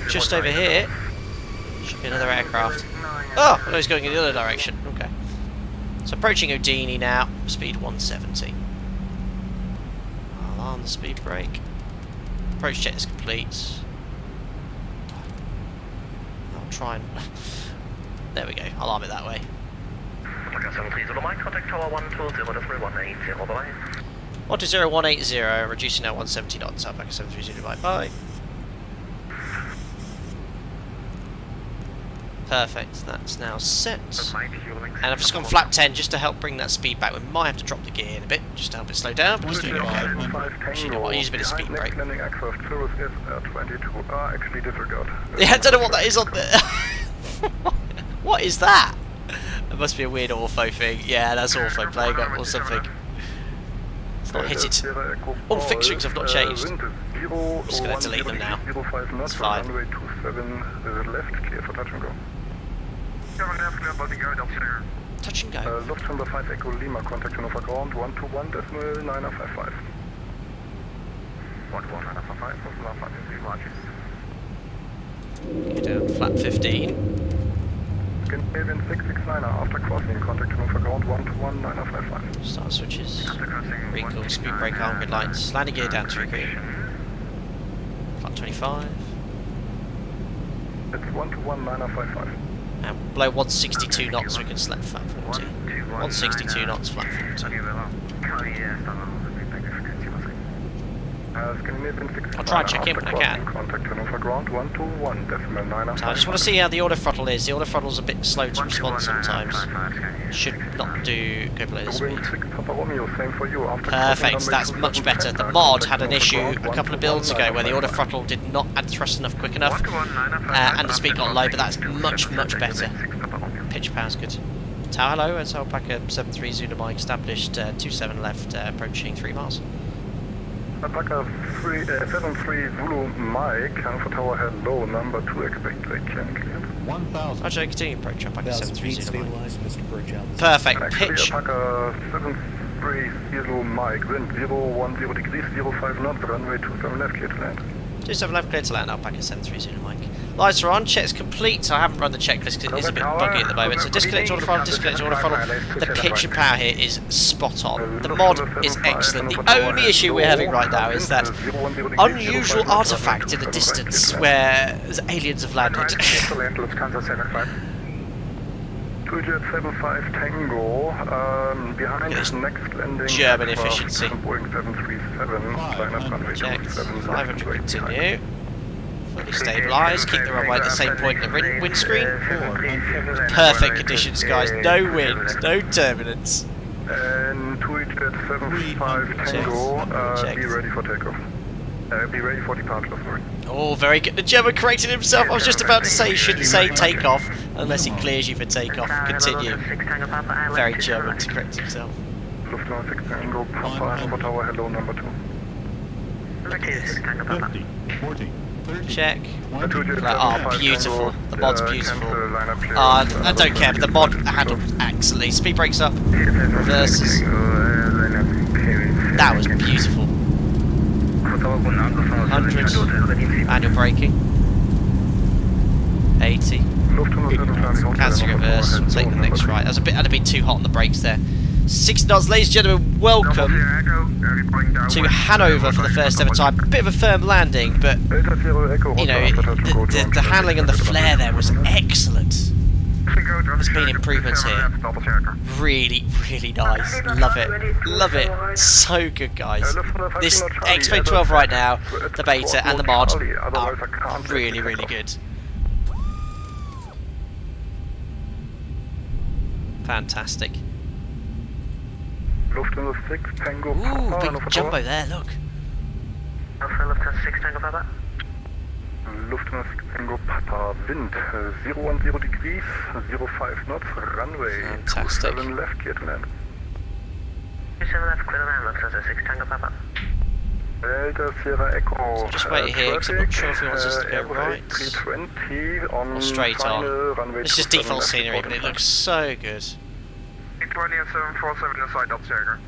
Just over here should be another aircraft. Oh, no, he's going in the other direction. Okay. So approaching Udine now, speed 170. I'll arm the speed brake. Approach check is complete. I'll try and... There we go, I'll arm it that way. 120,180, reducing now 170 knots, Alpaca 73 Zulu Mike, bye. Perfect, that's now set. And I've just gone flat 10 just to help bring that speed back. We might have to drop the gear in a bit, just to help it slow down. Because actually, you know what, I use a bit of speed brake. Yeah, I don't know what that is on there. What is that? It must be a weird ortho thing. Yeah, that's ortho playing up or something. It's not hit it. All fixtures have not changed. I'm just going to delete them now. It's fine. Touch and go. Lufthansa 5 Echo Lima, contact Hannover ground 121.955. 121.955, Get down flat 15. Scandinavian 669 after crossing, contact Hannover ground 121.955. Start switches. Recall, speed brake, arm, grid lights. Landing gear down to gear. Flat 25. It's 121.955. And below 162 knots we can select flat 40. 162 knots, flat 40. I'll try and check in when I can. Contact Hannover ground 121.9. So I just want to see how the auto throttle is. The auto throttle's a bit slow to respond sometimes. Should not do go below the speed. Perfect, that's much better. The mod had an issue a couple of builds ago where the auto throttle did not add thrust enough quick enough, and the speed got low, but that's much better. Pitch power's good. Tower hello, it's Alpaca 73 Zulu Mike, established 27 left, approaching 3 miles. Alpaca 73 Zulu Mike, Hannover Tower hello, number 2 expect can clear. 1,000. Roger, continue approach Alpaca 73 Zulu Mike. Perfect, pitch. Alpaca 73 Zulu Mike, wind 010 degrees, 05 knots, runway 27 left, clear to land. 27 left, clear to land, Alpaca 73 Zulu Mike. Lights are on, check's complete. I haven't run the checklist because it is a bit buggy at the moment. So disconnect auto throttle, disconnect auto throttle. The pitch and power here is spot on. The mod is excellent. The only issue we're having right now is that unusual artifact in the distance where aliens have landed. 275 Tango, behind next landing. German efficiency. Boeing 737, line up runway 27 500 continue. Fully stabilised, keep the runway at the same point in the windscreen. Perfect conditions, guys. No wind, no turbulence. And 275 Tango, be ready for takeoff. Be ready for departure, sorry. Oh, very good. The German corrected himself. I was just about to say, you shouldn't say takeoff unless he clears you for takeoff. Continue. Very German to correct himself. Lufthansa 6 Tango, Papa, Hannover Tower, hello, number 2. 50, 40, 30. Check. Oh, beautiful. The mod's beautiful. I don't care, but the mod handled excellently. Speed brakes up. Reverses. That was beautiful. 100. Manual braking. 80. Cancel reverse. We'll take the next right. That was had a bit too hot on the brakes there. 6 knots, ladies and gentlemen. Welcome to Hannover for the first ever time. A bit of a firm landing, but you know the handling and the flare there was excellent. There's been improvements here. Really nice. Love it. Love it. So good, guys. This X-Plane 12 right now, the beta and the mod are really good. Fantastic. Lufthansa 6 Tango, ooh, big jumbo there, look. Lufthansa 6 Tango Papa. Lufthansa 6 Tango Papa, wind 010 degrees, 05 knots, runway 27 left, clear to land. 27 left, clear to land, Lufthansa 6 Tango Papa. Delta Sierra Echo. So just wait here, because I'm not sure if he wants us to go right or straight on. It's just default scenery, but it looks so good. 20 and 747 inside Delta Sierra.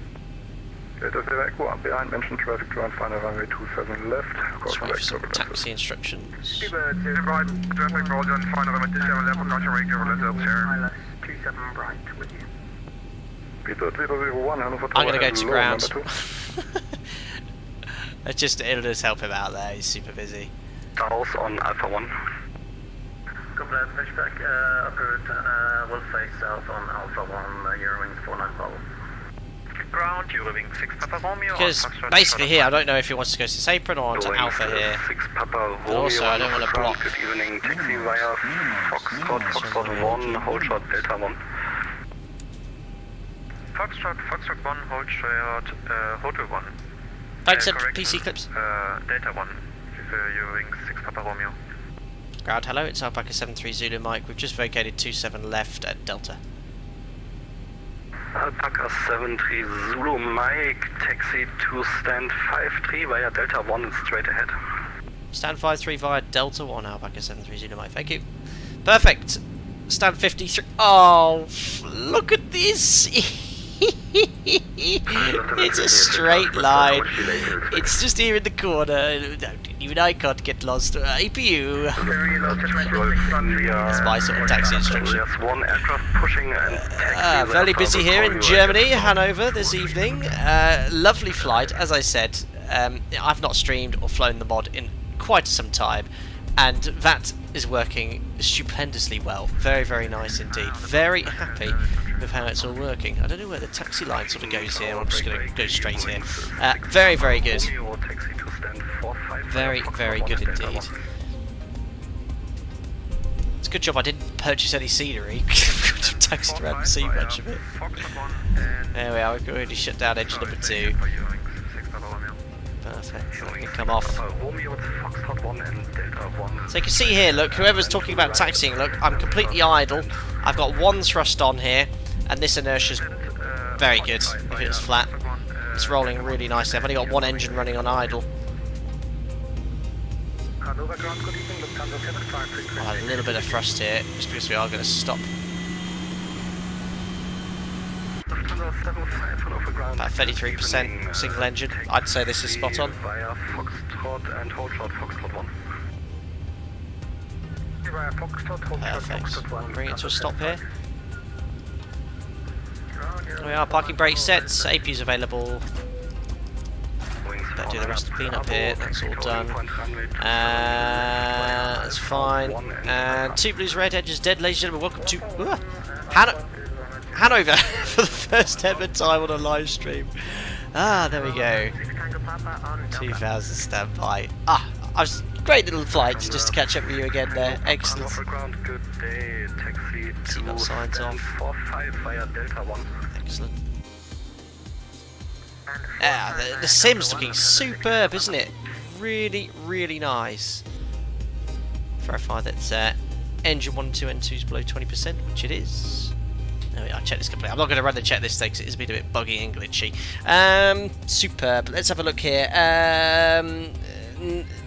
Delta Sierra Echo, behind mentioned traffic to and final runway 27 left. Let's wait for some taxi instructions. Traffic roll on final runway 27 left, approaching regular Delta Sierra. 27 right with you. Peter 001, Hannover Tower. I'm going to go to ground. It'll just help him out there, he's super busy. House on Alpha 1. Copy that, pushback, approved, will face south on Alpha 1, Eurowings 495. Ground, Eurowings 6 Papa Romeo. Because basically here, I don't know if he wants to go to Sapron or to Alpha here. 6 Papa But also, I don't want to block. Good evening, taxi via Foxtrot 1, hold short Delta 1. Foxtrot 1, hold short Hotel 1. Don't accept PC clips. Delta 1, Eurowings 6 Papa Romeo. Ground, hello, it's Alpaca 73 Zulu Mike. We've just vacated 27 left at Delta. Alpaca 73 Zulu Mike, taxi to stand 53 via Delta 1 and straight ahead. Stand 53 via Delta 1, Alpaca 73 Zulu Mike, thank you. Perfect. Stand 53. Oh, look at this. It's a straight line. It's just here in the corner. Even I can't get lost. APU. That's my sort of taxi instruction. Fairly busy here in Germany, Hannover this evening. Lovely flight, as I said. I've not streamed or flown the mod in quite some time, and that is working stupendously well. Very nice indeed. Very happy with how it's all working. I don't know where the taxi line sort of goes here. I'm just going to go straight here. Very good. Very, very good indeed. It's a good job I didn't purchase any scenery. Taxied around and see much of it. There we are, we've already shut down engine number 2. Perfect, let me come off. So you can see here, look, whoever's talking about taxiing, look, I'm completely idle. I've got one thrust on here, and this inertia's very good if it was flat. It's rolling really nicely. I've only got one engine running on idle. I'll add a little bit of thrust here, just because we are going to stop. About 33% single engine. I'd say this is spot on. Perfect. Bring it to a stop here. There we are, parking brake sets, APU's available. Better do the rest of the cleanup here, that's all done. That's fine. And 2 blues, red edges dead, ladies and gentlemen. Welcome to Hanover for the first ever time on a live stream. Ah, there we go. 2000 standby. Ah, I was great little flights just to catch up with you again there. Excellent. Seatbelt signs off. Excellent. Yeah, the sim's looking superb, isn't it? Really, really nice. Verify that engine 1 and 2 and 2 is below 20%, which it is. There we are, check this complete. I'm not going to run the checklist today because it's been a bit buggy and glitchy. Superb. Let's have a look here.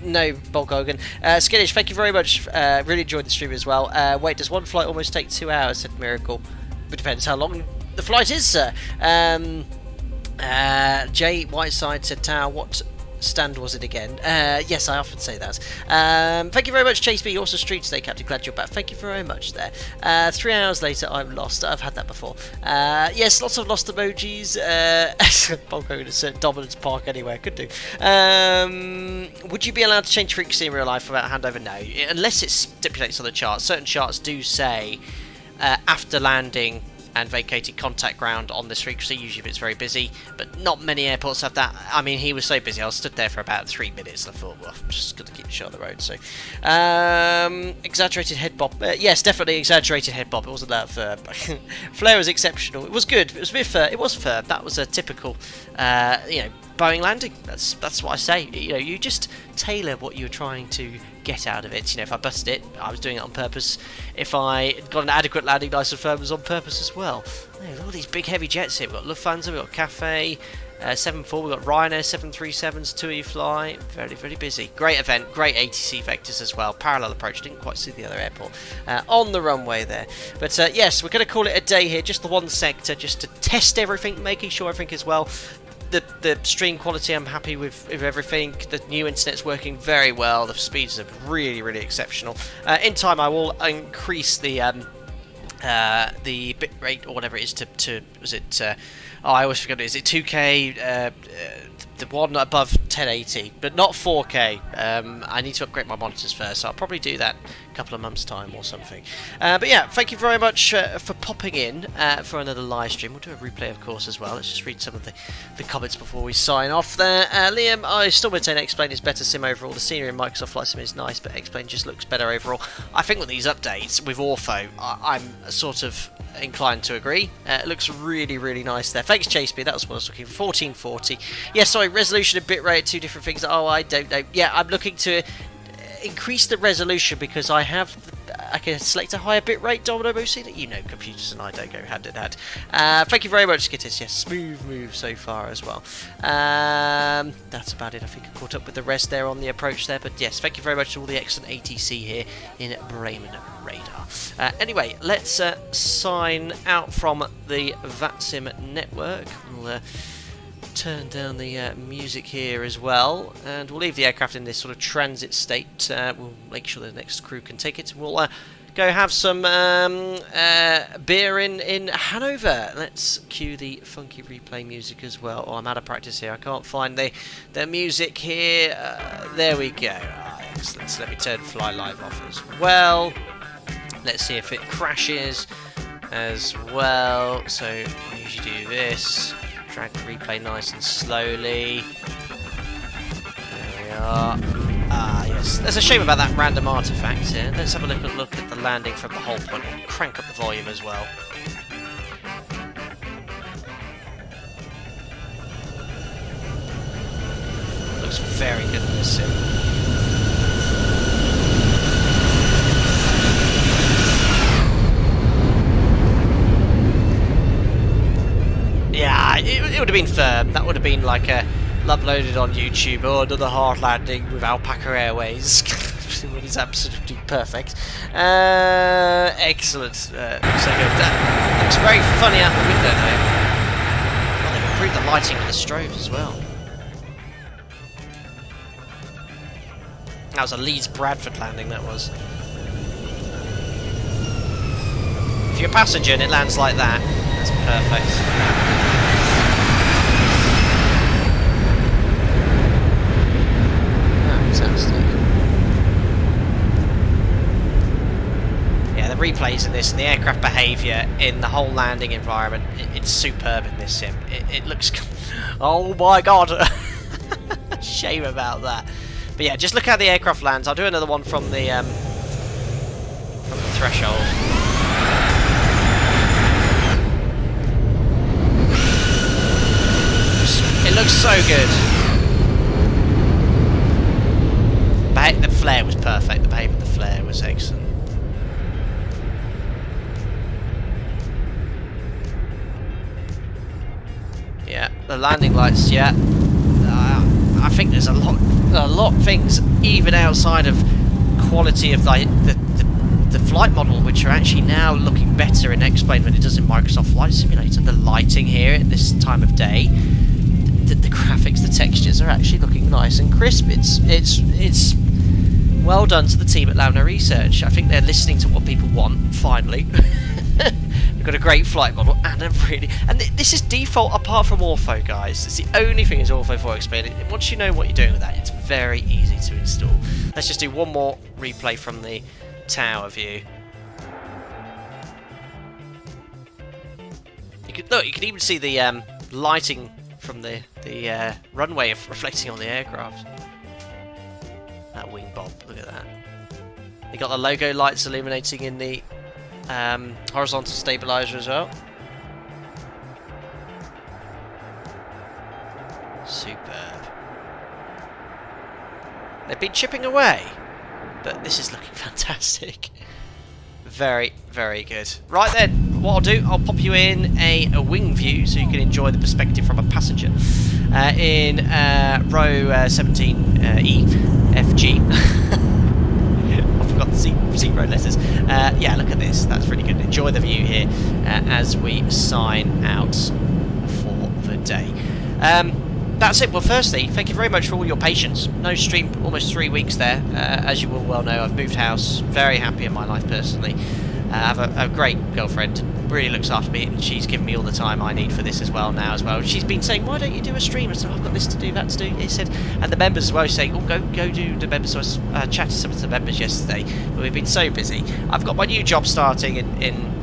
No, Bulk Hogan. Skittish, thank you very much. Really enjoyed the stream as well. Wait, does one flight almost take 2 hours? Said Miracle. It depends how long the flight is, sir. Jay Whiteside said, Tao, what stand was it again? Yes, I often say that. Thank you very much, Chase B. Also street today, Captain. Glad you're back. Thank you very much there. 3 hours later, I'm lost. I've had that before. Yes, lots of lost emojis. Bulk Hogan said Dominance Park anywhere. Could do. Would you be allowed to change frequency in real life without handover? No, unless it stipulates on the chart. Certain charts do say after landing and vacated contact ground on this frequency, usually if it's very busy, but not many airports have that. I mean, he was so busy, I was stood there for about 3 minutes, and I thought, well, I'm just going to keep the show on the road, so. Exaggerated head bob. Yes, definitely exaggerated head bob, it wasn't that firm. Flare was exceptional, it was good, it was a bit firm, it was firm, that was a typical, Boeing landing. That's what I say. You just tailor what you're trying to get out of it. If I busted it, I was doing it on purpose. If I got an adequate landing nice and firm, it was on purpose as well. There's all these big heavy jets here. We've got Lufthansa, we've got Cathay, 74, we've got Ryanair 737s, 2E Fly. Very, very busy. Great event, great ATC vectors as well. Parallel approach, didn't quite see the other airport on the runway there. But yes, we're going to call it a day here, just the one sector, just to test everything, making sure everything is well. The stream quality, I'm happy with everything. The new internet's working very well. The speeds are really, really exceptional. In time, I will increase the bit rate or whatever it is to was it? I always forget. Is it 2K? The one above 1080, but not 4K. I need to upgrade my monitors first, so I'll probably do that in a couple of months' time or something. But yeah, thank you very much for popping in for another live stream. We'll do a replay, of course, as well. Let's just read some of the comments before we sign off there. Liam, I still maintain X-Plane is better sim overall. The scenery in Microsoft Flight Sim is nice, but X-Plane just looks better overall. I think with these updates, with Ortho, I'm sort of inclined to agree. It looks really, really nice there. Thanks, Chase B. That was what I was looking for. 1440. Yeah, sorry, resolution and bitrate, 2 different things. Oh, I don't know. Yeah, I'm looking to increase the resolution because I can select a higher bitrate, Domino Moosey. You know computers and I don't go hand in hand. Thank you very much, Skittis. Yes, smooth move so far as well. That's about it. I think I caught up with the rest there on the approach there. But yes, thank you very much to all the excellent ATC here in Bremen Radar. Anyway, let's sign out from the VATSIM network. We'll turn down the music here as well, and we'll leave the aircraft in this sort of transit state. We'll make sure the next crew can take it. We'll go have some beer in Hannover. Let's cue the funky replay music as well. Oh, I'm out of practice here. I can't find the music here. There we go. Excellent. So let me turn Fly Live off as well. Let's see if it crashes as well. So I usually do this. Drag the replay nice and slowly. There we are. Ah, yes. There's a shame about that random artifact here. Let's have a look at the landing from the whole point. Crank up the volume as well. Looks very good in this sim. Yeah, it would have been firm. That would have been like a uploaded on YouTube. Oh, another hard landing with Alpaca Airways. It is absolutely perfect. Excellent. Looks so good. That looks very funny out the window though. Well, they've improved the lighting with the strobes as well. That was a Leeds Bradford landing, that was. If you're a passenger and it lands like that, that's perfect. Yeah, the replays in this and the aircraft behaviour in the whole landing environment, it's superb in this sim. It looks... Oh my god! Shame about that. But yeah, just look how the aircraft lands. I'll do another one from the threshold. It looks so good. The flare was perfect. The behaviour of the flare was excellent. Yeah, the landing lights. Yeah, I think there's a lot of things even outside of quality of the flight model, which are actually now looking better in X-Plane than it does in Microsoft Flight Simulator. The lighting here at this time of day, the graphics, the textures are actually looking nice and crisp. It's well done to the team at Launa Research. I think they're listening to what people want, finally. We've got a great flight model and this is default apart from Ortho, guys. It's the only thing is Ortho 4 X-Plane. Once you know what you're doing with that, it's very easy to install. Let's just do one more replay from the tower view. You can even see the lighting from the runway reflecting on the aircraft. That wing bob, look at that. They got the logo lights illuminating in the horizontal stabilizer as well. Superb. They've been chipping away, but this is looking fantastic. Very, very good. Right then, what I'll do, I'll pop you in a wing view so you can enjoy the perspective from a passenger in row 17E, FG. I forgot the zero letters. Yeah, look at this. That's really good. Enjoy the view here as we sign out for the day. That's it. Well, firstly, thank you very much for all your patience. No stream, almost 3 weeks there. As you will well know, I've moved house. Very happy in my life personally. I have a great girlfriend. Really looks after me, and she's given me all the time I need for this as well now as well. She's been saying, why don't you do a stream? I said, I've got this to do, that to do. He said, and the members as well saying, oh, go do the members. So I chatted to some of the members yesterday, but we've been so busy. I've got my new job starting in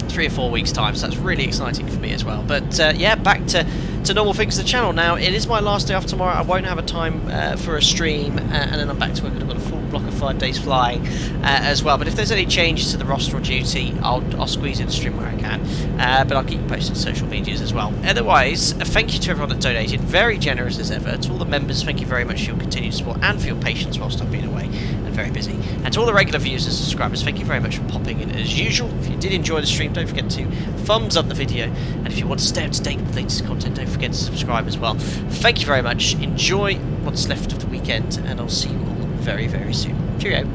3 or 4 weeks' time, so that's really exciting for me as well. But yeah, back to normal things to the channel now. It is my last day off tomorrow. I won't have a time for a stream, and then I'm back to work, and I've got a full block of 5 days flying as well. But if there's any changes to the roster or duty, I'll squeeze in a stream where I can, but I'll keep you posted on social medias as well. Otherwise, thank you to everyone that donated, very generous as ever. To all the members, thank you very much for your continued support and for your patience whilst I've been away and very busy. And to all the regular viewers and subscribers, thank you very much for popping in as usual. If you did enjoy the stream, don't forget to thumbs up the video, and if you want to stay up to date with the latest content, don't forget to subscribe as well. Thank you very much. Enjoy what's left of the weekend, and I'll see you all very, very soon. Cheerio.